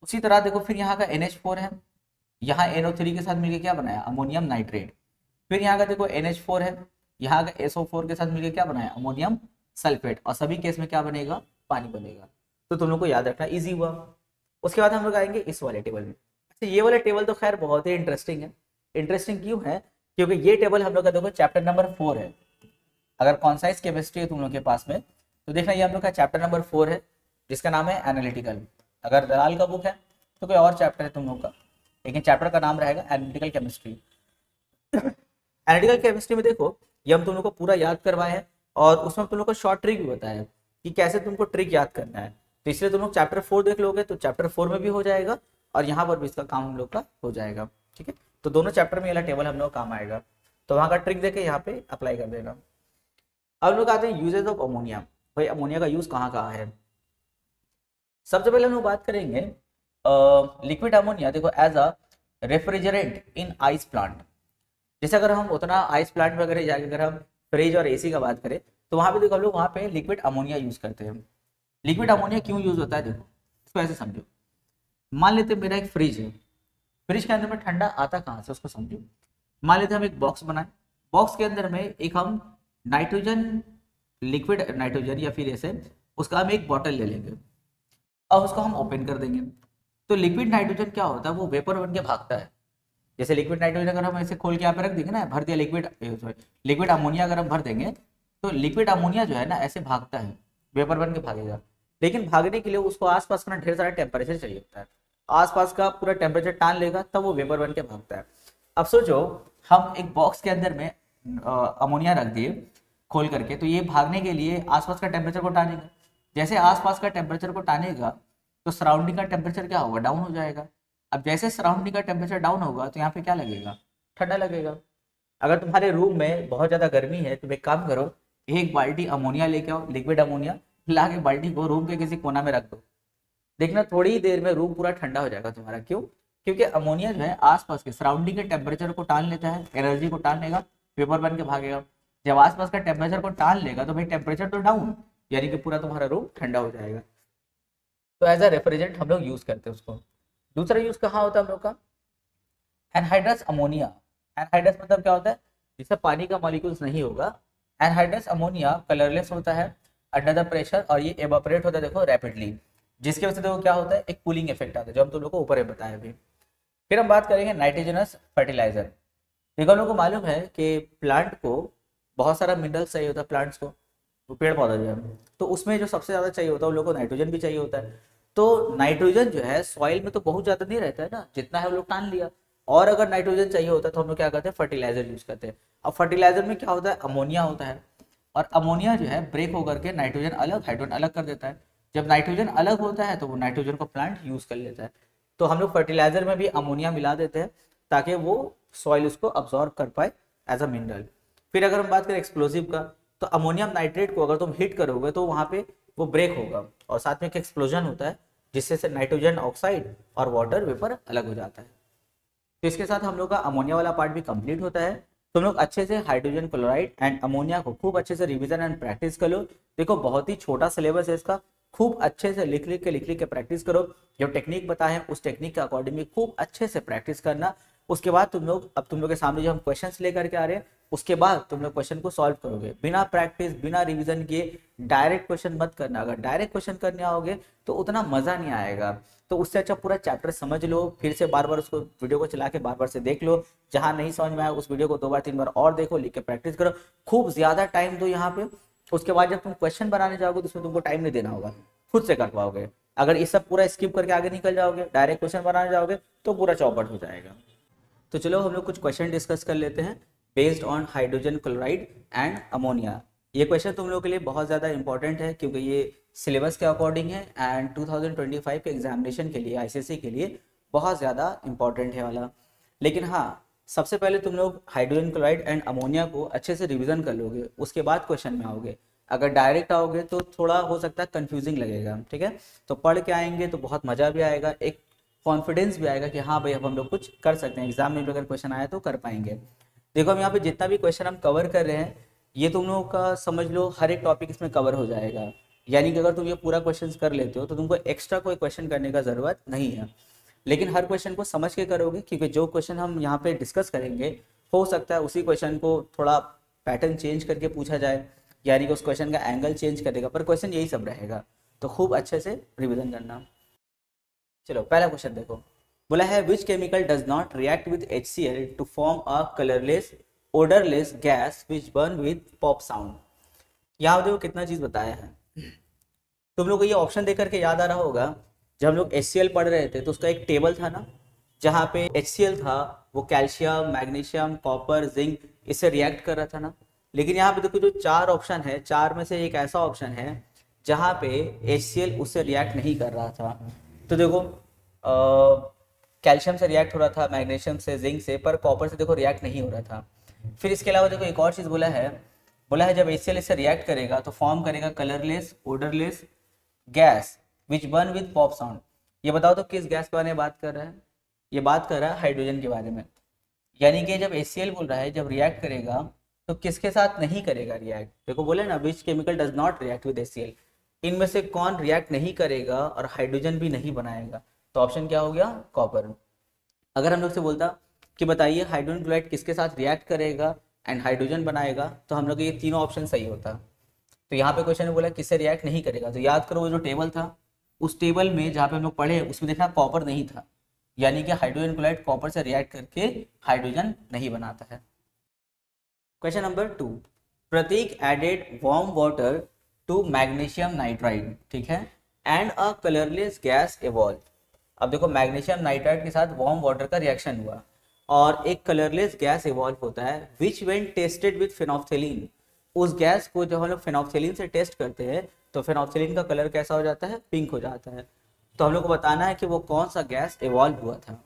उसी तरह देखो फिर यहाँ का NH4 है, यहाँ NO3 के साथ मिलकर क्या बनाया, अमोनियम नाइट्रेट। फिर यहाँ का देखो NH4 है, यहाँ का SO4 के साथ मिलकर क्या बनाया, अमोनियम सल्फेट, और सभी केस में क्या बनेगा, पानी बनेगा। तो तुम लोग को याद रखना इजी हुआ। उसके बाद हम लोग आएंगे इस वाले टेबल में। अच्छा ये वाला टेबल तो खैर बहुत ही इंटरेस्टिंग है। इंटरेस्टिंग क्यों है, क्योंकि ये टेबल हम लोग का देखो चैप्टर नंबर 4 है। अगर कॉन्साइज केमिस्ट्री है तुम लोग के पास में तो देखना ये हम लोग का चैप्टर नंबर 4 है जिसका नाम है एनालिटिकल। अगर दलाल का बुक है तो कोई और चैप्टर है तुम लोग का, लेकिन चैप्टर का नाम रहेगा एनालिटिकल केमिस्ट्री। एनालिटिकल केमिस्ट्री में देखो ये हम तुम लोग को पूरा याद करवाए हैं और उसमें तुम लोग को शॉर्ट ट्रिक भी बताया है कि कैसे तुमको ट्रिक याद करना है। तो इसलिए तुम लोग चैप्टर 4 देख लोगे तो चैप्टर 4 में भी हो जाएगा और यहाँ पर भी इसका काम हम लोग का हो जाएगा। ठीक है, तो दोनों चैप्टर में ये टेबल हम लोग काम आएगा, तो वहाँ का ट्रिक देके यहाँ पे अप्लाई कर देना। अब लोग आते हैं यूजेज ऑफ अमोनिया। भाई अमोनिया का यूज कहाँ कहाँ है। सबसे पहले हम लोग बात करेंगे लिक्विड अमोनिया। देखो as a refrigerant in ice plant. जैसे अगर हम उतना आइस प्लांट में अगर जाके अगर हम फ्रिज और AC का बात करें तो वहाँ पे देखो हम लोग वहाँ पे लिक्विड अमोनिया यूज करते हैं। लिक्विड अमोनिया क्यों यूज होता है, देखो इसको ऐसे समझो। मान लेते हैं मेरा एक फ्रिज है, फ्रिज के अंदर में ठंडा आता कहाँ से उसको समझो। मान लेते हैं हम एक बॉक्स बनाए, बॉक्स के अंदर में एक हम नाइट्रोजन लिक्विड नाइट्रोजन या फिर ऐसे उसका हम एक बॉटल ले लेंगे और उसको हम ओपन कर देंगे। तो लिक्विड नाइट्रोजन क्या होता है, वो वेपर बन के भागता है। जैसे लिक्विड नाइट्रोजन अगर हम ऐसे खोल के यहाँ पे रख देंगे ना, भर दिया लिक्विड अमोनिया अगर हम भर देंगे तो लिक्विड अमोनिया जो है ना ऐसे भागता है, वेपर बन के भागेगा। लेकिन भागने के लिए उसको आसपास का ढेर सारा टेम्परेचर चाहिए होता है, आसपास का पूरा टेम्परेचर टान लेगा तब वो वेपर बन के भागता है। अब सोचो हम एक बॉक्स के अंदर में अमोनिया रख दिए खोल करके, तो ये भागने के लिए आसपास का टेम्परेचर को टानेगा। जैसे आसपास का टेम्परेचर को टानेगा तो सराउंडिंग का टेम्परेचर क्या होगा, डाउन हो जाएगा। अब जैसे सराउंडिंग का टेम्परेचर डाउन होगा तो यहाँ पे क्या लगेगा, ठंडा लगेगा। अगर तुम्हारे रूम में बहुत ज़्यादा गर्मी है, तुम एक काम करो, एक बाल्टी अमोनिया लेके आओ, लिक्विड अमोनिया, ला के बाल्टी को रूम के किसी कोना में रख दो, देखना थोड़ी ही देर में रूम पूरा ठंडा हो जाएगा तुम्हारा। क्यों? क्योंकि अमोनिया जो है आसपास के सराउंडिंग के टेम्परेचर को टाल लेता है, एनर्जी को टाल लेगा, वेपर बन के भागेगा। जब आसपास का टेम्परेचर को टाल लेगा तो भाई टेम्परेचर तो डाउन, यानी कि पूरा तुम्हारा रूम ठंडा हो जाएगा। तो एज अ रेफ्रिजरेंट हम लोग यूज करते हैं उसको। दूसरा यूज कहाँ होता है हम लोग का, एनहाइड्रस अमोनिया। एनहाइड्रस मतलब क्या होता है, जिससे पानी का मॉलिक्यूल्स नहीं होगा। एनहाइड्रस अमोनिया कलरलेस होता है अंडर द प्रेशर, और ये एवापोरेट होता है देखो रैपिडली, जिसकी वजह से देखो क्या होता है, एक कूलिंग इफेक्ट आता है, जो हम तुम लोग को ऊपर में बताया अभी। फिर हम बात करेंगे नाइट्रोजनस फर्टिलाइजर। देखो हम लोग को मालूम है कि प्लांट को बहुत सारा मिनरल्स चाहिए होता है, प्लांट्स को, वो पेड़ पौधा जो है, तो उसमें जो सबसे ज़्यादा चाहिए होता है उन लोग को नाइट्रोजन भी चाहिए होता है। तो नाइट्रोजन जो है सॉइल में तो बहुत ज़्यादा नहीं रहता है ना, जितना है हम लोग टान लिया। और अगर नाइट्रोजन चाहिए होता है तो हम लोग क्या करते हैं, फर्टिलाइजर यूज करते हैं। अब फर्टिलाइजर में क्या होता है, अमोनिया होता है, और अमोनिया जो है ब्रेक होकर के नाइट्रोजन अलग, हाइड्रोजन अलग कर देता है। जब नाइट्रोजन अलग होता है तो वो नाइट्रोजन को प्लांट यूज कर लेता है। तो हम लोग फर्टिलाइजर में भी अमोनिया मिला देते हैं ताकि वो सॉइल उसको अब्जॉर्ब कर पाए एज अ मिनरल। फिर अगर हम बात करें एक्सप्लोसिव का, तो अमोनियम नाइट्रेट को अगर तुम हिट करोगे तो वहाँ पे वो ब्रेक होगा और साथ में एक एक्सप्लोजन होता है, जिससे से नाइट्रोजन ऑक्साइड और वाटर वेपर अलग हो जाता है। तो इसके साथ हम लोग का अमोनिया वाला पार्ट भी कंप्लीट होता है। तुम लोग अच्छे से हाइड्रोजन क्लोराइड एंड अमोनिया को खूब अच्छे से रिवीजन एंड प्रैक्टिस कर लो। देखो बहुत ही छोटा सिलेबस है इसका, खूब अच्छे से लिख लिख के प्रैक्टिस करो। जो टेक्निक बताए हैं उस टेक्निक के अकॉर्डिंग खूब अच्छे से प्रैक्टिस करना। उसके बाद तुम लोग, अब तुम लोग के सामने जो हम क्वेश्चंस लेकर के आ रहे हैं, उसके बाद तुम लोग क्वेश्चन को सॉल्व करोगे बिना प्रैक्टिस बिना रिवीजन किए। डायरेक्ट क्वेश्चन मत करना, अगर डायरेक्ट क्वेश्चन करने आओगे तो उतना मजा नहीं आएगा। तो उससे अच्छा पूरा चैप्टर समझ लो, फिर से बार बार उसको वीडियो को चला के बार बार से देख लो। जहां नहीं समझ में आया उस वीडियो को 2 बार 3 बार और देखो, लिख के प्रैक्टिस करो, खूब ज्यादा टाइम दो यहाँ पे। उसके बाद जब तुम क्वेश्चन बनाने जाओगे तो उसमें तुमको टाइम नहीं देना होगा, खुद से कर पाओगे। अगर ये सब पूरा स्किप करके आगे निकल जाओगे, डायरेक्ट क्वेश्चन बनाने जाओगे तो पूरा चौपट हो जाएगा। तो चलो हम लोग कुछ क्वेश्चन डिस्कस कर लेते हैं based on hydrogen chloride and ammonia. ये क्वेश्चन तुम लोग के लिए बहुत ज़्यादा इंपॉर्टेंट है क्योंकि ये सिलेबस के अकॉर्डिंग है एंड 2025 के एग्जामिनेशन के लिए, आईसीएसई के लिए बहुत ज़्यादा इंपॉर्टेंट है वाला। लेकिन हाँ, सबसे पहले तुम लोग हाइड्रोजन क्लोराइड एंड अमोनिया को अच्छे से रिविजन कर लोगे, उसके बाद क्वेश्चन में आओगे। अगर डायरेक्ट आओगे तो थोड़ा हो सकता है कंफ्यूजिंग लगेगा, ठीक है। तो पढ़ के आएंगे तो बहुत मज़ा भी आएगा, एक कॉन्फिडेंस भी आएगा कि हाँ भाई अब हम लोग कुछ कर सकते हैं, एग्जाम में भी अगर क्वेश्चन आया तो कर पाएंगे। देखो हम यहाँ पे जितना भी क्वेश्चन हम कवर कर रहे हैं, ये तुम लोगों का समझ लो हर एक टॉपिक इसमें कवर हो जाएगा। यानी कि अगर तुम ये पूरा क्वेश्चन कर लेते हो तो तुमको एक्स्ट्रा कोई क्वेश्चन करने का ज़रूरत नहीं है। लेकिन हर क्वेश्चन को समझ के करोगे, क्योंकि जो क्वेश्चन हम यहाँ पे डिस्कस करेंगे हो सकता है उसी क्वेश्चन को थोड़ा पैटर्न चेंज करके पूछा जाए, यानी कि उस क्वेश्चन का एंगल चेंज करेगा, पर क्वेश्चन यही सब रहेगा। तो खूब अच्छे से रिविजन करना। चलो पहला क्वेश्चन देखो, बोला है which chemical does not react with HCl to form a colourless odourless gas which burn with pop sound. यहाँ देखो कितना चीज बताया है। तुम लोग को ये ऑप्शन देख करके याद आ रहा होगा, जब हम लोग HCl पढ़ रहे थे तो उसका एक टेबल था ना, जहाँ पे HCl था वो कैल्शियम, मैग्नीशियम, कॉपर, जिंक इससे रिएक्ट कर रहा था ना। लेकिन यहाँ पे देखो जो 4 ऑप्शन है, 4 में से एक ऐसा ऑप्शन है जहाँ पे HCl उससे रिएक्ट नहीं कर रहा था। तो देखो कैल्शियम से रिएक्ट हो रहा था, मैग्नीशियम से, जिंक से, पर कॉपर से देखो रिएक्ट नहीं हो रहा था। फिर इसके अलावा देखो एक और चीज़ बोला है जब HCl इससे रिएक्ट करेगा तो फॉर्म करेगा colourless odourless gas which burn with pop sound. ये बताओ तो किस गैस के बारे में बात कर रहा है? ये बात कर रहा है हाइड्रोजन के बारे में। यानी कि जब HCl बोल रहा है जब रिएक्ट करेगा तो किसके साथ नहीं करेगा रिएक्ट? देखो बोले ना विच chemical does not react with HCl, इनमें से कौन रिएक्ट नहीं करेगा और हाइड्रोजन भी नहीं बनाएगा? तो ऑप्शन क्या हो गया? कॉपर। अगर हम लोग से बोलता कि बताइए हाइड्रोजन क्लोराइड किसके साथ रिएक्ट करेगा एंड हाइड्रोजन बनाएगा, तो हम लोग ये तीनों ऑप्शन सही होता। तो यहाँ पे क्वेश्चन में बोला किससे रिएक्ट नहीं करेगा, तो याद करो वो जो टेबल था उस टेबल में जहाँ पे हम लोग पढ़े उसमें देखना कॉपर नहीं था, यानी कि हाइड्रोजन क्लोराइड कॉपर से रिएक्ट करके हाइड्रोजन नहीं बनाता है। Question number 2, Prateek added warm water to magnesium nitride, ठीक है, and a colourless gas evolve. अब देखो मैग्नीशियम नाइट्राइड के साथ वार्म वाटर का रिएक्शन हुआ और एक कलरलेस गैस इवॉल्व होता है विच व्हेन टेस्टेड विद फेनोल्फथेलिन। उस गैस को जब हम लोग फेनोल्फथेलिन से टेस्ट करते हैं तो फेनोल्फथेलिन का कलर कैसा हो जाता है? पिंक हो जाता है। तो हम लोग को बताना है कि वो कौन सा गैस इवॉल्व हुआ था।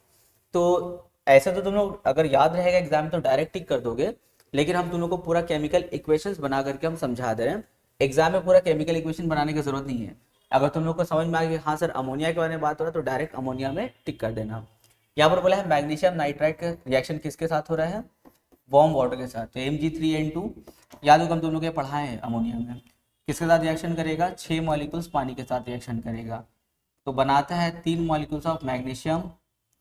तो ऐसे तो तुम लोग अगर याद रहेगा एग्जाम में तो डायरेक्ट टिक कर दोगे, लेकिन हम तुम लोग को पूरा केमिकल इक्वेशंस बना करके हम समझा दे रहे हैं। एग्जाम में पूरा केमिकल इक्वेशन बनाने की जरूरत नहीं है। अगर तुम लोग को समझ में आ गया हाँ सर अमोनिया के बारे में बात हो रहा है तो डायरेक्ट अमोनिया में टिक कर देना। यहाँ पर बोला है मैग्नीशियम नाइट्राइड का रिएक्शन किसके साथ हो रहा है, वार्म वाटर के साथ। तो Mg3N2 याद होगा हम तुम लोग ये पढ़ाए हैं अमोनिया में, किसके साथ रिएक्शन करेगा, 6 मॉलिक्यूल्स पानी के साथ रिएक्शन करेगा। तो बनाता है 3 मॉलिक्यूल्स ऑफ मैग्नीशियम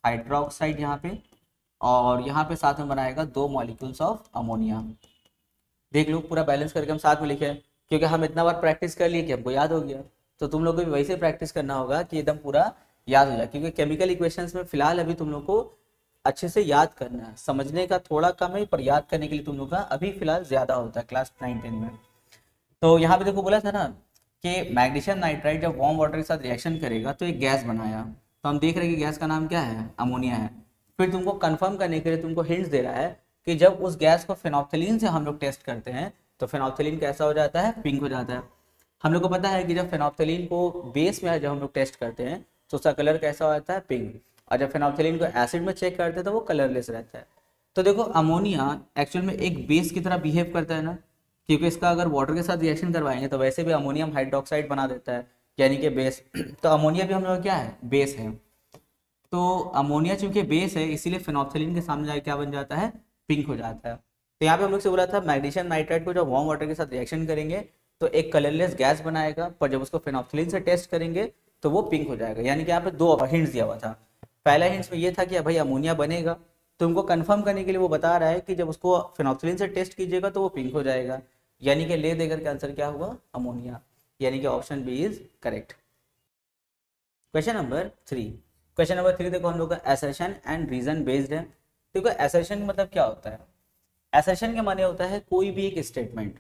हाइड्रोक्साइड यहाँ पे, और यहाँ पे साथ में बनाएगा 2 मॉलिक्यूल्स ऑफ अमोनिया। देख लो पूरा बैलेंस करके हम साथ में लिखे, क्योंकि हम इतना बार प्रैक्टिस कर लिए कि हमको याद हो गया। तो तुम लोग को भी वैसे प्रैक्टिस करना होगा कि एकदम पूरा याद हो जाए, क्योंकि केमिकल इक्वेशंस में फिलहाल अभी तुम लोग को अच्छे से याद करना है, समझने का थोड़ा कम है पर याद करने के लिए तुम लोग का अभी फिलहाल ज्यादा होता है क्लास 9-10 में। तो यहाँ पे देखो बोला था ना कि मैग्नीशियम नाइट्राइड जब वार्म वाटर के साथ रिएक्शन करेगा तो एक गैस बनाया, तो हम देख रहे हैं कि गैस का नाम क्या है, अमोनिया है। फिर तुमको कंफर्म करने के लिए तुमको हिंट्स दे रहा है कि जब उस गैस को फेनोल्फथालीन से हम लोग टेस्ट करते हैं तो फेनोल्फथालीन कैसा हो जाता है, पिंक हो जाता है। हम लोग को पता है कि जब फेनोल्फथालीन को बेस में जब हम लोग टेस्ट करते हैं तो उसका कलर कैसा हो जाता है, पिंक, और जब फेनोल्फथालीन को एसिड में चेक करते हैं तो वो कलरलेस रहता है। तो देखो अमोनिया एक्चुअल में एक बेस की तरह बिहेव करता है ना, क्योंकि इसका अगर वाटर के साथ रिएक्शन करवाएंगे तो वैसे भी अमोनियम हाइड्रोक्साइड बना देता है, यानी कि बेस। तो अमोनिया भी हम लोग क्या है, बेस है। तो अमोनिया चूंकि बेस है इसीलिए फेनोल्फथालीन के सामने जाके क्या बन जाता है, पिंक हो जाता है। तो यहाँ पे हम लोग से बोला था मैग्नीशियम नाइट्राइड को जब वार्म वाटर के साथ रिएक्शन करेंगे तो एक कलरलेस गैस बनाएगा, पर जब उसको फेनोल्फथालीन से टेस्ट करेंगे तो वो पिंक हो जाएगा। यानी कि यहाँ पे 2 हिंट्स दिया हुआ था। पहला हिंट्स में ये था कि भाई अमोनिया बनेगा, तो उनको कंफर्म करने के लिए वो बता रहा है कि जब उसको फेनोल्फथालीन से टेस्ट कीजिएगा तो वो पिंक हो जाएगा, यानी कि ले देकर के आंसर क्या हुआ, अमोनिया, यानी कि option B is correct. Question number 3। Question number 3 देखो हम लोग का असर्शन एंड रीजन बेस्ड है। देखो असर्शन मतलब क्या होता है, असर्शन के माने होता है कोई भी एक स्टेटमेंट,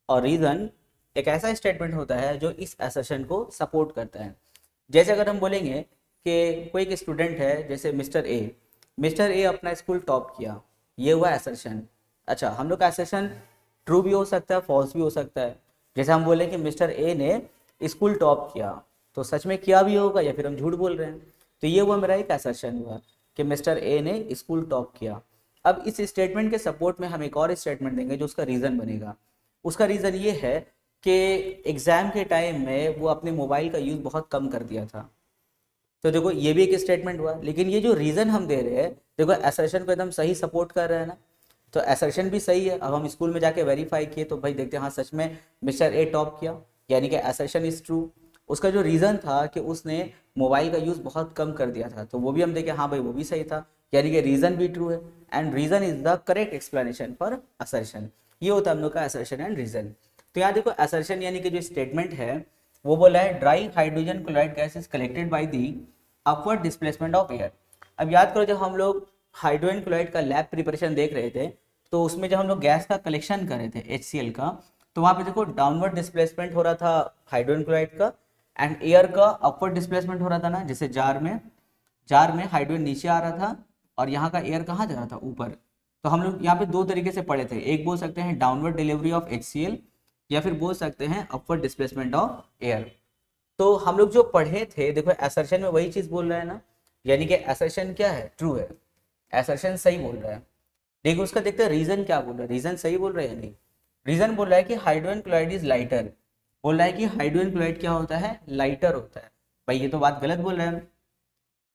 और रीजन एक ऐसा स्टेटमेंट होता है जो इस असर्शन को सपोर्ट करता है। जैसे अगर हम बोलेंगे कि कोई एक स्टूडेंट है, जैसे मिस्टर ए अपना स्कूल टॉप किया, ये हुआ असर्शन। अच्छा, हम लोग का असर्शन ट्रू भी हो सकता है, फॉल्स भी हो सकता है। जैसे हम बोले कि मिस्टर ए ने स्कूल टॉप किया, तो सच में किया भी होगा या फिर हम झूठ बोल रहे हैं। तो ये हुआ मेरा एक असर्शन हुआ कि मिस्टर ए ने स्कूल टॉप किया। अब इस स्टेटमेंट के सपोर्ट में हम एक और स्टेटमेंट देंगे जो उसका रीजन बनेगा। उसका रीजन ये है कि एग्जाम के टाइम में वो अपने मोबाइल का यूज बहुत कम कर दिया था। तो देखो ये भी एक स्टेटमेंट हुआ, लेकिन ये जो रीजन हम दे रहे हैं देखो असर्शन को एकदम सही सपोर्ट कर रहा है ना, तो असर्शन भी सही है। अब हम स्कूल में जाके वेरीफाई किए तो भाई देखते हैं हाँ सच में मिस्टर ए टॉप किया, यानी कि असर्शन इज ट्रू। उसका जो रीजन था कि उसने मोबाइल का यूज बहुत कम कर दिया था, तो वो भी हम देखें हाँ भाई वो भी सही था, यानी कि रीजन भी ट्रू है, and reason is the correct explanation for assertion. ये होता है हम लोग का असर्शन एंड रीजन। तो यहाँ देखो असर्शन यानी कि जो स्टेटमेंट है वो बोला है dry hydrogen chloride gas is collected by the upward displacement of air. अब याद करो जब हम लोग हाइड्रोजन क्लोराइड का लैब प्रिपरेशन देख रहे थे तो उसमें जब हम लोग गैस का कलेक्शन कर रहे थे HCl का, तो वहाँ पे देखो डाउनवर्ड डिस्प्लेसमेंट हो रहा था हाइड्रोजन क्लोराइड का, एंड एयर का अपवर्ड डिस्प्लेसमेंट हो रहा था ना। जैसे जार में हाइड्रोजन नीचे आ रहा था और यहाँ का एयर कहाँ जा रहा था, ऊपर। तो हम लोग यहाँ पे 2 तरीके से पढ़े थे, एक बोल सकते हैं डाउनवर्ड डिलीवरी ऑफ HCl या फिर बोल सकते हैं अपवर्ड डिस्प्लेसमेंट ऑफ एयर। तो हम लोग जो पढ़े थे देखो असर्शन में वही चीज बोल रहा है ना, यानी कि असर्शन क्या है, ट्रू है, असर्शन सही बोल रहा है। देखो उसका देखते हैं रीजन क्या बोल रहा है, रीजन सही बोल रहा है या नहीं। रीजन बोल रहा है कि हाइड्रोजन क्लोराइड इज लाइटर, बोल रहा है कि हाइड्रोजन क्लोराइड क्या होता है, लाइटर होता है। भाई ये तो बात गलत बोल रहा है,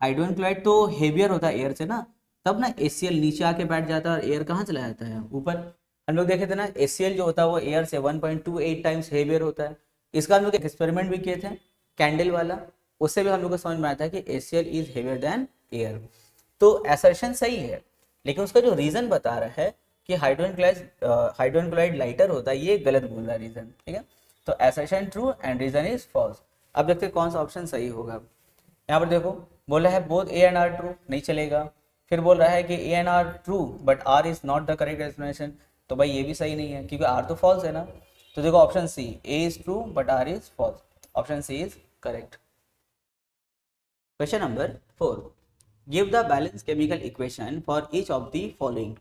हाइड्रोजन क्लोराइड तो हेवियर होता है एयर से ना, तब ना HCl नीचे आके बैठ जाता है और एयर कहाँ चला जाता है, ऊपर। हम लोग देखे थे ना HCl जो होता है वो एयर से 1.28 टाइम्स हेवियर होता है। इसका हम लोग एक्सपेरिमेंट भी किए थे कैंडल वाला, उससे भी हम लोग को समझ में आता है कि HCl is heavier than air. तो असर्शन सही है, लेकिन उसका जो रीजन बता रहा है कि हाइड्रोजन क्लोराइड लाइटर होता है, ये गलत बोल रहा है रीजन, ठीक है। तो assertion true and reason is false. अब देखते हैं कौन सा ऑप्शन सही होगा। यहाँ पर देखो बोला है both A and R true, नहीं चलेगा। फिर बोल रहा है कि A and R true but R is not the correct explanation, तो भाई ये भी सही नहीं है क्योंकि R तो फॉल्स है ना। तो देखो option C, A is true but R is false, option C is correct. Question number 4, give the balance chemical equation for each of the following.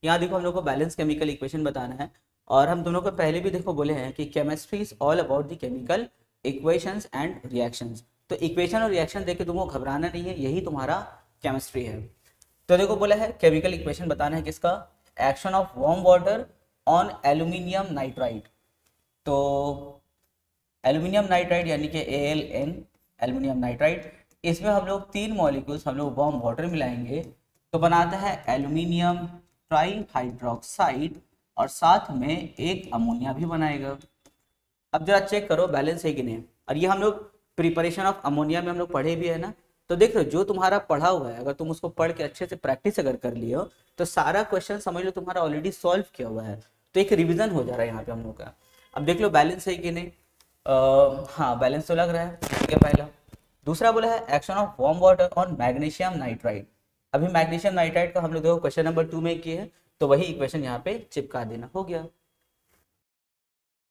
यहाँ देखो हम लोग को बैलेंस केमिकल इक्वेशन बताना है, और हम दोनों को पहले भी देखो बोले हैं कि chemistry is all about the chemical equations and reactions. तो इक्वेशन और रिएक्शन देख के तुमको घबराना नहीं है, यही तुम्हारा केमिस्ट्री है। तो देखो बोला है केमिकल इक्वेशन बताना है किसका, action of warm water on aluminium nitride. तो एल्यूमिनियम नाइट्राइड यानी कि AlN, एल्यूमिनियम नाइट्राइड, इसमें हम लोग 3 मॉलिक्यूल्स हम लोग वार्म वाटर मिलाएंगे तो बनाता है एल्यूमिनियम ट्राई हाइड्रोक्साइड और साथ में एक अमोनिया भी बनाएगा। अब जरा चेक करो बैलेंस है कि नहीं। और ये हम लोग प्रिपरेशन ऑफ अमोनिया में हम लोग पढ़े भी है ना, तो देख लो जो तुम्हारा पढ़ा हुआ है अगर तुम उसको पढ़ के अच्छे से प्रैक्टिस अगर कर लियो तो सारा क्वेश्चन समझ लो तुम्हारा ऑलरेडी सॉल्व किया हुआ है, तो एक रिवीजन हो जा रहा है यहाँ पे हम लोग का। अब देख लो बैलेंस है कि नहीं। हाँ बैलेंस तो लग रहा है, ठीक है पहला। दूसरा बोला है action of warm water on magnesium nitride. अभी मैग्नीशियम नाइट्राइड का हम लोग देखो क्वेश्चन नंबर 2 में किए हैं, तो वही इक्वेशन यहाँ पे चिपका देना, हो गया।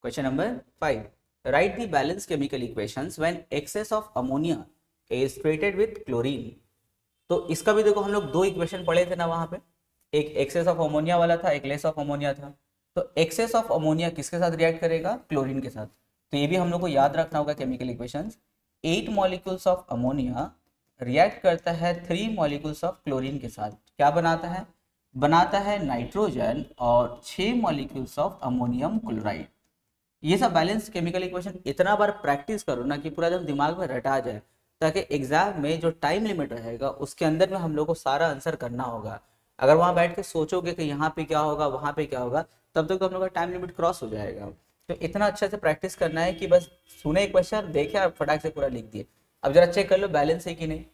Question number 5, write the balance chemical equations when excess of ammonia is treated with chlorine. तो इसका भी देखो हम लोग 2 इक्वेशन पढ़े थे ना वहां पे, एक एक्सेस ऑफ अमोनिया वाला था, एक लेस ऑफ अमोनिया था। तो एक्सेस ऑफ अमोनिया किसके साथ रिएक्ट करेगा, क्लोरीन के साथ। तो ये भी हम लोग को याद रखना होगा chemical equations. 8 molecules of ammonia react करता है 3 मॉलिक्यूल्स ऑफ क्लोरीन के साथ, क्या बनाता है नाइट्रोजन और 6 मॉलिक्यूल्स ऑफ अमोनियम क्लोराइड। ये सब बैलेंस केमिकल इक्वेशन इतना बार प्रैक्टिस करो ना कि पूरा एकदम दिमाग में रटा जाए, ताकि एग्जाम में जो टाइम लिमिट रहेगा उसके अंदर में हम लोग को सारा आंसर करना होगा। अगर वहां बैठ के सोचोगे कि यहाँ पे क्या होगा वहां पे क्या होगा, तब तक तो हम लोग का टाइम लिमिट क्रॉस हो जाएगा। तो इतना अच्छे से प्रैक्टिस करना है कि बस सुने एक क्वेश्चन देखे और फटाक से पूरा लिख दिए। अब जरा चेक कर लो बैलेंस है कि नहीं।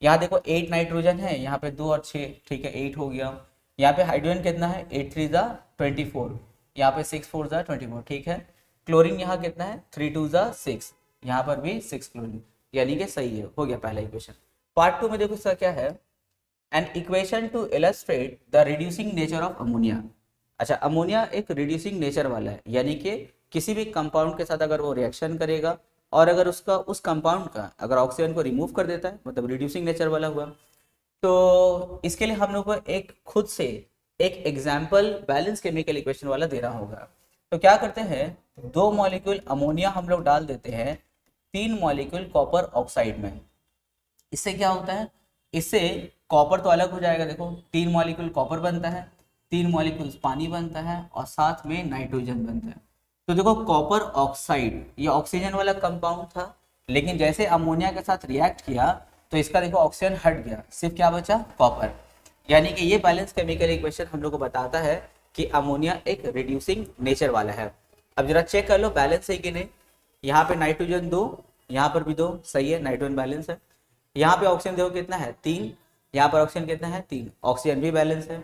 यहाँ देखो 8 नाइट्रोजन है, यहाँ पे 2 और 6, ठीक है 8 हो गया। यहाँ पे हाइड्रोजन कितना है, 8 3 जा 24, यहाँ पे 6 4 जा 24, ठीक है। क्लोरीन यहाँ कितना है, 3 2 जा 6, यहाँ पर भी 6 क्लोरीन, यानी कि सही है, हो गया पहला इक्वेशन। पार्ट 2 में देखो इसका क्या है, an equation two illustrate the reducing nature of ammonia. अच्छा अमोनिया एक रिड्यूसिंग नेचर वाला है, यानी कि किसी भी कंपाउंड के साथ अगर वो रिएक्शन करेगा और अगर उसका उस कंपाउंड का अगर ऑक्सीजन को रिमूव कर देता है, मतलब रिड्यूसिंग नेचर वाला हुआ। तो इसके लिए हम लोग को एक खुद से एक एग्जाम्पल बैलेंस केमिकल इक्वेशन वाला देना होगा। तो क्या करते हैं, 2 मॉलिक्यूल अमोनिया हम लोग डाल देते हैं 3 मॉलिक्यूल कॉपर ऑक्साइड में। इससे क्या होता है, इससे कॉपर तो अलग हो जाएगा, देखो 3 मॉलिक्यूल कॉपर बनता है, 3 मॉलिक्यूल पानी बनता है और साथ में नाइट्रोजन बनता है। तो देखो कॉपर ऑक्साइड ये ऑक्सीजन वाला कंपाउंड था, लेकिन जैसे अमोनिया के साथ रिएक्ट किया तो इसका देखो ऑक्सीजन हट गया, सिर्फ क्या बचा, कॉपर। यानी कि ये बैलेंस केमिकल इक्वेशन हम लोग को बताता है कि अमोनिया एक रिड्यूसिंग नेचर वाला है। अब जरा चेक कर लो बैलेंस है कि नहीं। यहाँ पे नाइट्रोजन 2, यहाँ पर भी 2, सही है, नाइट्रोजन बैलेंस है। यहाँ पे ऑक्सीजन देखो कितना है 3, यहाँ पर ऑक्सीजन कितना है 3, ऑक्सीजन भी बैलेंस है।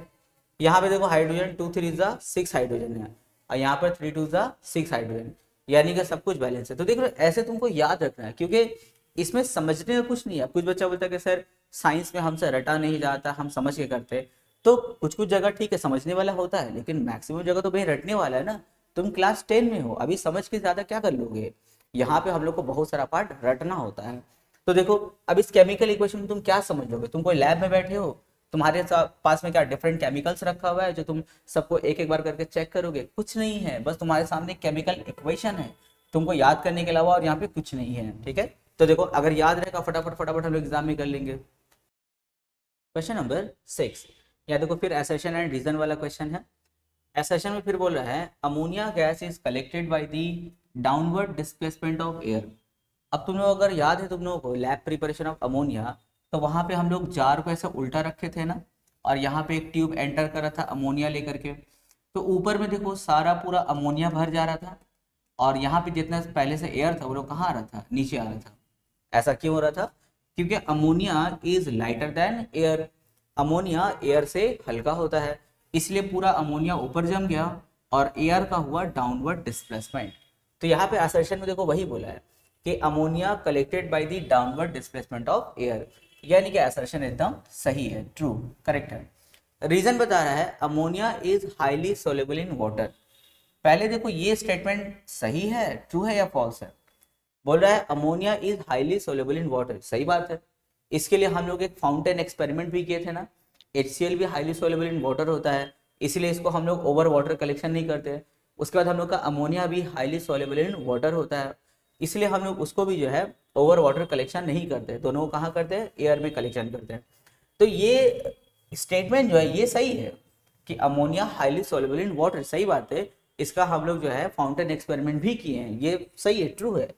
यहाँ पे देखो हाइड्रोजन 2 3 जा 6 हाइड्रोजन है और यहाँ पर 3 2 जा 6 हाइड्रोजन, यानी कि सब कुछ बैलेंस है। तो देख लो ऐसे तुमको याद रखना है, क्योंकि इसमें समझने का कुछ नहीं है। कुछ बच्चा बोलता है कि सर साइंस में हमसे रटा नहीं जाता, हम समझ के करते। तो कुछ कुछ जगह ठीक है समझने वाला होता है, लेकिन मैक्सिमम जगह तो भाई रटने वाला है ना। तुम क्लास 10 में हो, अभी समझ के ज्यादा क्या कर लोगे। यहाँ पे हम लोग को बहुत सारा पार्ट रटना होता है। तो देखो अब इस केमिकल इक्वेशन में तुम क्या समझ लोगे, तुम कोई लैब में बैठे हो, तुम्हारे पास में क्या डिफरेंट केमिकल्स रखा हुआ है जो तुम सबको एक एक बार करके चेक करोगे, कुछ नहीं है। बस तुम्हारे सामने केमिकल इक्वेशन है, तुमको याद करने के अलावा और यहाँ पे कुछ नहीं है, ठीक है। तो देखो अगर याद रहेगा फटाफट फटाफट हम लोग एग्जाम में कर लेंगे। क्वेश्चन नंबर 6, या देखो फिर असर्शन एंड रीजन वाला क्वेश्चन है। असर्शन में फिर बोल रहा है ammonia gas is collected by the downward displacement of air. अब तुम लोग अगर याद है तुम लोगों को लैब प्रिपरेशन ऑफ अमोनिया, तो वहां पे हम लोग जार को ऐसे उल्टा रखे थे ना, और यहाँ पे एक ट्यूब एंटर कर रहा था अमोनिया लेकर के। तो ऊपर में देखो सारा पूरा अमोनिया भर जा रहा था और यहाँ पे जितना पहले से एयर था वो लोग कहाँ आ रहा था, नीचे आ रहा था। ऐसा क्यों हो रहा था, क्योंकि ammonia is lighter than air. Ammonia air से हल्का होता है, इसलिए पूरा अमोनिया ऊपर जम गया और एयर का हुआ डाउनवर्ड डिस्प्लेसमेंट। तो यहाँ पे असर्शन में देखो वही बोला है कि ammonia collected by the downward displacement of air, यानी कि असर्शन एकदम सही है, ट्रू करेक्ट है। रीजन बता रहा है ammonia is highly soluble in water. पहले देखो ये स्टेटमेंट सही है, ट्रू है या फॉल्स है। बोल रहा है ammonia is highly soluble in water, सही बात है। इसके लिए हम लोग एक फाउंटेन एक्सपेरिमेंट भी किए थे ना। HCl भी हाईली सोल्युबल इन वाटर होता है, इसलिए इसको हम लोग ओवर वाटर कलेक्शन नहीं करते। उसके बाद हम लोग का अमोनिया भी हाईली सोल्युबल इन वाटर होता है। इसलिए हम लोग उसको भी जो है ओवर वाटर कलेक्शन नहीं करते, दोनों को कहाँ करते हैं, एयर में कलेक्शन करते हैं। तो ये स्टेटमेंट जो है ये सही है कि ammonia highly soluble in water, सही बात है। इसका हम लोग जो है फाउंटेन एक्सपेरिमेंट भी किए हैं, ये सही है, ट्रू है।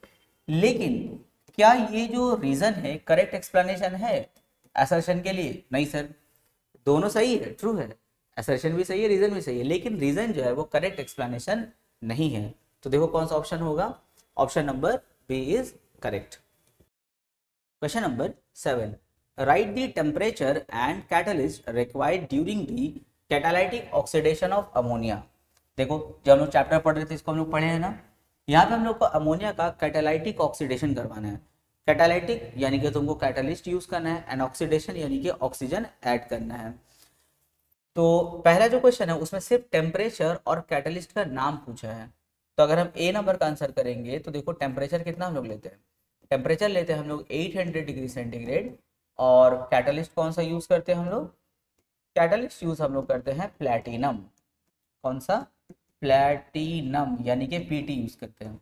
लेकिन क्या ये जो रीजन है करेक्ट एक्सप्लेनेशन है असर्शन के लिए? नहीं सर, दोनों सही है, ट्रू है, असर्शन भी सही है, रीजन भी सही है, लेकिन रीजन जो है वो करेक्ट एक्सप्लेनेशन नहीं है। तो देखो कौन सा ऑप्शन होगा, option number B is correct. Question number 7, write the temperature and catalyst required during the catalytic oxidation of ammonia. देखो जब हम लोग चैप्टर पढ़ रहे थे इसको हम लोग पढ़े हैं ना, यहाँ पे हम लोग को अमोनिया का कैटालाइटिक ऑक्सीडेशन करवाना है। कैटालाइटिक यानी कि तुमको कैटालिस्ट यूज करना है, एंड ऑक्सीडेशन यानी कि ऑक्सीजन ऐड करना है। तो पहला जो क्वेश्चन है उसमें सिर्फ टेम्परेचर और कैटलिस्ट का नाम पूछा है। तो अगर हम ए नंबर का आंसर करेंगे तो देखो टेम्परेचर कितना हम लोग लेते हैं, टेम्परेचर लेते हैं हम लोग 800 डिग्री सेंटीग्रेड, और कैटलिस्ट कौन सा यूज करते हैं हम लोग, कैटलिस्ट यूज हम लोग करते हैं प्लैटिनम। कौन सा, प्लैटिनम यानी कि पीटी यूज करते हैं।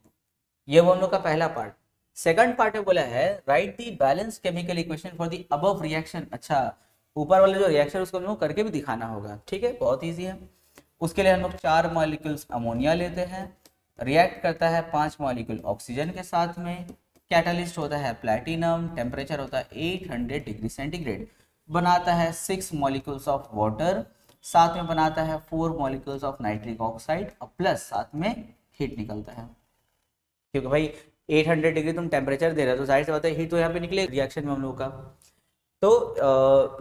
ये वो हम लोग का पहला पार्ट। सेकंड पार्ट में बोला है right the balance chemical equation for the above reaction. अच्छा, ऊपर वाले जो रिएक्शन उसको हम लोग करके भी दिखाना होगा, ठीक है, बहुत ईजी है। उसके लिए हम लोग 4 मॉलिक्यूल्स अमोनिया लेते हैं, रिएक्ट करता है 5 मॉलिक्यूल ऑक्सीजन के साथ में, कैटलिस्ट होता है प्लैटिनम, टेम्परेचर होता है 800 डिग्री सेंटीग्रेड, बनाता है 6 मॉलिक्यूल्स ऑफ वाटर, साथ में बनाता है 4 मॉलिक्यूल्स ऑफ नाइट्रिक ऑक्साइड, और प्लस साथ में हीट निकलता है। क्योंकि भाई 800 डिग्री तुम टेम्परेचर दे रहे हो तो जाहिर सी बात है हीट तो यहाँ पे निकले रिएक्शन में हम लोग का। तो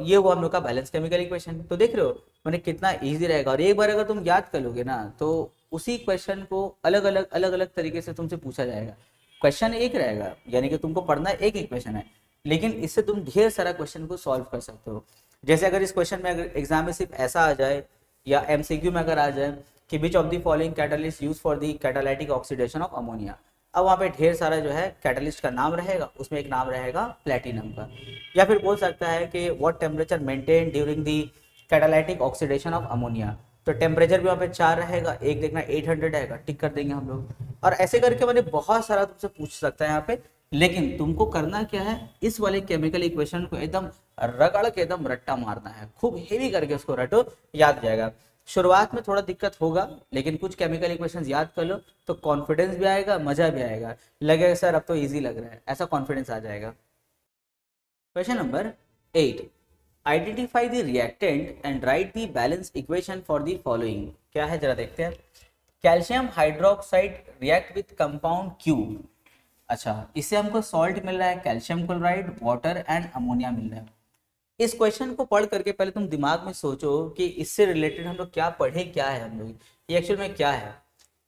ये वो हम लोग का बैलेंस केमिकल इक्वेशन। तो देख रहे हो मैंने कितना इजी रहेगा, और एक बार अगर तुम याद कर लोगे ना तो उसी क्वेश्चन को अलग अलग तरीके से तुमसे पूछा जाएगा। क्वेश्चन एक रहेगा, यानी कि तुमको पढ़ना एक ही क्वेश्चन है, लेकिन इससे तुम ढेर सारा क्वेश्चन को सॉल्व कर सकते हो। जैसे अगर इस क्वेश्चन में अगर एग्जाम में सिर्फ ऐसा आ जाए या एमसीक्यू में अगर आ जाए कि which of the following catalyst use for the catalytic oxidation of ammonia, अब वहाँ पे ढेर सारा जो है कैटलिस्ट का नाम रहेगा, उसमें एक नाम रहेगा प्लैटिनम का। या फिर बोल सकता है कि what temperature maintain during the catalytic oxidation of ammonia, तो टेम्परेचर भी वहाँ पे 4 रहेगा, एक देखना 800 रहेगा, टिक कर देंगे हम लोग। और ऐसे करके मैंने बहुत सारा तुमसे पूछ सकता है यहाँ पे, लेकिन तुमको करना क्या है, इस वाले केमिकल इक्वेशन को एकदम रगड़ के एकदम रट्टा मारना है, खूब हेवी करके उसको रटो, याद जाएगा। शुरुआत में थोड़ा दिक्कत होगा, लेकिन कुछ केमिकल इक्वेशंस याद कर लो तो कॉन्फिडेंस भी आएगा, मजा भी आएगा, लगेगा सर अब तो इजी लग रहा है, ऐसा कॉन्फिडेंस आ जाएगा। Question number 8, identify the reactant and write the balance equation for the following. क्या है जरा देखते हैं। Calcium hydroxide react with compound Q. अच्छा, इससे हमको सॉल्ट मिल रहा है, calcium chloride, water and ammonia मिल रहा है। इस क्वेश्चन को पढ़ करके पहले तुम दिमाग में सोचो कि इससे रिलेटेड हम लोग क्या पढ़े, क्या है हम लोग, ये एक्चुअल में क्या है।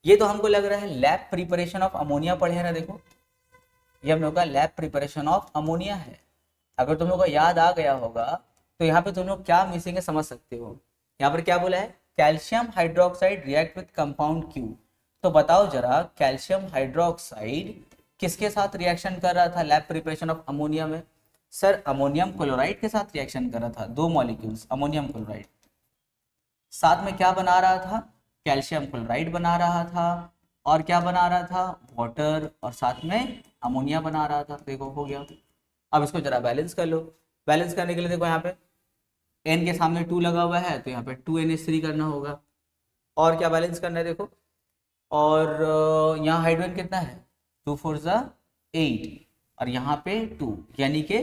ये तो हमको लग रहा है लैब प्रिपरेशन ऑफ अमोनिया पढ़े ना, देखो ये हम लोग का लैब प्रिपरेशन ऑफ अमोनिया है। अगर तुम लोग को याद आ गया होगा तो यहाँ पे तुम लोग क्या मिसिंग है समझ सकते हो। यहाँ पर क्या बोला है, calcium hydroxide react with compound Q. तो बताओ जरा कैल्शियम हाइड्रोक्साइड किसके साथ रिएक्शन कर रहा था लैब प्रिपरेशन ऑफ अमोनिया में? सर अमोनियम क्लोराइड के साथ रिएक्शन कर रहा था, 2 मॉलिक्यूल्स अमोनियम क्लोराइड, साथ में क्या बना रहा था, कैल्शियम क्लोराइड बना रहा था, और क्या बना रहा था, वाटर, और साथ में अमोनिया बना रहा था। देखो हो गया। अब इसको जरा बैलेंस कर लो। बैलेंस करने के लिए देखो यहाँ पे n के सामने 2 लगा हुआ है तो यहाँ पे 2NH3 करना होगा। और क्या बैलेंस करना है देखो, और यहाँ हाइड्रोजन कितना है, 2 4 8, और यहाँ पे 2, यानी कि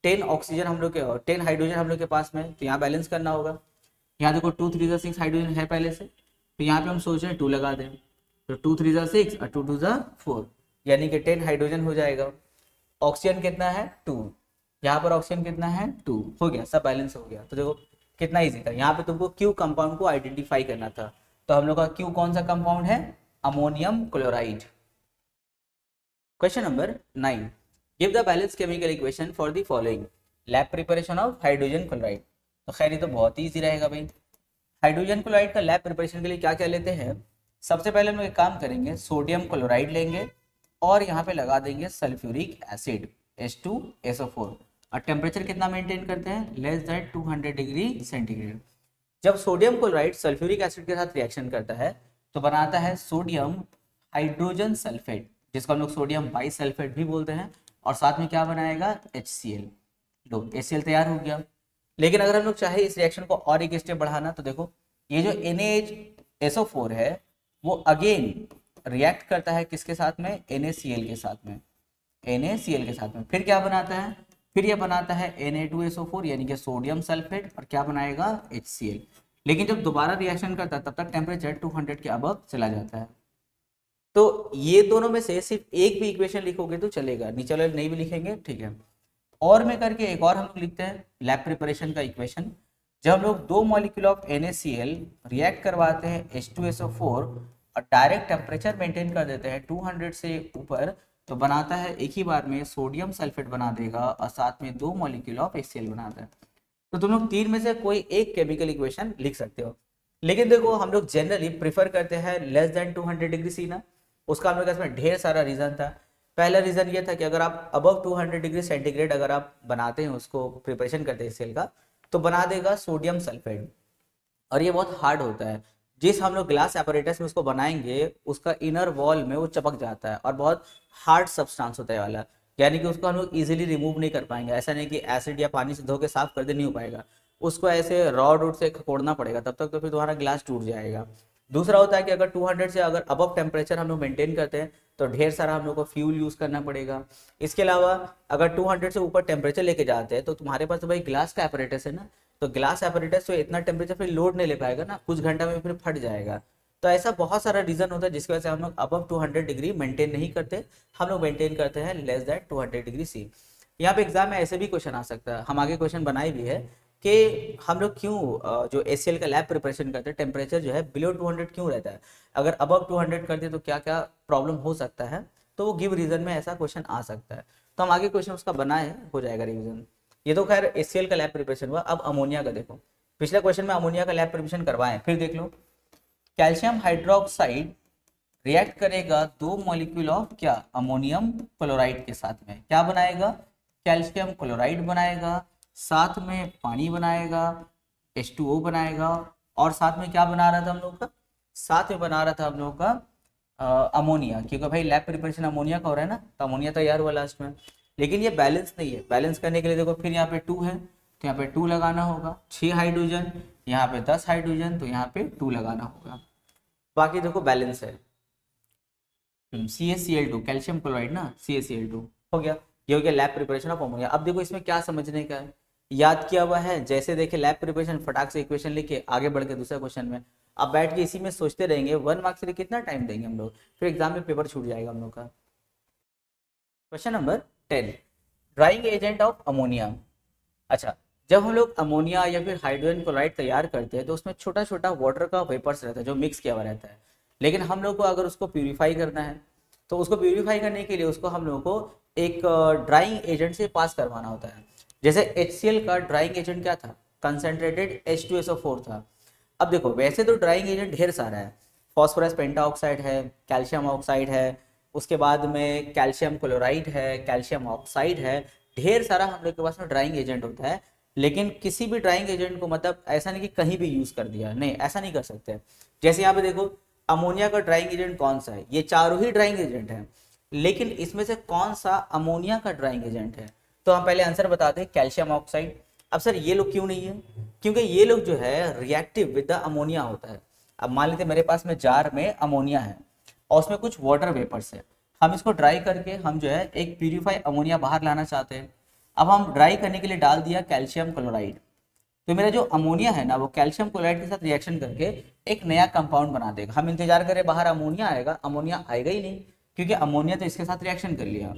10 ऑक्सीजन हम लोग के और 10 हाइड्रोजन हम लोग के पास में, तो यहाँ बैलेंस करना होगा। यहाँ देखो 2 3 6 हाइड्रोजन है पहले से, तो यहाँ पे हम सोच रहे हैं 2 लगा दें, तो 2 3 6 और 2 2 4, यानी कि 10 हाइड्रोजन हो जाएगा। ऑक्सीजन कितना है 2, यहाँ पर ऑक्सीजन कितना है 2, हो गया, सब बैलेंस हो गया। तो देखो कितना ईजी था, यहाँ पे तुमको क्यू कंपाउंड को आइडेंटिफाई करना था। तो हम लोग का क्यू कौन सा कंपाउंड है, ammonium chloride. Question number 9, give the balance chemical equation for the following, lab preparation of hydrogen chloride. तो खैर ये तो बहुत ही ईजी रहेगा भाई। हाइड्रोजन क्लोराइड का लैब प्रिपरेशन के लिए क्या क्या लेते हैं, सबसे पहले हम लोग एक काम करेंगे, सोडियम क्लोराइड लेंगे और यहाँ पे लगा देंगे सल्फ्यूरिक एसिड H2SO4, और टेम्परेचर कितना मेंटेन करते हैं, लेस दैन 200 डिग्री सेंटीग्रेड। जब सोडियम क्लोराइड सल्फ्यूरिक एसिड के साथ रिएक्शन करता है तो बनाता है सोडियम हाइड्रोजन सल्फेट, जिसको हम लोग सोडियम बाइसल्फेट भी बोलते हैं, और साथ में क्या बनाएगा, HCl। लो HCl तैयार हो गया। लेकिन अगर हम लोग चाहे इस रिएक्शन को और एक स्टेप बढ़ाना, तो देखो ये जो NaHSO4 है वो अगेन रिएक्ट करता है किसके साथ में, NaCl के साथ में, NaCl के साथ में। फिर क्या बनाता है, फिर ये बनाता है Na2SO4 यानी कि सोडियम सल्फेट, और क्या बनाएगा, HCl। लेकिन जब दोबारा रिएक्शन करता है तब तक टेम्परेचर 200 के अबव चला जाता है। तो ये दोनों में से सिर्फ एक भी इक्वेशन लिखोगे तो चलेगा, नीचे वाले नहीं भी लिखेंगे, ठीक है। और में करके एक और हम लोग लिखते हैं लैब प्रिपरेशन का इक्वेशन। जब हम लोग 2 मॉलिक्यूल ऑफ NaCl रिएक्ट करवाते हैं H2SO4 और डायरेक्ट टेम्परेचर मेंटेन कर देते हैं 200 से ऊपर, तो बनाता है एक ही बार में सोडियम सल्फेट बना देगा और साथ में 2 मॉलिक्यूल ऑफ HCl बनाता है। तो तुम लोग तीन में से कोई एक केमिकल इक्वेशन लिख सकते हो। लेकिन देखो हम लोग जनरली प्रिफर करते हैं लेस देन 200 डिग्री सी ना। उसका हम लोग इसमें ढेर सारा रीजन था। पहला रीजन ये था कि अगर आप अबव 200 डिग्री सेंटीग्रेड अगर आप बनाते हैं, उसको प्रिपरेशन करते हैं सेल का, तो बना देगा सोडियम सल्फेट, और ये बहुत हार्ड होता है। जिस हम लोग ग्लास एपरेटस में उसको बनाएंगे उसका इनर वॉल में वो चिपक जाता है और बहुत हार्ड सब्सटेंस होता है वाला, यानी कि उसको हम लोग इजीली रिमूव नहीं कर पाएंगे। ऐसा नहीं कि एसिड या पानी से धो के साफ कर दे, नहीं हो पाएगा, उसको ऐसे रॉड वुड से खकोड़ना पड़ेगा, तब तक तो फिर तुम्हारा ग्लास टूट जाएगा। दूसरा होता है कि अगर 200 से अगर अबव टेम्परेचर हम लोग मेंटेन करते हैं तो ढेर सारा हम लोग को फ्यूल यूज करना पड़ेगा। इसके अलावा अगर 200 से ऊपर टेम्परेचर लेके जाते हैं तो तुम्हारे पास तो भाई ग्लास का एपरेटस है ना, तो ग्लास एपरेटस तो इतना टेम्परेचर फिर लोड नहीं ले पाएगा ना, कुछ घंटा में फिर फट जाएगा। तो ऐसा बहुत सारा रीजन होता है जिसकी वजह से हम लोग अबव 200 डिग्री मेंटेन नहीं करते, हम लोग मेंटेन करते हैं लेस दैन 200 डिग्री सी। यहाँ पे एग्जाम में ऐसे भी क्वेश्चन आ सकता है, हम आगे क्वेश्चन बनाए भी है कि हम लोग क्यों जो HCl का लैब प्रिपरेशन करते हैं टेम्परेचर जो है बिलो 200 क्यों रहता है, अगर अबव 200 कर दे तो क्या क्या प्रॉब्लम हो सकता है, तो वो गिव रीजन में ऐसा क्वेश्चन आ सकता है। तो हम आगे क्वेश्चन उसका बनाए, हो जाएगा रिविजन। ये तो खैर HCl का लैब प्रिपरेशन हुआ। अब अमोनिया का देखो, पिछले क्वेश्चन में अमोनिया का लैब प्रिपरेशन करवाएं, फिर देख लो। कैल्शियम हाइड्रोक्साइड रिएक्ट करेगा 2 मॉलिक्यूल ऑफ क्या, अमोनियम क्लोराइड के साथ में, क्या बनाएगा, कैल्शियम क्लोराइड बनाएगा, साथ में पानी बनाएगा, H2O बनाएगा, और साथ में क्या बना रहा था हम लोग का, साथ में बना रहा था हम लोग का अमोनिया, क्योंकि भाई लैब प्रिपरेशन अमोनिया का हो रहा है ना, तो अमोनिया तैयार हुआ लास्ट में। लेकिन ये बैलेंस नहीं है, बैलेंस करने के लिए देखो फिर यहाँ पे 2 है तो यहाँ पे 2 लगाना होगा, 6 हाइड्रोजन, यहाँ पे 10 हाइड्रोजन, तो यहाँ पे 2 लगाना होगा। बाकी देखो बैलेंस है, CaCl2 कैल्शियम क्लोराइड ना, CaCl2 हो गया। ये हो गया लैब प्रिपरेशन ऑफ अमोनिया। अब देखो इसमें क्या समझने का है, याद किया हुआ है, जैसे देखे लैब प्रिपरेशन फटाक से इक्वेशन लिखे आगे बढ़ के दूसरे क्वेश्चन में, अब बैठ के इसी में सोचते रहेंगे 1 मार्क्स के लिए कितना टाइम देंगे हम लोग, फिर एग्जाम में पेपर छूट जाएगा हम लोग का। Question number 10, drying agent of ammonia. अच्छा, जब हम लोग अमोनिया या फिर हाइड्रोजन क्लोराइड तैयार करते हैं तो उसमें छोटा छोटा वाटर का वेपर्स रहता है जो मिक्स किया हुआ रहता है। लेकिन हम लोग को अगर उसको प्यूरिफाई करना है तो उसको प्यूरिफाई करने के लिए उसको हम लोग को एक ड्राइंग एजेंट से पास करवाना होता है। जैसे HCl का ड्राइंग एजेंट क्या था, कंसनट्रेटेड H2SO4 था। अब देखो वैसे तो ड्राइंग एजेंट ढेर सारा है, फॉस्फोरस पेंटाऑक्साइड है, कैल्शियम ऑक्साइड है, उसके बाद में कैल्शियम क्लोराइड है, कैल्शियम ऑक्साइड है, ढेर सारा हम लोग के पास में ड्राइंग एजेंट होता है। लेकिन किसी भी ड्राइंग एजेंट को मतलब ऐसा नहीं कि कहीं भी यूज कर दिया, नहीं ऐसा नहीं कर सकते। जैसे यहाँ पे देखो अमोनिया का ड्राइंग एजेंट कौन सा है, ये चारों ही ड्राइंग एजेंट है, लेकिन इसमें से कौन सा अमोनिया का ड्राइंग एजेंट है, तो हम पहले आंसर बताते हैं कैल्शियम ऑक्साइड। अब सर ये लोग क्यों नहीं है, क्योंकि ये लोग जो है रिएक्टिव विद द अमोनिया होता है। अब मान लेते मेरे पास में जार में अमोनिया है और उसमें कुछ वाटर वेपर्स है, हम इसको ड्राई करके हम जो है एक प्यूरिफाई अमोनिया बाहर लाना चाहते हैं। अब हम ड्राई करने के लिए डाल दिया कैल्शियम क्लोराइड, तो मेरा जो अमोनिया है ना वो कैल्शियम क्लोराइड के साथ रिएक्शन करके एक नया कंपाउंड बना देगा। हम इंतजार करें बाहर अमोनिया आएगा, अमोनिया आएगा ही नहीं क्योंकि अमोनिया तो इसके साथ रिएक्शन कर लिया।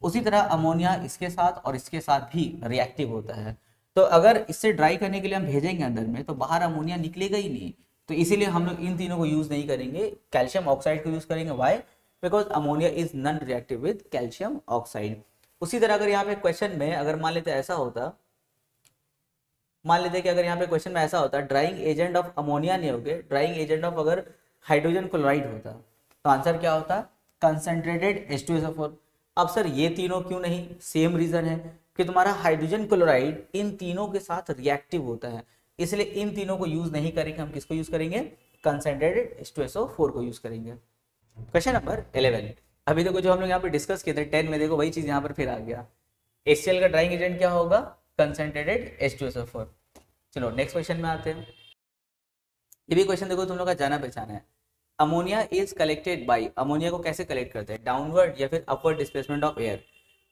उसी तरह अमोनिया इसके साथ और इसके साथ भी रिएक्टिव होता है, तो अगर इससे ड्राई करने के लिए हम भेजेंगे अंदर में तो बाहर अमोनिया निकलेगा ही नहीं। तो इसीलिए हम लोग इन तीनों को यूज नहीं करेंगे, कैल्शियम ऑक्साइड को यूज करेंगे। Why? Because ammonia is non reactive with calcium oxide. उसी तरह अगर यहाँ पे क्वेश्चन में अगर मान लेते ऐसा होता, मान लेते कि अगर यहाँ पे क्वेश्चन में ऐसा होता ड्राइंग एजेंट ऑफ अमोनिया नहीं होगे, ड्राइंग एजेंट ऑफ अगर हाइड्रोजन क्लोराइड होता, तो आंसर क्या होता, कंसंट्रेटेड H2SO4। अब सर ये तीनों क्यों नहीं, सेम रीजन है कि तुम्हारा हाइड्रोजन क्लोराइड इन तीनों के साथ रिएक्टिव होता है, इसलिए इन तीनों को यूज नहीं करेंगे। हम किसको यूज करेंगे, कंसंट्रेटेड H2SO4 को यूज करेंगे। क्वेश्चन नंबर 11, अभी देखो जो हम लोग यहाँ पे डिस्कस किए थे 10 में, देखो वही चीज यहाँ पर फिर आ गया। HCl का ड्राइंग एजेंट क्या होगा? Concentrated H2SO4। चलो नेक्स्ट क्वेश्चन में आते हैं। ये भी क्वेश्चन देखो तुम लोग का जाना पहचाना है। Ammonia is collected by, ammonia को कैसे कलेक्ट करते हैं? डाउनवर्ड या फिर अपवर्ड डिस्प्लेसमेंट ऑफ एयर।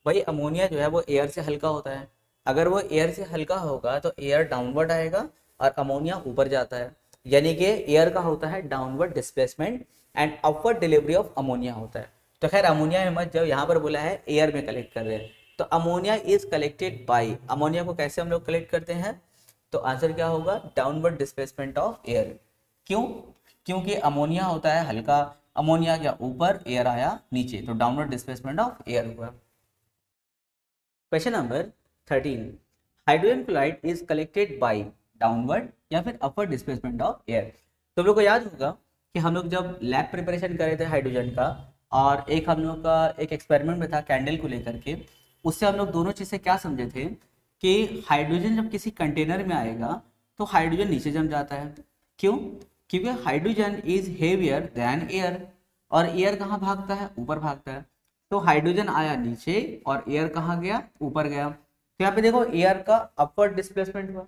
भाई अमोनिया जो है वो एयर से हल्का होता है, अगर वो एयर से हल्का होगा तो एयर डाउनवर्ड आएगा और अमोनिया ऊपर जाता है, यानी कि एयर का होता है downward displacement and upward delivery of ammonia होता है। तो खैर अमोनिया में मत जब यहाँ पर बोला है एयर में कलेक्ट कर रहे हैं, तो ammonia is collected by, ammonia को कैसे हम लोग कलेक्ट करते हैं? तो आंसर क्या होगा? Downward displacement of air. क्यों? क्योंकि अमोनिया होता है हल्का, अमोनिया क्या ऊपर, एयर आया नीचे, तो डाउनवर्ड डिस्प्लेसमेंट ऑफ एयर हुआ। Question number 13, hydrogen chloride is collected by downward या फिर अपवर्ड डिस्प्लेसमेंट ऑफ एयर। तो हम लोग को याद होगा कि हम लोग जब लैब प्रिपरेशन कर रहे थे हाइड्रोजन का, और एक हम लोग का एक एक्सपेरिमेंट में था कैंडल को लेकर के, उससे हम लोग दोनों चीज़ें क्या समझे थे कि हाइड्रोजन जब किसी कंटेनर में आएगा तो हाइड्रोजन नीचे जम जाता है। क्यों? क्योंकि hydrogen is heavier than air, और एयर कहाँ भागता है? ऊपर भागता है। तो हाइड्रोजन आया नीचे और एयर कहाँ गया? ऊपर गया। तो यहाँ पे देखो एयर का अपवर्ड डिस्प्लेसमेंट हुआ।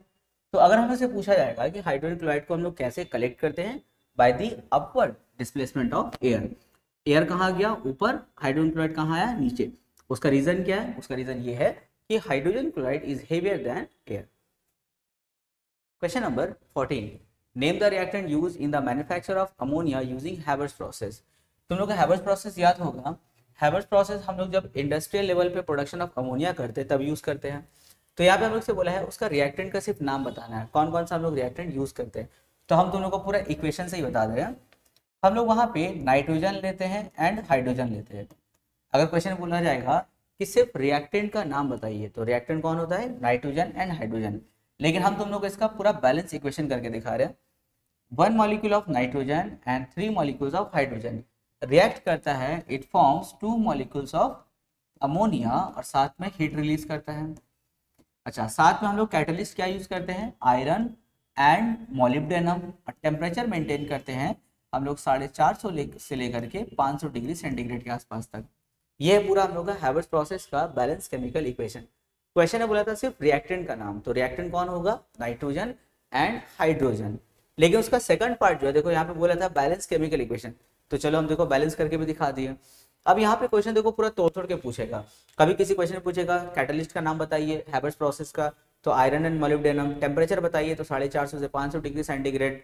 तो अगर हमें से पूछा जाएगा कि हाइड्रोजन क्लोराइड को हम लोग कैसे कलेक्ट करते हैं? By the upward displacement of air. Air कहाँ गया? ऊपर, हाइड्रोजन क्लोराइड कहाँ आया? नीचे। उसका रीजन क्या है? उसका रीजन ये है कि hydrogen chloride is heavier than air. Question number 14, name the reactant used in the manufacture of ammonia using Haber's process. तुम लोग को हैबर्स प्रोसेस याद होगा। हैबर्स प्रोसेस हम लोग जब इंडस्ट्रियल लेवल पे प्रोडक्शन ऑफ अमोनिया करते हैं तब यूज करते हैं। तो यहाँ पे हम लोग से बोला है उसका रिएक्टेंट का सिर्फ नाम बताना है, कौन कौन सा हम लोग रिएक्टेंट यूज करते हैं। तो हम तुम लोग को पूरा इक्वेशन से ही बता दे रहे हैं। हम लोग वहाँ पे नाइट्रोजन लेते हैं एंड हाइड्रोजन लेते हैं। अगर क्वेश्चन बोला जाएगा कि सिर्फ रिएक्टेंट का नाम बताइए, तो रिएक्टेंट कौन होता है? Nitrogen and hydrogen. लेकिन हम तुम लोग को इसका पूरा बैलेंस इक्वेशन करके दिखा रहे हैं। 1 molecule of nitrogen and 3 molecules of hydrogen react करता है, it forms 2 molecules of ammonia और साथ में हीट रिलीज करता है। अच्छा, साथ में हम लोग कैटलिस्ट क्या यूज करते हैं? Iron and molybdenum. और टेम्परेचर मेंटेन करते हैं हम लोग 450 से लेकर के 500 डिग्री सेंटीग्रेड के आसपास तक। ये पूरा हम लोग का हैबर्स प्रोसेस का बैलेंस केमिकल इक्वेशन। क्वेश्चन ने बोला था सिर्फ रिएक्टेंट का नाम, तो रिएक्टेंट कौन होगा? Nitrogen and hydrogen. लेकिन उसका सेकंड पार्ट जो है, देखो यहाँ पे बोला था बैलेंस केमिकल इक्वेशन, तो चलो हम देखो बैलेंस करके भी दिखा दिए। अब यहाँ पे क्वेश्चन देखो पूरा तोड़ तोड़ के पूछेगा। कभी किसी क्वेश्चन पूछेगा कैटलिस्ट का नाम बताइए हैबर्स प्रोसेस का, तो आयरन एंड मोलिब्डेनम। टेम्परेचर बताइए, तो 450 से 500 डिग्री सेंटीग्रेड।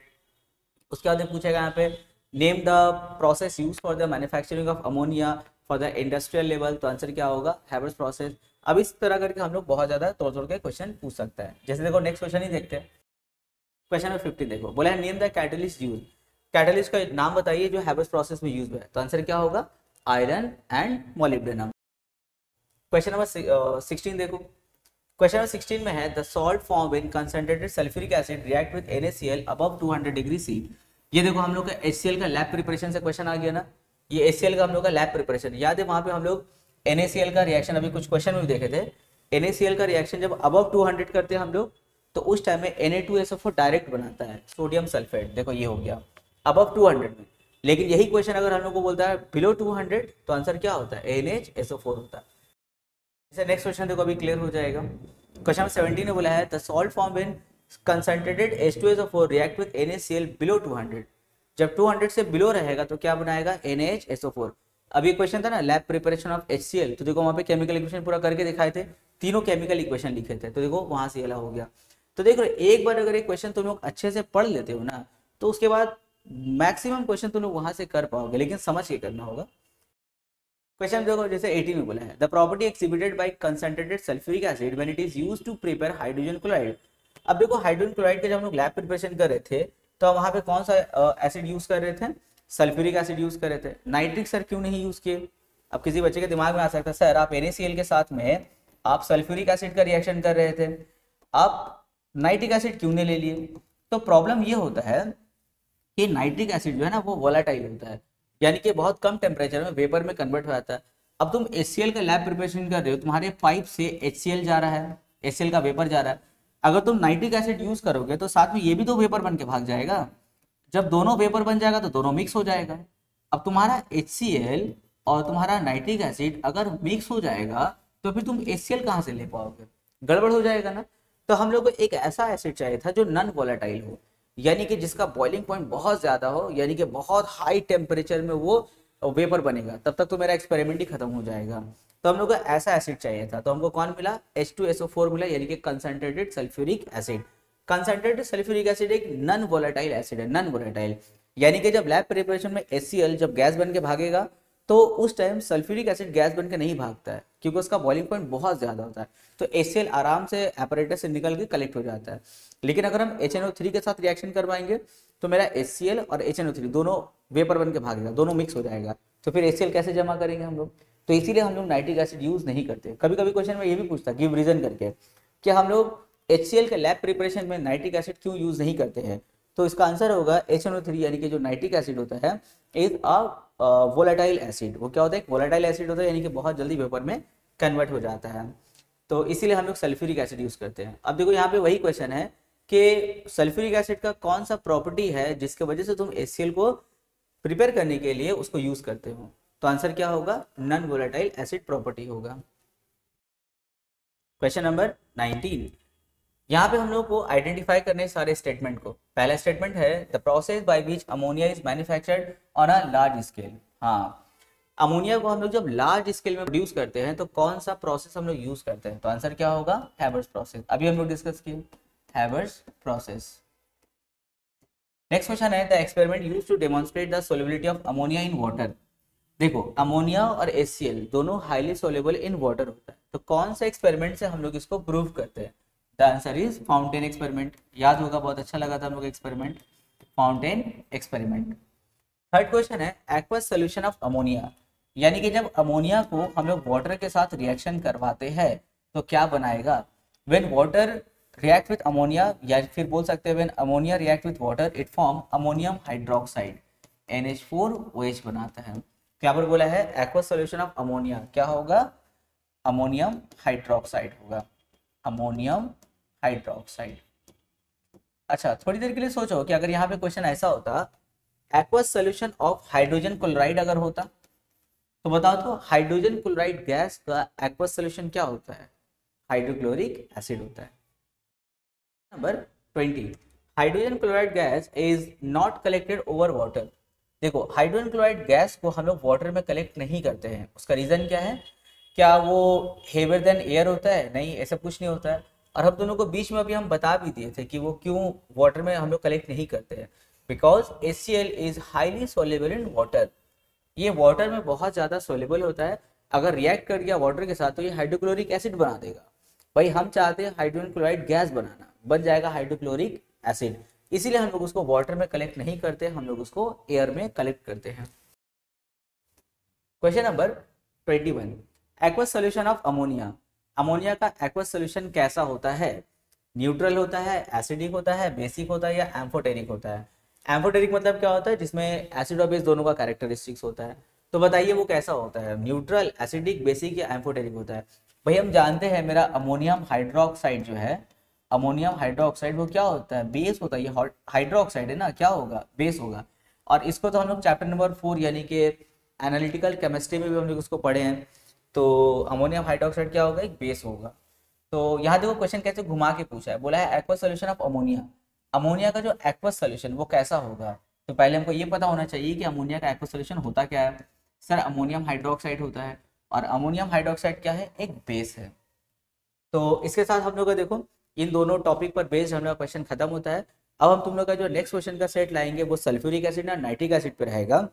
उसके बाद पूछेगा यहाँ पे name the process use for the manufacturing of ammonia for the industrial level, तो आंसर क्या होगा? Haber's process. अब इस तरह करके हम लोग बहुत ज्यादा तोड़ तोड़ के क्वेश्चन पूछ सकता है। जैसे देखो नेक्स्ट क्वेश्चन ही देखते हैं। क्वेश्चन नंबर 15 देखो, बोला है name the catalyst use, catalyst का नाम बताइए जो हैबर्स प्रोसेस में यूज हुआ है, तो आंसर क्या होगा? Iron and molybdenum. Question number 16 देखो, क्वेश्चन नंबर 16 में है the salt form in concentrated sulphuric acid react with NaCl above 200 degree C। ये देखो हम लोग का HCl का लैब प्रिपरेशन से क्वेश्चन आ गया ना। ये HCl का हम लोग का लैब प्रिपरेशन याद है, वहां पे हम लोग NaCl का रिएक्शन अभी कुछ क्वेश्चन में देखे थे। NaCl का रिएक्शन जब अबव 200 करते हैं हम लोग, तो उस टाइम में Na2SO4 डायरेक्ट बनाता है सोडियम सल्फेट। देखो ये हो गया अबव 200 में। लेकिन यही क्वेश्चन अगर हम लोग को बोलता है बिलो 200, तो आंसर क्या होता है? NaHSO4 होता है। इसे नेक्स्ट क्वेश्चन देखो अभी क्लियर हो जाएगा। क्वेश्चन 17 ने बोला है the salt form in concentrated H2SO4 react with NaCl below 200। जब 200 से बिलो रहेगा तो क्या बनाएगा? NaHSO4। अभी क्वेश्चन था ना लैब प्रिपरेशन ऑफ HCl, तो देखो वहां पे केमिकल इक्वेशन पूरा करके दिखाए थे, तीनों केमिकल इक्वेशन लिखे थे, तो देखो वहां से ये हो गया। तो देखो एक बार अगर एक क्वेश्चन तुम लोग अच्छे से पढ़ लेते हो ना, तो उसके बाद मैक्सिमम क्वेश्चन तुम लोग वहां से कर पाओगे, लेकिन समझ के करना होगा। क्वेश्चन देखो जैसे 18 में बोला है the property exhibited by concentrated sulphuric acid when it is used to prepare hydrogen chloride. अब देखो हाइड्रोजन क्लोराइड के जब हम लोग लैब प्रिपरेशन कर रहे थे, तो वहां पे कौन सा एसिड यूज कर रहे थे? सल्फ्यूरिक एसिड यूज कर रहे थे। नाइट्रिक सर क्यों नहीं यूज किए? अब किसी बच्चे के दिमाग में आ सकता है सर आप NaCl के साथ में आप सल्फ्यूरिक एसिड का रिएक्शन कर रहे थे, आप नाइट्रिक एसिड क्यों नहीं ले लिए? तो प्रॉब्लम ये होता है कि नाइट्रिक एसिड जो है ना वो वोलेटाइल होता है, यानी कि बहुत कम टेम्परेचर में वेपर में कन्वर्ट हो जाता है। अब तुम HCl का लैब प्रिपरेशन कर रहे हो, तुम्हारे पाइप से HCl जा रहा है, HCl का वेपर जा रहा है। अगर तुम नाइट्रिक एसिड यूज करोगे तो साथ में ये भी तो वेपर बन के भाग जाएगा। जब दोनों वेपर बन जाएगा तो दोनों मिक्स हो जाएगा। अब तुम्हारा HCl और तुम्हारा नाइट्रिक एसिड अगर मिक्स हो जाएगा तो फिर तुम HCl कहाँ से ले पाओगे, गड़बड़ हो जाएगा ना। तो हम लोग को एक ऐसा एसिड चाहिए था जो नॉन वोलेटाइल हो, यानी कि जिसका बॉइलिंग पॉइंट बहुत ज्यादा हो, यानी कि बहुत हाई टेम्परेचर में वो वेपर बनेगा, तब तक तो मेरा एक्सपेरिमेंट ही खत्म हो जाएगा। तो हम लोग को ऐसा एसिड चाहिए था, तो हमको कौन मिला, H2SO4 मिला, यानी कि concentrated sulphuric acid. Concentrated sulphuric acid एक नॉन वोलेटाइल एसिड है, नॉन वोलेटाइल, यानी कि जब लैब प्रिपरेशन में HCl जब गैस बन के भागेगा तो उस टाइम सल्फ्यूरिक एसिड गैस बन के नहीं भागता है, क्योंकि उसका बॉइलिंग पॉइंट बहुत ज्यादा होता है। तो HCl आराम से एपरेटस से निकल के कलेक्ट हो जाता है। लेकिन अगर हम HNO3 के साथ रिएक्शन करवाएंगे तो मेरा HCl और HNO3 दोनों वेपर बन के भागेगा, दोनों मिक्स हो जाएगा। तो फिर HCl कैसे जमा करेंगे हम लोग, तो इसीलिए हम लोग नाइट्रिक एसिड यूज नहीं करते। कभी कभी क्वेश्चन में ये भी पूछता गिव रीजन करके कि हम लोग HCl के लैब प्रिपरेशन में नाइट्रिक एसिड क्यों यूज नहीं करते हैं। तो इसका आंसर होगा HNO3 यानी कि जो नाइट्रिक एसिड होता है इज अ वोलेटाइल एसिड। वो क्या होता है, एक वोलेटाइल एसिड होता है, यानी कि बहुत जल्दी वेपर में कन्वर्ट हो जाता है। तो इसीलिए हम लोग सल्फ्यूरिक एसिड यूज करते हैं। अब देखो यहाँ पे वही क्वेश्चन है कि सल्फ्यूरिक एसिड का कौन सा प्रॉपर्टी है जिसके वजह से तुम HCl को प्रिपेयर करने के लिए उसको यूज करते हो। तो आंसर क्या होगा, नॉन वोलेटाइल एसिड प्रॉपर्टी होगा। क्वेश्चन नंबर 19, यहाँ पे हम लोग को आइडेंटिफाई करने सारे स्टेटमेंट को। पहला स्टेटमेंट है the process by which ammonia is manufactured on a large scale. हाँ, अमोनिया को हम लोग जब लार्ज स्केल में प्रोड्यूस करते हैं तो कौन सा प्रोसेस हम लोग यूज करते हैं। तो आंसर क्या होगा, हैबर्स प्रोसेस। अभी हम लोग डिस्कस किए हैबर्स प्रोसेस। नेक्स्ट क्वेश्चन है the experiment used to demonstrate the solubility of ammonia in water. देखो अमोनिया और HCl दोनों हाईली सोल्युबल इन वाटर होता है, तो कौन सा एक्सपेरिमेंट से हम लोग इसको प्रूव करते हैं। The answer is fountain experiment. याद होगा, बहुत अच्छा लगा था हम लोग experiment, fountain experiment. Third question है एक्वस सोल्यूशन ऑफ अमोनिया, यानी कि जब अमोनिया को हम लोग वाटर के साथ रिएक्शन करवाते हैं तो क्या बनाएगा। When water react with ammonia, या फिर बोल सकते हैं when ammonia react with water it form ammonium hydroxide, NH4OH बनाता है। क्या पर बोला है एक्वस सोल्यूशन ऑफ अमोनिया, क्या होगा, अमोनियम हाइड्रोक्साइड होगा, अमोनियम हाइड्रोक्साइड। अच्छा, थोड़ी देर के लिए सोचो कि अगर यहाँ पे क्वेश्चन ऐसा होता aqueous solution of hydrogen chloride अगर होता तो बताओ तो हाइड्रोजन क्लोराइड गैस का एक्वस सोल्यूशन क्या होता है, हाइड्रोक्लोरिक एसिड होता है। Number 20, hydrogen chloride gas is not collected over water. देखो हाइड्रोजन क्लोराइड गैस को हम लोग वाटर में कलेक्ट नहीं करते हैं, उसका रीजन क्या है, क्या वो हेवियर देन एयर होता है, नहीं ऐसा कुछ नहीं होता है। और हम दोनों को बीच में अभी हम बता भी दिए थे कि वो क्यों वाटर में हम लोग कलेक्ट नहीं करते हैं, because HCl is highly soluble in water. ये वाटर में बहुत ज्यादा सोल्युबल होता है, अगर रिएक्ट कर गया वाटर के साथ तो ये हाइड्रोक्लोरिक एसिड बना देगा। भाई हम चाहते हैं हाइड्रोजन क्लोराइड गैस बनाना, बन जाएगा हाइड्रोक्लोरिक एसिड, इसीलिए हम लोग उसको वाटर में कलेक्ट नहीं करते, हम लोग उसको एयर में कलेक्ट करते हैं। Question number 21, aqueous solution of ammonia. Ammonia का एक्वस सोल्यूशन कैसा होता है, न्यूट्रल होता है, एसिडिक होता है, बेसिक होता है या एम्फोटेरिक होता है। एम्फोटेरिक मतलब क्या होता है, जिसमें एसिड और बेस दोनों का कैरेक्टरिस्टिक्स होता है। तो बताइए वो कैसा होता है, न्यूट्रल, एसिडिक, बेसिक या एम्फोटेरिक होता है। भाई हम जानते हैं मेरा अमोनियम हाइड्रोक्साइड जो है, अमोनियम हाइड्रोक्साइड वो क्या होता है, बेस होता है। ये हाइड्रोक्साइड है ना, क्या होगा, बेस होगा। और इसको तो हम लोग चैप्टर नंबर 4 यानी कि एनालिटिकल केमिस्ट्री में भी हम लोग उसको पढ़े हैं। तो अमोनियम हाइड्रोक्साइड क्या होगा, एक बेस होगा। तो यहाँ देखो क्वेश्चन कैसे घुमा के पूछा है, बोला है aqueous solution of ammonia. Ammonia का जो एक्वस सोल्यूशन वो कैसा होगा, तो पहले हमको ये पता होना चाहिए कि अमोनिया का एक्वस सोल्यूशन होता क्या है। सर अमोनियम हाइड्रोक्साइड होता है, और अमोनियम हाइड्रोक्साइड क्या है, एक बेस है। तो इसके साथ हम लोग का देखो इन दोनों टॉपिक पर बेस्ड हम लोग का क्वेश्चन खत्म होता है। अब हम तुम लोग का जो नेक्स्ट क्वेश्चन का सेट लाएंगे वो सल्फ्यूरिक एसिड और नाइट्रिक एसिड पे रहेगा,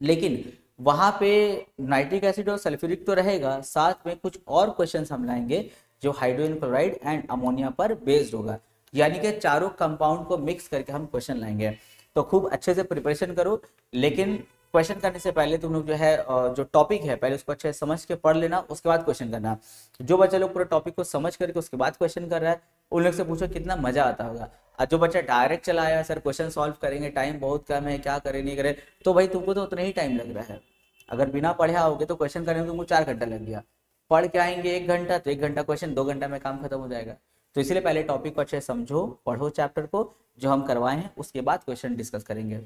लेकिन वहां पे नाइट्रिक एसिड और सल्फ्यूरिक तो रहेगा, साथ में कुछ और क्वेश्चंस हम लाएंगे जो हाइड्रोजन क्लोराइड एंड अमोनिया पर बेस्ड होगा, यानी कि चारों कंपाउंड को मिक्स करके हम क्वेश्चन लाएंगे। तो खूब अच्छे से प्रिपरेशन करो, लेकिन क्वेश्चन करने से पहले तुम लोग जो है जो टॉपिक है पहले उसको अच्छे से समझ के पढ़ लेना, उसके बाद क्वेश्चन करना। जो बच्चा लोग पूरा टॉपिक को समझ करके उसके बाद क्वेश्चन कर रहा है उन लोग से पूछो कितना मजा आता होगा। और जो बच्चा डायरेक्ट चला आया सर क्वेश्चन सॉल्व करेंगे, टाइम बहुत कम है, क्या करे नहीं करे, तो भाई तुमको तो उतना ही टाइम लग रहा है। अगर बिना पढ़े आओगे तो क्वेश्चन करने में तुमको 4 घंटा लग गया, पढ़ के आएंगे 1 घंटा, तो 1 घंटा क्वेश्चन, 2 घंटा में काम खत्म हो जाएगा। तो इसलिए पहले टॉपिक को अच्छे से समझो, पढ़ो चैप्टर को जो हम करवाए हैं, उसके बाद क्वेश्चन डिस्कस करेंगे।